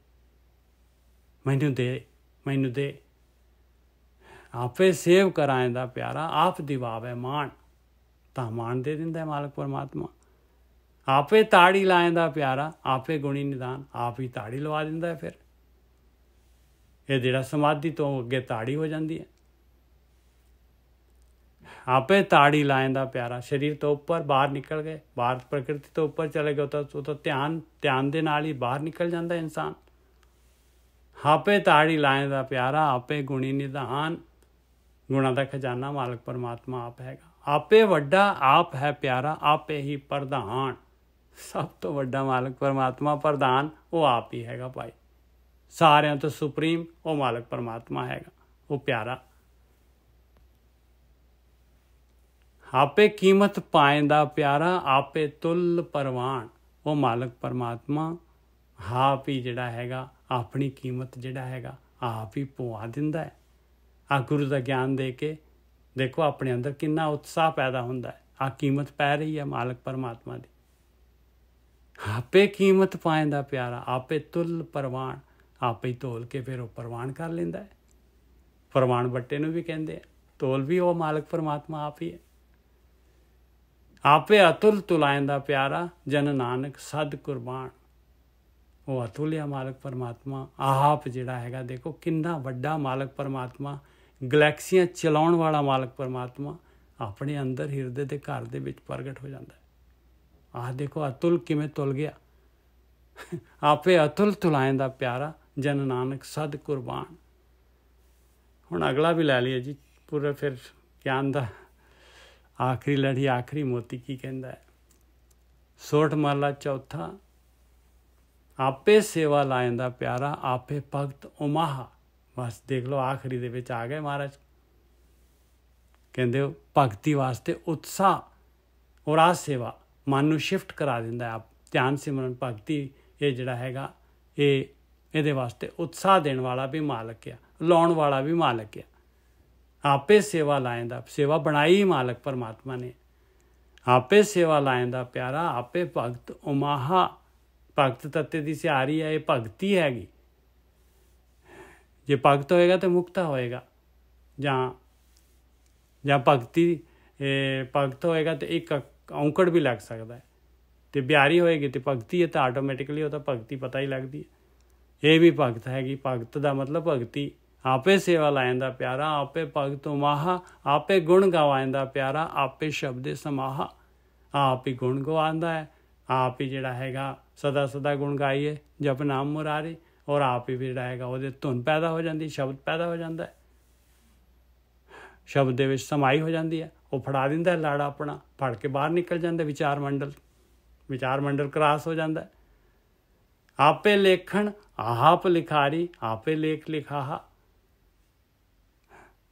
ਮੈਨੂੰ ਦੇ, ਮੈਨੂੰ ਦੇ। ਆਪੇ ਸੇਵ ਕਰਾਇਂਦਾ ਪਿਆਰਾ, ਆਪ ਦਿਵਾਵੇ ਮਾਣ। ਤਾਂ ਮਾਣ ਦੇ ਦਿੰਦਾ ਮਾਲਕ ਪਰਮਾਤਮਾ। ਆਪੇ ਤਾੜੀ ਲਾਇਂਦਾ ਪਿਆਰਾ, ਆਪੇ ਗੁਣੀ ਨਿਦਾਨ। ਆਪ ਹੀ ਤਾੜੀ ਲਵਾ ਦਿੰਦਾ। ਫਿਰ ਇਹ ਜਿਹੜਾ ਸਮਾਧੀ ਤੋਂ ਅੱਗੇ ਤਾੜੀ ਹੋ ਜਾਂਦੀ ਹੈ। ਆਪੇ ਤਾੜੀ ਲਾਇਂਦਾ ਪਿਆਰਾ। ਸਰੀਰ ਤੋਂ ਉੱਪਰ ਬਾਹਰ ਨਿਕਲ ਗਏ, ਬਾਹਰ ਪ੍ਰਕਿਰਤੀ ਤੋਂ ਉੱਪਰ ਚਲੇ ਗਏ ਤਾਂ ਉਹ ਤਾਂ ਧਿਆਨ ਦੇ ਨਾਲ ਹੀ ਬਾਹਰ ਨਿਕਲ ਜਾਂਦਾ ਇਨਸਾਨ। ਆਪੇ ਤਾੜੀ ਲਾਇਂਦਾ ਪਿਆਰਾ, ਆਪੇ ਗੁਣੀ ਨਿਧਾਨ। ਗੁਣਾਂ ਦਾ ਖਜ਼ਾਨਾ ਮਾਲਕ ਪਰਮਾਤਮਾ ਆਪ ਹੈਗਾ। ਆਪੇ ਵੱਡਾ ਆਪ ਹੈ ਪਿਆਰਾ, ਆਪੇ ਹੀ ਪ੍ਰਧਾਨ। ਸਭ ਤੋਂ ਵੱਡਾ ਮਾਲਕ ਪਰਮਾਤਮਾ ਪ੍ਰਧਾਨ ਉਹ ਆਪ ਹੀ ਹੈਗਾ ਭਾਈ। ਸਾਰਿਆਂ ਤੋਂ ਸੁਪਰੀਮ ਉਹ ਮਾਲਕ ਪਰਮਾਤਮਾ ਹੈਗਾ, ਉਹ ਪਿਆਰਾ। ਆਪੇ ਕੀਮਤ ਪਾਇਂਦਾ ਪਿਆਰਾ, ਆਪੇ ਤੁਲ ਪਰਵਾਨ। ਉਹ ਮਾਲਕ ਪਰਮਾਤਮਾ ਆਪ ਹੀ ਜਿਹੜਾ ਹੈਗਾ ਆਪਣੀ ਕੀਮਤ ਜਿਹੜਾ ਹੈਗਾ ਆਪ ਹੀ ਪਵਾ ਦਿੰਦਾ ਹੈ। ਆਹ ਗੁਰੂ ਦਾ ਗਿਆਨ ਦੇ ਕੇ ਦੇਖੋ ਆਪਣੇ ਅੰਦਰ ਕਿੰਨਾ ਉਤਸ਼ਾਹ ਪੈਦਾ ਹੁੰਦਾ ਹੈ। ਆਹ ਕੀਮਤ ਪੈ ਰਹੀ ਹੈ ਮਾਲਕ ਪਰਮਾਤਮਾ ਦੀ। ਆਪੇ ਕੀਮਤ ਪਾਇਂਦਾ ਪਿਆਰਾ, ਆਪੇ ਤੁਲ ਪਰਵਾਨ। ਆਪੇ ਹੀ ਤੋਲ ਕੇ ਫਿਰ ਉਹ ਪ੍ਰਵਾਨ ਕਰ ਲੈਂਦਾ ਹੈ। ਪ੍ਰਵਾਨ ਬੱਟੇ ਨੂੰ ਵੀ ਕਹਿੰਦੇ ਆ, ਤੋਲ ਵੀ ਉਹ ਮਾਲਕ ਪਰਮਾਤਮਾ ਆਪ ਹੀ ਹੈ। ਆਪੇ ਅਤੁਲ ਤੁਲਾਇਂਦਾ ਪਿਆਰਾ, ਜਨ ਨਾਨਕ ਸਦ ਕੁਰਬਾਨ। ਉਹ ਅਤੁਲ ਆ ਮਾਲਕ ਪਰਮਾਤਮਾ ਆਪ ਜਿਹੜਾ ਹੈਗਾ। ਦੇਖੋ ਕਿੰਨਾ ਵੱਡਾ ਮਾਲਕ ਪਰਮਾਤਮਾ, ਗਲੈਕਸੀਆਂ ਚਲਾਉਣ ਵਾਲਾ ਮਾਲਕ ਪਰਮਾਤਮਾ ਆਪਣੇ ਅੰਦਰ ਹਿਰਦੇ ਦੇ ਘਰ ਦੇ ਵਿੱਚ ਪ੍ਰਗਟ ਹੋ ਜਾਂਦਾ ਹੈ। ਆਹ ਦੇਖੋ ਅਤੁਲ ਕਿਵੇਂ ਤੁਲ ਗਿਆ। ਆਪੇ ਅਤੁਲ ਤੁਲਾਇਂਦਾ ਪਿਆਰਾ, ਜਨ ਨਾਨਕ ਸਦ ਕੁਰਬਾਨ। ਹੁਣ ਅਗਲਾ ਵੀ ਲੈ ਲਈਏ ਜੀ ਪੂਰਾ ਫਿਰ ਗਿਆਨ ਦਾ ਆਖਰੀ ਲੜੀ, ਆਖਰੀ ਮੋਤੀ ਕੀ ਕਹਿੰਦਾ ਹੈ। ਸੋਠ ਮਹਲਾ ਚੌਥਾ। ਆਪੇ ਸੇਵਾ ਲਾਇਂਦਾ ਪਿਆਰਾ, ਆਪੇ ਭਗਤ ਉਮਾਹਾ। ਬਸ ਦੇਖ ਲਓ ਆਖਰੀ ਦੇ ਵਿੱਚ ਆ ਗਏ ਮਹਾਰਾਜ। ਕਹਿੰਦੇ ਭਗਤੀ ਵਾਸਤੇ ਉਤਸ਼ਾਹ ਔਰ ਆਹ ਸੇਵਾ ਮਨ ਨੂੰ ਸ਼ਿਫਟ ਕਰਾ ਦਿੰਦਾ। ਆਪ ਧਿਆਨ ਸਿਮਰਨ ਭਗਤੀ ਇਹ ਜਿਹੜਾ ਹੈਗਾ ਇਹਦੇ ਵਾਸਤੇ ਉਤਸ਼ਾਹ ਦੇਣ ਵਾਲਾ ਵੀ ਮਾਲਕ ਆ, ਲਾਉਣ ਵਾਲਾ ਵੀ ਮਾਲਕ ਆ। ਆਪੇ ਸੇਵਾ ਲਾਇਂਦਾ, ਸੇਵਾ ਬਣਾਈ ਮਾਲਕ ਪਰਮਾਤਮਾ ਨੇ। ਆਪੇ ਸੇਵਾ ਲਾਇਂਦਾ ਪਿਆਰਾ, ਆਪੇ ਭਗਤ ਉਮਾਹਾ। ਭਗਤ ਤੱਤੇ ਦੀ ਸਿਹਾਰੀ ਹੈ, ਇਹ ਭਗਤੀ ਹੈਗੀ। ਜੇ ਭਗਤ ਹੋਏਗਾ ਤਾਂ ਮੁਕਤਾ ਹੋਏਗਾ, ਜਾਂ ਭਗਤ ਹੋਏਗਾ ਤਾਂ ਇੱਕ ਔਂਕੜ ਵੀ ਲੱਗ ਸਕਦਾ ਹੈ। ਅਤੇ ਬਿਹਾਰੀ ਹੋਏਗੀ ਅਤੇ ਭਗਤੀ ਹੈ ਤਾਂ ਆਟੋਮੈਟਿਕਲੀ ਉਹ ਤਾਂ ਭਗਤੀ ਪਤਾ ਹੀ ਲੱਗਦੀ ਹੈ। ਇਹ ਵੀ ਭਗਤ ਹੈਗੀ। ਭਗਤ ਦਾ ਮਤਲਬ ਭਗਤੀ। ਆਪੇ ਸੇਵਾ ਲਾਇਂਦਾ ਪਿਆਰਾ, ਆਪੇ ਭਗਤ ਉਮਾਹਾ। ਆਪੇ ਗੁਣ ਗਵਾਇਂਦਾ ਪਿਆਰਾ, ਆਪੇ ਸ਼ਬਦੇ ਸਮਾਹਾ। ਆਪ ਹੀ ਗੁਣ ਗਵਾਉਂਦਾ ਹੈ, ਆਪ ਹੀ ਜਿਹੜਾ ਹੈਗਾ ਸਦਾ ਸਦਾ ਗੁਣ ਗਾਈਏ, ਜਪ ਨਾਮ ਮੁਰਾਰੀ। ਔਰ ਆਪ ਹੀ ਜਿਹੜਾ ਹੈਗਾ ਉਹਦੇ ਧੁਨ ਪੈਦਾ ਹੋ ਜਾਂਦੀ, ਸ਼ਬਦ ਪੈਦਾ ਹੋ ਜਾਂਦਾ ਹੈ, ਸ਼ਬਦ ਦੇ ਵਿੱਚ ਸਮਾਈ ਹੋ ਜਾਂਦੀ ਹੈ। ਉਹ ਫੜਾ ਦਿੰਦਾ ਲਾੜਾ ਆਪਣਾ, ਫੜ ਕੇ ਬਾਹਰ ਨਿਕਲ ਜਾਂਦਾ। ਵਿਚਾਰ ਮੰਡਲ ਕ੍ਰਾਸ ਹੋ ਜਾਂਦਾ। ਆਪੇ ਲੇਖਣ ਆਪ ਲਿਖਾਰੀ, ਆਪੇ ਲੇਖ ਲਿਖਾਹਾ।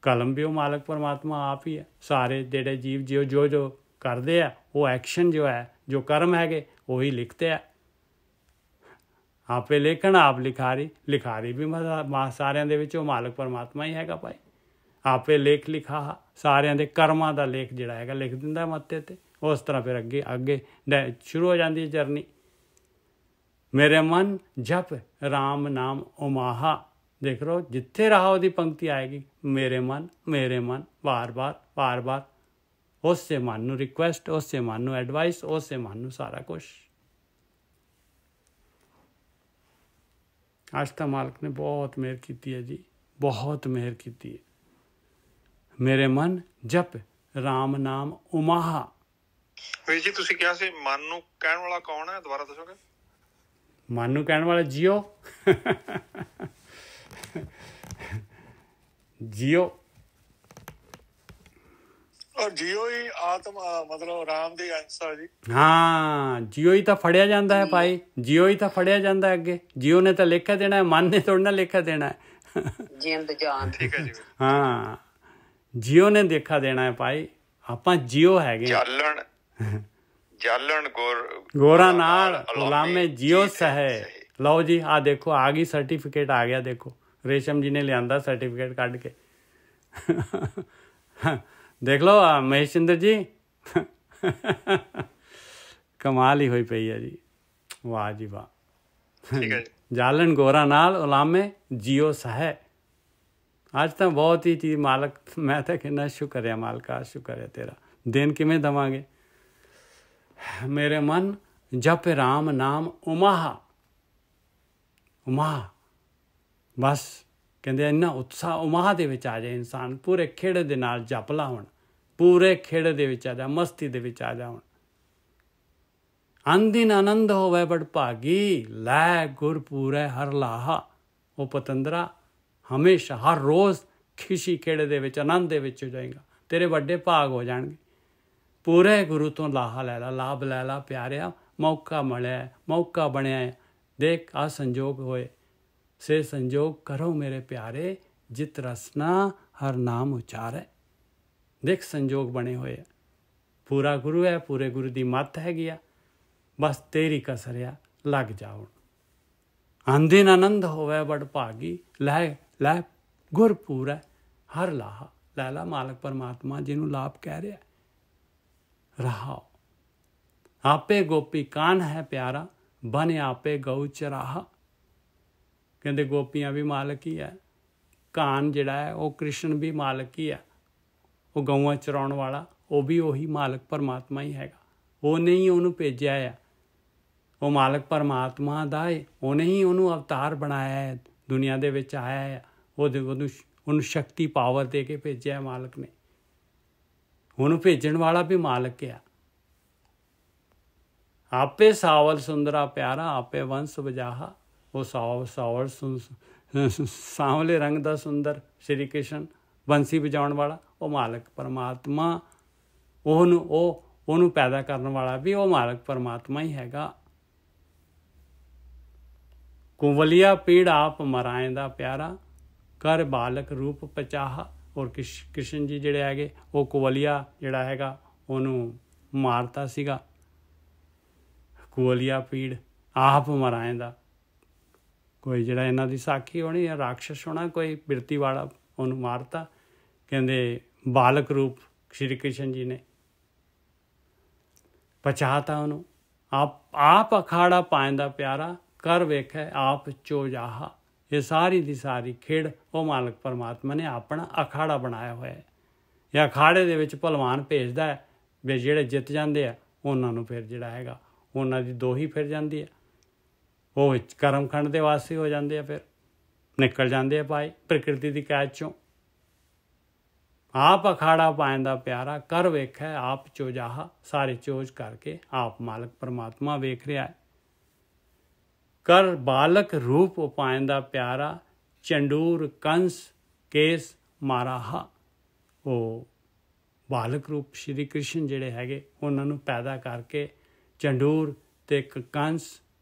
ਕਲਮ ਵੀ ਉਹ ਮਾਲਕ ਪਰਮਾਤਮਾ ਆਪ ਹੀ ਹੈ। ਸਾਰੇ ਜਿਹੜੇ ਜੀਵ ਜੋ ਕਰਦੇ ਆ ਉਹ ਐਕਸ਼ਨ ਜੋ ਹੈ, ਜੋ ਕਰਮ ਹੈਗੇ ਉਹੀ ਲਿਖਦੇ ਆ। ਆਪੇ ਲੇਖਣ ਆਪ ਲਿਖਾਰੀ, ਲਿਖਾਰੀ ਵੀ ਸਾਰਿਆਂ ਦੇ ਵਿੱਚ ਉਹ ਮਾਲਕ ਪਰਮਾਤਮਾ ਹੀ ਹੈਗਾ ਭਾਈ। ਆਪੇ ਲੇਖ ਲਿਖਾਹਾ, ਸਾਰਿਆਂ ਦੇ ਕਰਮਾਂ ਦਾ ਲੇਖ ਜਿਹੜਾ ਹੈਗਾ ਲਿਖ ਦਿੰਦਾ ਮੱਥੇ 'ਤੇ। ਉਸ ਤਰ੍ਹਾਂ ਫਿਰ ਅੱਗੇ ਸ਼ੁਰੂ ਹੋ ਜਾਂਦੀ ਹੈ ਜਰਨੀ। ਮੇਰੇ ਮਨ ਜਪ ਰਾਮ ਨਾਮ ਉਮਾਹਾ। ਦੇਖ ਲਓ ਜਿੱਥੇ ਰਹਾ ਉਹਦੀ ਪੰਕਤੀ ਆਏਗੀ, ਮੇਰੇ ਮਨ ਵਾਰ ਉਸੇ ਮਨ ਨੂੰ ਰਿਕੁਐਸਟ, ਉਸੇ ਮਨ ਨੂੰ ਐਡਵਾਈਸ, ਉਸੇ ਮਨ ਨੂੰ ਸਾਰਾ ਕੁਛ। ਅੱਜ ਤਾਂ ਮਾਲਕ ਨੇ ਬਹੁਤ ਮਿਹਰ ਕੀਤੀ ਹੈ ਜੀ, ਬਹੁਤ ਮਿਹਰ ਕੀਤੀ ਹੈ। ਮੇਰੇ ਮਨ ਜਪ ਰਾਮ ਨਾਮ ਉਮਾਹਾ। ਵੀਰ ਜੀ ਤੁਸੀਂ ਕਿਹਾ ਸੀ ਮਨ ਨੂੰ ਕਹਿਣ ਵਾਲਾ ਕੌਣ ਹੈ, ਦੁਬਾਰਾ ਦੱਸੋਗੇ? ਮਨ ਨੂੰ ਕਹਿਣ ਵਾਲਾ ਜੀਓ ਜੀਓ। ਔਰ ਜੀਓ ਹੀ ਆਤਮਾ ਮਤਲਬ ਰਾਮ ਦੀ ਅੰਸ਼ ਆ ਜੀ। ਹਾਂ ਜੀਓ ਹੀ ਤਾਂ ਫੜਿਆ ਜਾਂਦਾ ਹੈ ਭਾਈ, ਜੀਓ ਹੀ ਤਾਂ ਫੜਿਆ ਜਾਂਦਾ ਅੱਗੇ। ਜੀਓ ਨੇ ਤਾਂ ਲੇਖਾ ਦੇਣਾ ਹੈ, ਮਨ ਨੇ ਥੋੜ੍ਹਾ ਨਾ ਲੇਖਾ ਦੇਣਾ ਹੈ। ਜਿੰਦ ਜਾਨ ਠੀਕ ਹੈ ਜੀ। ਹਾਂ ਜੀਓ ਨੇ ਦੇਖਾ ਦੇਣਾ ਹੈ ਭਾਈ, ਆਪਾਂ ਜੀਓ ਹੈਗੇ। ਜਾਲਣ ਗੋਰਾ ਨਾਲ ਗੁਲਾਮੇ ਜੀਓ ਸਹੇ। ਲਓ ਜੀ ਆਹ ਦੇਖੋ ਆ ਗਈ ਸਰਟੀਫਿਕੇਟ ਆ ਗਿਆ। ਦੇਖੋ ਰੇਸ਼ਮ ਜੀ ਨੇ ਲਿਆਂਦਾ ਸਰਟੀਫਿਕੇਟ ਕੱਢ ਕੇ। ਦੇਖ ਲਓ ਮਹੇਸ਼ਿੰਦਰ ਜੀ ਕਮਾਲ ਹੀ ਹੋਈ ਪਈ ਹੈ ਜੀ। ਵਾਹ ਜੀ ਵਾਹ। ਜਾਲਣ ਗੋਰਾ ਨਾਲ ਗੁਲਾਮੇ ਜੀਓ ਸਹੇ। ਅੱਜ ਤਾਂ ਬਹੁਤ ਹੀ ਚੀਜ਼ ਮਾਲਕ, ਮੈਂ ਤਾਂ ਕਹਿੰਦਾ ਸ਼ੁਕਰ ਹੈ ਮਾਲਕਾ, ਸ਼ੁਕਰ ਹੈ ਤੇਰਾ। ਦਿਨ ਕਿਵੇਂ ਦੇਵਾਂਗੇ। ਮੇਰੇ ਮਨ ਜਪ ਰਾਮ ਨਾਮ ਉਮਾਹਾ ਉਮਾ। ਬਸ ਕਹਿੰਦੇ ਇੰਨਾ ਉਤਸ਼ਾਹ ਉਮਾਹ ਦੇ ਵਿੱਚ ਆ ਜਾਏ ਇਨਸਾਨ, ਪੂਰੇ ਖੇੜੇ ਦੇ ਨਾਲ ਜਪ ਲਾ ਹੁਣ, ਪੂਰੇ ਖੇੜੇ ਦੇ ਵਿੱਚ ਆ ਜਾ, ਮਸਤੀ ਦੇ ਵਿੱਚ ਆ ਜਾ ਹੁਣ। ਅੰਦਿਨ ਆਨੰਦ ਹੋਵੇ ਬੜ ਭਾਗੀ, ਲੈ ਗੁਰ ਪੂਰੇ ਹਰ ਲਾਹਾ। ਉਹ ਪਤੰਦਰਾ ਹਮੇਸ਼ਾ ਹਰ ਰੋਜ਼ ਖੁਸ਼ੀ ਖੇੜੇ ਦੇ ਵਿੱਚ, ਆਨੰਦ ਦੇ ਵਿੱਚ ਹੋ ਜਾਏਗਾ, ਤੇਰੇ ਵੱਡੇ ਭਾਗ ਹੋ ਜਾਣਗੇ। ਪੂਰੇ ਗੁਰੂ ਤੋਂ ਲਾਹਾ ਲੈ ਲਾ, ਲਾਭ ਲੈ ਲਾ ਪਿਆਰਿਆ। ਮੌਕਾ ਮਿਲਿਆ, ਮੌਕਾ ਬਣਿਆ। ਦੇਖ ਆ ਸੰਜੋਗ ਹੋਏ, ਸੇ ਸੰਜੋਗ ਕਰੋ ਮੇਰੇ ਪਿਆਰੇ, ਜਿਤ ਰਸਨਾ ਹਰ ਨਾਮ ਉਚਾਰੇ। ਦੇਖ ਸੰਜੋਗ ਬਣੇ ਹੋਏ ਆ, ਪੂਰਾ ਗੁਰੂ ਹੈ, ਪੂਰੇ ਗੁਰੂ ਦੀ ਮੱਤ ਹੈਗੀ ਆ। ਬਸ ਤੇਰੀ ਕਸਰ ਆ, ਲੱਗ ਜਾ ਹੁਣ। ਆਂਦਿਨ ਆਨੰਦ ਹੋਵੇ ਬੜ ਭਾਗੀ, ਲੈ ਲੈ ਗੁਰ ਪੂਰਾ ਹਰ ਲਾਹਾ। ਲੈ ਲਾ ਮਾਲਕ ਪਰਮਾਤਮਾ ਜਿਹਨੂੰ ਲਾਭ ਕਹਿ ਰਿਹਾ। ਰਹਾਓ ਆਪੇ ਗੋਪੀ ਕਾਨ ਹੈ ਪਿਆਰਾ, ਬਨ ਆਪੇ ਗਊ ਚਰਾਹਾ। ਕਹਿੰਦੇ ਗੋਪੀਆਂ ਵੀ ਮਾਲਕ ਹੀ ਹੈ, ਕਾਨ ਜਿਹੜਾ ਹੈ ਉਹ ਕ੍ਰਿਸ਼ਨ ਵੀ ਮਾਲਕ ਹੀ ਹੈ। ਉਹ ਗਊਆਂ ਚਰਾਉਣ ਵਾਲਾ ਉਹ ਵੀ ਉਹੀ ਮਾਲਕ ਪਰਮਾਤਮਾ ਹੀ ਹੈਗਾ। ਉਹਨੇ ਹੀ ਉਹਨੂੰ ਭੇਜਿਆ ਆ, ਉਹ ਮਾਲਕ ਪਰਮਾਤਮਾ ਦਾ ਹੈ। ਉਹਨੇ ਹੀ ਉਹਨੂੰ ਅਵਤਾਰ ਬਣਾਇਆ ਹੈ, ਦੁਨੀਆ ਦੇ ਵਿੱਚ ਆਇਆ ਹੈ। ਉਹਨੂੰ ਸ਼ਕਤੀ ਪਾਵਰ ਦੇ ਕੇ ਭੇਜਿਆ ਮਾਲਕ ਨੇ। ਉਹਨੂੰ ਭੇਜਣ ਵਾਲਾ ਵੀ ਮਾਲਕ ਆ। ਆਪੇ ਸਾਵਲ ਸੁੰਦਰਾ ਪਿਆਰਾ, ਆਪੇ ਵੰਸ ਵਜਾਹਾ। ਉਹ ਸਾਵਲ ਸਾਂਵਲੇ ਰੰਗ ਦਾ ਸੁੰਦਰ ਸ਼੍ਰੀ ਕ੍ਰਿਸ਼ਨ ਬੰਸੀ ਵਜਾਉਣ ਵਾਲਾ ਉਹ ਮਾਲਕ ਪਰਮਾਤਮਾ। ਉਹਨੂੰ ਪੈਦਾ ਕਰਨ ਵਾਲਾ ਵੀ ਉਹ ਮਾਲਕ ਪਰਮਾਤਮਾ ਹੀ ਹੈਗਾ। ਕੁੰਵਲੀਆ ਪੀੜ ਆਪ ਮਰਾਏ ਦਾ ਪਿਆਰਾ, ਕਰ ਬਾਲਕ ਰੂਪ ਪਚਾਹਾ। ਔਰ ਕ੍ਰਿਸ਼ਨ ਜੀ ਜਿਹੜੇ ਹੈਗੇ ਉਹ ਕੁੰਵਲੀਆ ਜਿਹੜਾ ਹੈਗਾ ਉਹਨੂੰ ਮਾਰਤਾ ਸੀਗਾ। ਕੁੰਵਲੀਆ ਪੀੜ ਆਪ ਮਰਾਏ ਦਾ, ਕੋਈ ਜਿਹੜਾ ਇਹਨਾਂ ਦੀ ਸਾਖੀ ਹੋਣੀ ਜਾਂ ਰਾਖਸ਼ ਹੋਣਾ ਕੋਈ ਬਿਰਤੀ ਵਾਲਾ, ਉਹਨੂੰ ਮਾਰਤਾ। ਕਹਿੰਦੇ ਬਾਲਕ ਰੂਪ ਸ਼੍ਰੀ ਕ੍ਰਿਸ਼ਨ ਜੀ ਨੇ ਪਛਾਤਾ ਉਹਨੂੰ। ਆਪ ਅਖਾੜਾ ਪਾਇੰਦਾ ਪਿਆਰਾ, ਕਰ ਵੇਖੇ ਆਪ ਚੋਜਾਹਾ। ਇਹ ਸਾਰੀ ਦੀ ਸਾਰੀ ਖੇਡ ਉਹ ਮਾਲਕ ਪਰਮਾਤਮਾ ਨੇ ਆਪਣਾ ਅਖਾੜਾ ਬਣਾਇਆ ਹੋਇਆ ਹੈ। ਇਹ ਅਖਾੜੇ ਦੇ ਵਿੱਚ ਭਲਵਾਨ ਭੇਜਦਾ ਹੈ ਵੀ ਜਿਹੜੇ ਜਿੱਤ ਜਾਂਦੇ ਆ ਉਹਨਾਂ ਨੂੰ ਫਿਰ ਜਿਹੜਾ ਹੈਗਾ ਉਹਨਾਂ ਦੀ ਦੋਹੀ ਫਿਰ ਜਾਂਦੀ ਹੈ। ਉਹ ਕਰਮਖੰਡ ਦੇ ਵਾਸੀ ਹੋ ਜਾਂਦੇ ਆ, ਫਿਰ ਨਿਕਲ ਜਾਂਦੇ ਆ ਭਾਈ ਪ੍ਰਕਿਰਤੀ ਦੀ ਕੈਦ ਚੋਂ। ਆਪ ਅਖਾੜਾ ਪਾਇੰਦਾ ਪਿਆਰਾ, ਕਰ ਵੇਖੈ ਆਪ ਚੋਜਾਹਾ। ਸਾਰੇ ਚੋਜ ਕਰਕੇ ਆਪ ਮਾਲਕ ਪਰਮਾਤਮਾ ਵੇਖ ਰਿਹਾ ਹੈ। ਕਰ ਬਾਲਕ ਰੂਪ ਉਪਾਇੰਦਾ ਪਿਆਰਾ, ਚੰਡੂਰ ਕੰਸ ਕੇਸ ਮਾਰਾਹਾ। ਉਹ ਬਾਲਕ ਰੂਪ ਸ਼੍ਰੀ ਕ੍ਰਿਸ਼ਨ ਜਿਹੜੇ ਹੈਗੇ ਉਹਨਾਂ ਨੂੰ ਪੈਦਾ ਕਰਕੇ ਚੰਡੂਰ ਅਤੇ ਕੰਸ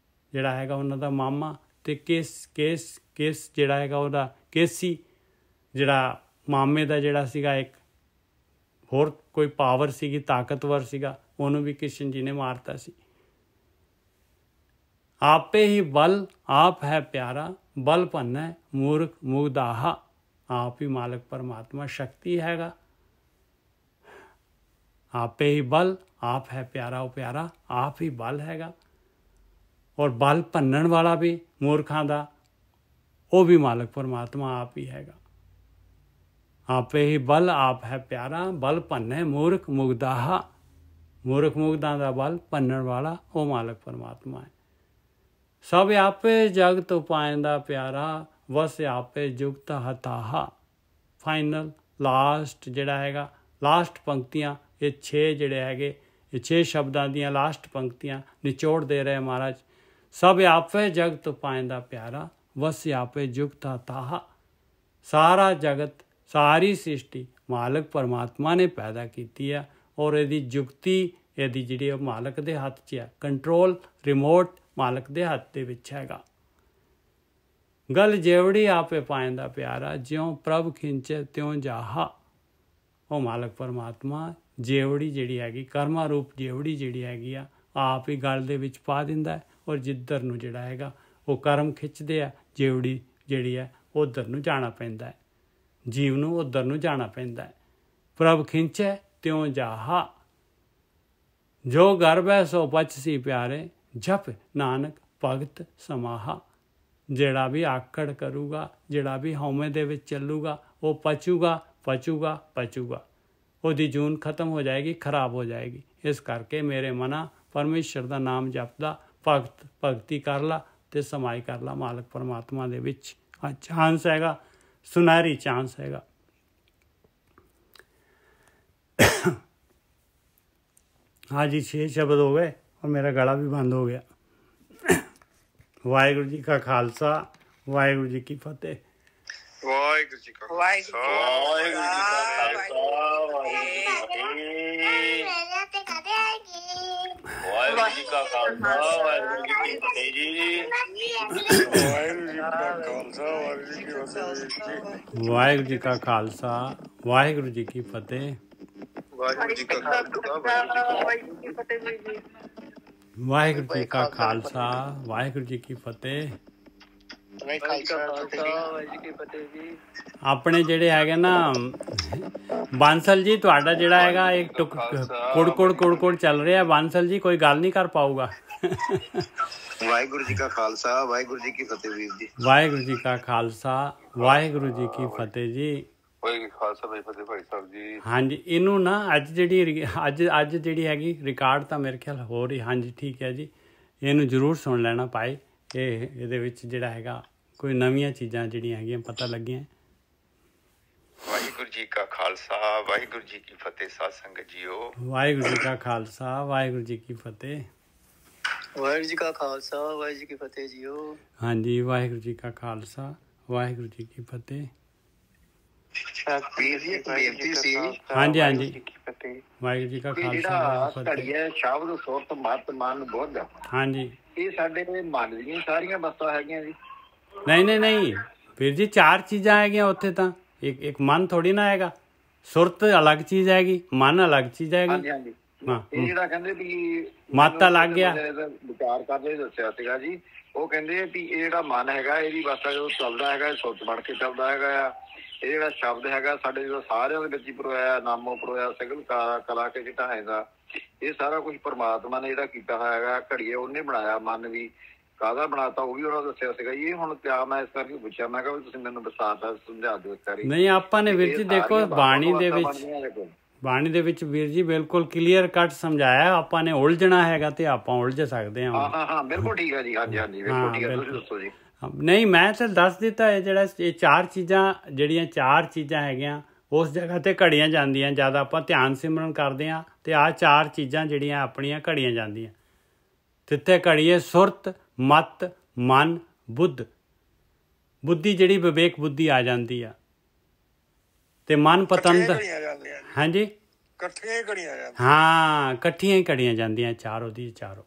ਜਿਹੜਾ ਹੈਗਾ ਉਹਨਾਂ ਦਾ ਮਾਮਾ, ਅਤੇ ਕੇਸ ਜਿਹੜਾ ਹੈਗਾ ਉਹਦਾ ਕੇਸੀ ਜਿਹੜਾ ਮਾਮੇ ਦਾ ਜਿਹੜਾ ਸੀਗਾ ਇੱਕ ਹੋਰ ਕੋਈ ਪਾਵਰ ਸੀਗੀ, ਤਾਕਤਵਰ ਸੀਗਾ, ਉਹਨੂੰ ਵੀ ਕ੍ਰਿਸ਼ਨ ਜੀ ਨੇ ਮਾਰਤਾ ਸੀ। ਆਪੇ ਹੀ ਬਲ ਆਪ ਹੈ ਪਿਆਰਾ, ਬਲ ਭੰਨੈ ਮੂਰਖ ਮੁਗਦਾਹਾ। ਆਪ ਹੀ ਮਾਲਕ ਪਰਮਾਤਮਾ ਸ਼ਕਤੀ ਹੈਗਾ। ਆਪੇ ਹੀ ਬਲ ਆਪ ਹੈ ਪਿਆਰਾ, ਉਹ ਪਿਆਰਾ ਆਪ ਹੀ ਬਲ ਹੈਗਾ। ਔਰ ਬਲ ਭੰਨਣ ਵਾਲਾ ਵੀ ਮੂਰਖਾਂ ਦਾ ਉਹ ਵੀ ਮਾਲਕ ਪਰਮਾਤਮਾ ਆਪ ਹੀ ਹੈਗਾ। ਆਪੇ ਹੀ ਬਲ ਆਪ ਹੈ ਪਿਆਰਾ, ਬਲ ਭੰਨੈ ਮੂਰਖ ਮੁਗਦਾਹਾ। ਮੂਰਖ ਮੁਗਦਾਂ ਦਾ ਬਲ ਭੰਨਣ ਵਾਲਾ ਉਹ ਮਾਲਕ ਪਰਮਾਤਮਾ ਹੈ। ਸਭ ਆਪੇ ਜਗਤ ਉਪਾਇੰਦਾ ਪਿਆਰਾ, ਵਸ ਆਪੇ ਜੁਗਤ ਹਤਾਹਾ। ਫਾਈਨਲ ਲਾਸਟ ਜਿਹੜਾ ਹੈਗਾ, ਲਾਸਟ ਪੰਕਤੀਆਂ ਇਹ 6 ਜਿਹੜੇ ਹੈਗੇ, ਇਹ 6 ਸ਼ਬਦਾਂ ਦੀਆਂ ਲਾਸਟ ਪੰਕਤੀਆਂ ਨਿਚੋੜ ਦੇ ਰਹੇ ਮਹਾਰਾਜ। सब आपे जगत पाइंदा प्यारा, वस आपे जुगता ताहा। सारा जगत, सारी सृष्टि मालक परमात्मा ने पैदा की है और यदी जुगती यदी जी मालक के हथ च है, कंट्रोल रिमोट मालक के हथ के विच हैगा। गल जेवड़ी आपे पाइंदा प्यारा, ज्यों प्रभ खिंचे त्यों जाहा। वो मालक परमात्मा जेवड़ी जिहड़ी हैगी कर्मा रूप जेवड़ी जिहड़ी हैगी आ आप ही गल दे विच पा दिंदा है और जिधर नूं जिहड़ा हैगा वो कर्म खिंचदे आ, जेवड़ी जिहड़ी है उधर नूं जाना पैंदा है, जीव नूं उधर नूं जाना पैंदा है। प्रभ खिंचे त्यों जाहा, जो गर्भ है सो पचसी प्यारे, जप नानक भगत समाहा। जिहड़ा भी आकड़ करूगा, जिहड़ा भी हौमे दे विच चलूगा, वो पचूगा पचूगा पचूगा, ਉਹਦੀ जून खत्म हो जाएगी, खराब हो जाएगी। इस करके मेरे मना परमेश्वर का नाम जपदा, भगती कर ला ते समाई कर ला मालक परमात्मा दे विच। चांस हैगा, सुनहरी चांस हैगा। हाँ जी, 6 शब्द हो गए और मेरा गला भी बंद हो गया। वाहिगुरू जी का खालसा, वाहिगुरू जी की फतेह। ਵਾਹਿਗੁਰੂ ਜੀ ਕਾ ਖਾਲਸਾ, ਵਾਹਿਗੁਰੂ ਜੀ का खालसा, वाहिगुरू जी का खालसा, वाहिगुरू जी की फतेह जी। वाहिगुरू जी का खालसा, वाहिगुरू जी की फतेह। वाहिगुरू जी का खालसा, वाहिगुरू जी की फतेह जी। वाहिगुरू जी का खालसा, वाहिगुरू जी की फतेह। ਆਪਣੇ ਜਿਹੜੇ ਹੈਗੇ ਨਾ ਬਾਂਸਲ ਜੀ, ਤੁਹਾਡਾ ਜਿਹੜਾ ਹੈਗਾ ਇੱਕ ਕੁੜ ਚੱਲ ਰਿਹਾ। ਬਾਂਸਲ ਜੀ ਕੋਈ ਗੱਲ ਨਹੀਂ ਕਰ ਪਾਊਗਾ। ਵਾਹਿਗੁਰੂ ਜੀ ਕਾ ਖਾਲਸਾ, ਵਾਹਿਗੁਰੂ ਜੀ ਕੀ ਫਤਿਹ ਵੀਰ ਜੀ। ਵਾਹਿਗੁਰੂ ਜੀ ਕਾ ਖਾਲਸਾ, ਵਾਹਿਗੁਰੂ ਜੀ ਕੀ ਫਤਿਹ ਜੀ। ਖਾਲਸਾ ਭਾਈ ਫਤਿਹ ਭਾਈ ਸਾਹਿਬ ਜੀ। ਹਾਂਜੀ, ਇਹਨੂੰ ਨਾ ਅੱਜ ਜਿਹੜੀ ਹੈਗੀ ਰਿਕਾਰਡ ਤਾਂ ਮੇਰੇ ਖਿਆਲ ਹੋ ਰਹੀ। ਹਾਂਜੀ ਠੀਕ ਹੈ ਜੀ, ਇਹਨੂੰ ਜ਼ਰੂਰ ਸੁਣ ਲੈਣਾ ਭਾਈ। ਇਹਦੇ ਵਿੱਚ ਜਿਹੜਾ ਹੈਗਾ ਕੋਈ ਨਵੀਆਂ ਚੀਜ਼ਾਂ ਜਿਹੜੀਆਂ ਹੈਗੀਆਂ ਪਤਾ ਲੱਗੀਆਂ। ਵਾਹਿਗੁਰੂ ਜੀ ਕਾ ਖਾਲਸਾ, ਵਾਹਿਗੁਰੂ ਜੀ ਕੀ ਫਤਿਹ। ਸਾਧ ਸੰਗਤ ਜੀਓ, ਵਾਹਿਗੁਰੂ ਜੀ ਕਾ ਖਾਲਸਾ, ਵਾਹਿਗੁਰੂ ਜੀ ਕੀ ਫਤਿਹ। ਵਾਹਿਗੁਰੂ ਜੀ ਕਾ ਖਾਲਸਾ, ਵਾਹਿਗੁਰੂ ਜੀ ਕੀ ਫਤਿਹ ਜੀਓ। ਹਾਂਜੀ, ਵਾਹਿਗੁਰੂ ਜੀ ਕਾ ਖਾਲਸਾ, ਵਾਹਿਗੁਰੂ ਜੀ ਕੀ ਫਤਿਹ। ਵੀਰ ਜੀ ਇੱਕ ਬੇਨਤੀ ਸੀ। ਹਾਂਜੀ ਵਾਹਿਗੁਰੂ ਜੀ ਕਾ ਖਾਲਸਾ, ਘੜੀਏ ਸ਼ਬਦ ਸੁਰਤ ਮਤ ਮਨ ਬੁੱਧ, ਹਾਂਜੀ ਇਹ ਸਾਡੇ ਮਨ ਦੀਆਂ ਸਾਰੀਆਂ ਵਸਤਾਂ ਹੈਗੀਆਂ ਜੀ। ਨਹੀਂ ਵੀਰ ਜੀ, 4 ਚੀਜ਼ਾਂ ਹੈਗੀਆਂ ਉੱਥੇ ਤਾਂ। ਇੱਕ ਮਨ ਥੋੜੀ ਨਾ ਹੈਗਾ। ਸੁਰਤ ਅਲੱਗ ਚੀਜ਼ ਹੈਗੀ, ਮਨ ਅਲੱਗ ਚੀਜ਼ ਹੈਗੀ। ਹਾਂਜੀ ਇਹ ਜਿਹੜਾ ਕਹਿੰਦੇ ਵੀ ਮਤ ਤਾਂ ਲੱਗ ਗਿਆ, ਵਿਚਾਰ ਕਰਦੇ ਦੱਸਿਆ ਸੀਗਾ ਜੀ। ਉਹ ਕਹਿੰਦੇ ਵੀ ਇਹ ਜਿਹੜਾ ਮਨ ਹੈਗਾ ਇਹਦੀ ਵਸਤਾ ਜਦੋਂ ਚੱਲਦਾ ਹੈਗਾ ਸੁਰਤ ਬਣ ਕੇ ਚੱਲਦਾ ਹੈਗਾ ਆ। ਇਹ ਜਿਹੜਾ ਸ਼ਬਦ ਹੈਗਾ ਸਾਡੇ ਜਦੋਂ ਸਾਰਿਆਂ ਦੇ ਵਿੱਚ ਹੀ ਪਰੋਇਆ, ਨਾਮੋ ਪਰੋਇਆ ਸਗਲ ਕਲਾ ਕੇ ਜਿਹੜਾ ਹੈਗਾ, ਇਹ ਸਾਰਾ ਕੁਛ ਪਰਮਾਤਮਾ ਨੇ ਜਿਹੜਾ ਕੀਤਾ ਹੋਇਆ ਹੈਗਾ। ਘੜੀਏ ਉਹਨੇ ਬਣਾਇਆ, ਮਨ ਵੀ ਕਾਹਦਾ ਬਣਾਤਾ ਉਹ ਵੀ ਉਹਨਾਂ ਦੱਸਿਆ ਸੀਗਾ। ਇਹ ਹੁਣ ਕਿਆ ਮੈਂ ਇਸ ਕਰਕੇ ਪੁੱਛਿਆ, ਮੈਂ ਕਿਹਾ ਵੀ ਤੁਸੀਂ ਮੈਨੂੰ ਵਿਸਤਾਰ ਸਮਝਾ ਦਿਓ ਇੱਕ ਵਾਰੀ। ਨਹੀਂ, ਆਪਾਂ ਨੇ ਵੀਰ ਜੀ ਦੇਖੋ ਬਾਣੀ ਦੇ ਵਿੱਚ ਵੀਰ ਜੀ ਬਿਲਕੁਲ ਕਲੀਅਰ ਕੱਟ ਸਮਝਾਇਆ। ਆਪਾਂ ਨੇ ਉਲਝਣਾ ਹੈਗਾ ਤੇ ਆਪਾਂ ਉਲਝ ਸਕਦੇ ਹਾਂ। ਹਾਂ ਬਿਲਕੁਲ ਠੀਕ ਹੈ ਜੀ। ਹਾਂਜੀ ਬਿਲਕੁਲ ਠੀਕ ਹੈ, ਤੁਸੀਂ ਦੱਸੋ ਜੀ। ਨਹੀਂ, ਮੈਂ ਤਾਂ ਦੱਸ ਦਿੱਤਾ ਹੈ। ਜਿਹੜਾ ਇਹ 4 ਚੀਜ਼ਾਂ ਜਿਹੜੀਆਂ 4 ਚੀਜ਼ਾਂ ਹੈਗੀਆਂ ਉਸ ਜਗ੍ਹਾ ਤੇ ਘੜੀਆਂ ਜਾਂਦੀਆਂ। ਜਦ ਆਪਾਂ ਧਿਆਨ ਸਿਮਰਨ ਕਰਦੇ ਹਾਂ ਤੇ ਆਹ 4 ਚੀਜ਼ਾਂ ਜਿਹੜੀਆਂ ਆਪਣੀਆਂ ਘੜੀਆਂ ਜਾਂਦੀਆਂ। ਤਿੱਥੇ ਘੜੀਏ ਸੁਰਤ ਮਤ ਮਨ ਬੁੱਧ। ਬੁੱਧੀ ਜਿਹੜੀ ਵਿਵੇਕ ਬੁੱਧੀ ਆ ਜਾਂਦੀ ਆ ਤੇ ਮਨ ਪਤੰਦ। ਹਾਂਜੀ, ਇਕੱਠੀਆਂ ਘੜੀਆਂ ਜਾਂਦੀਆਂ। ਹਾਂ, ਇਕੱਠੀਆਂ ਹੀ ਘੜੀਆਂ ਜਾਂਦੀਆਂ ਚਾਰੋਂ ਦੀ ਚਾਰੋਂ।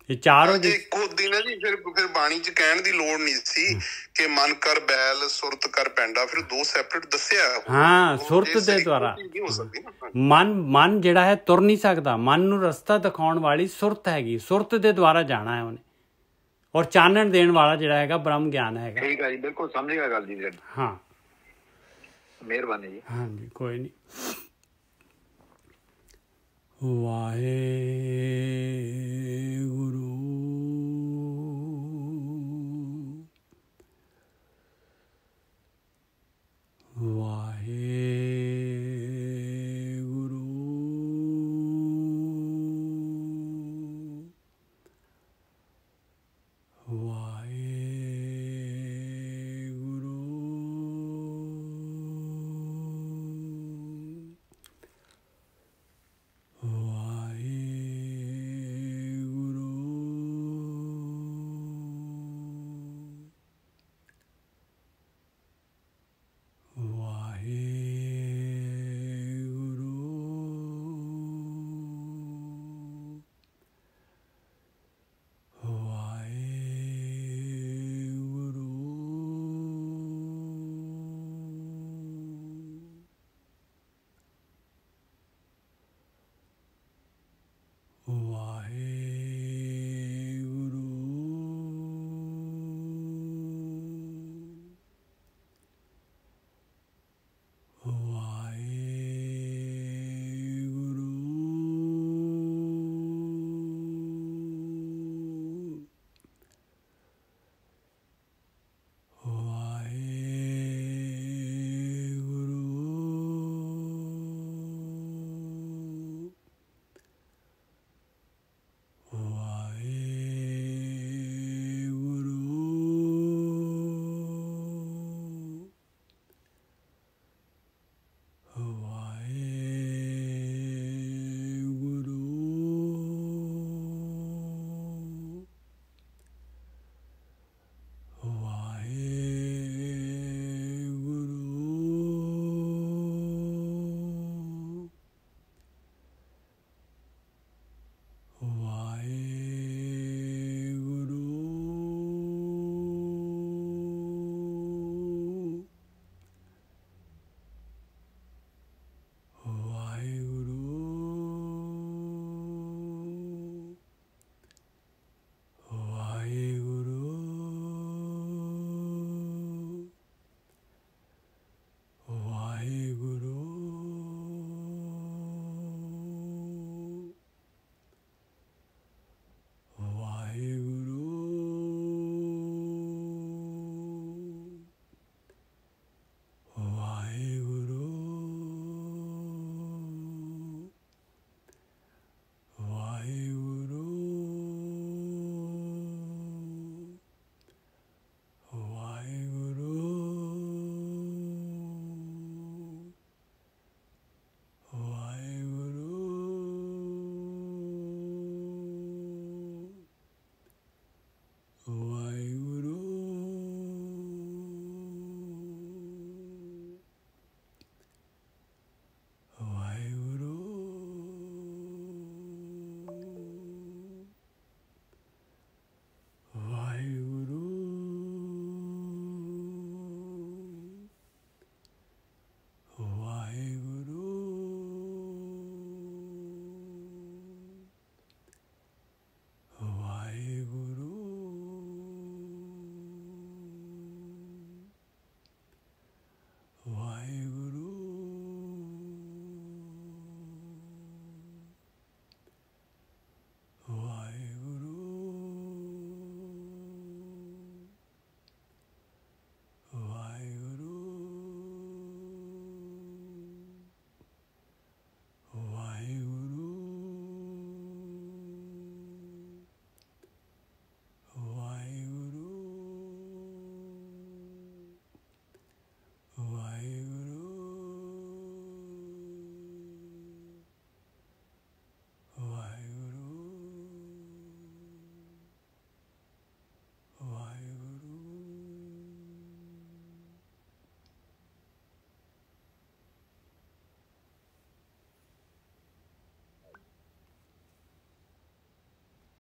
ਇਹ ਚਾਰੋਂ ਦੀ ਇੱਕੋ ਦਿਨ ਹੈ ਜੀ। ਫਿਰ ਬਾਣੀ ਚ ਕਹਿਣ ਦੀ ਲੋੜ ਨਹੀਂ ਸੀ ਕਿ ਮਨ ਕਰ ਬੈਲ ਸੁਰਤ ਕਰ ਪੈਂਡਾ। ਫਿਰ 2 ਸੈਪਰੇਟ ਦੱਸਿਆ। ਹਾਂ, ਸੁਰਤ ਦੇ ਦੁਆਰਾ ਮਨ ਜਿਹੜਾ ਹੈ ਤੁਰ ਨਹੀਂ ਸਕਦਾ। ਮਨ ਨੂੰ ਰਸਤਾ ਦਿਖਾਉਣ ਵਾਲੀ ਸੁਰਤ ਹੈਗੀ। ਸੁਰਤ ਦੇ ਦੁਆਰਾ ਜਾਣਾ ਹੈ ਉਹਨੇ। ਔਰ ਚਾਨਣ ਦੇਣ ਵਾਲਾ ਜਿਹੜਾ ਹੈਗਾ ਬ੍ਰਹਮ ਗਿਆਨ ਹੈਗਾ। ਠੀਕ ਹੈ ਜੀ, ਬਿਲਕੁਲ ਸਮਝ ਗਿਆ ਗੱਲ ਜੀ। ਹਾਂ, ਮਿਹਰਬਾਨੀ ਜੀ। ਹਾਂਜੀ, ਕੋਈ ਨਹੀਂ। ਵਾਹਿਗੁਰੂ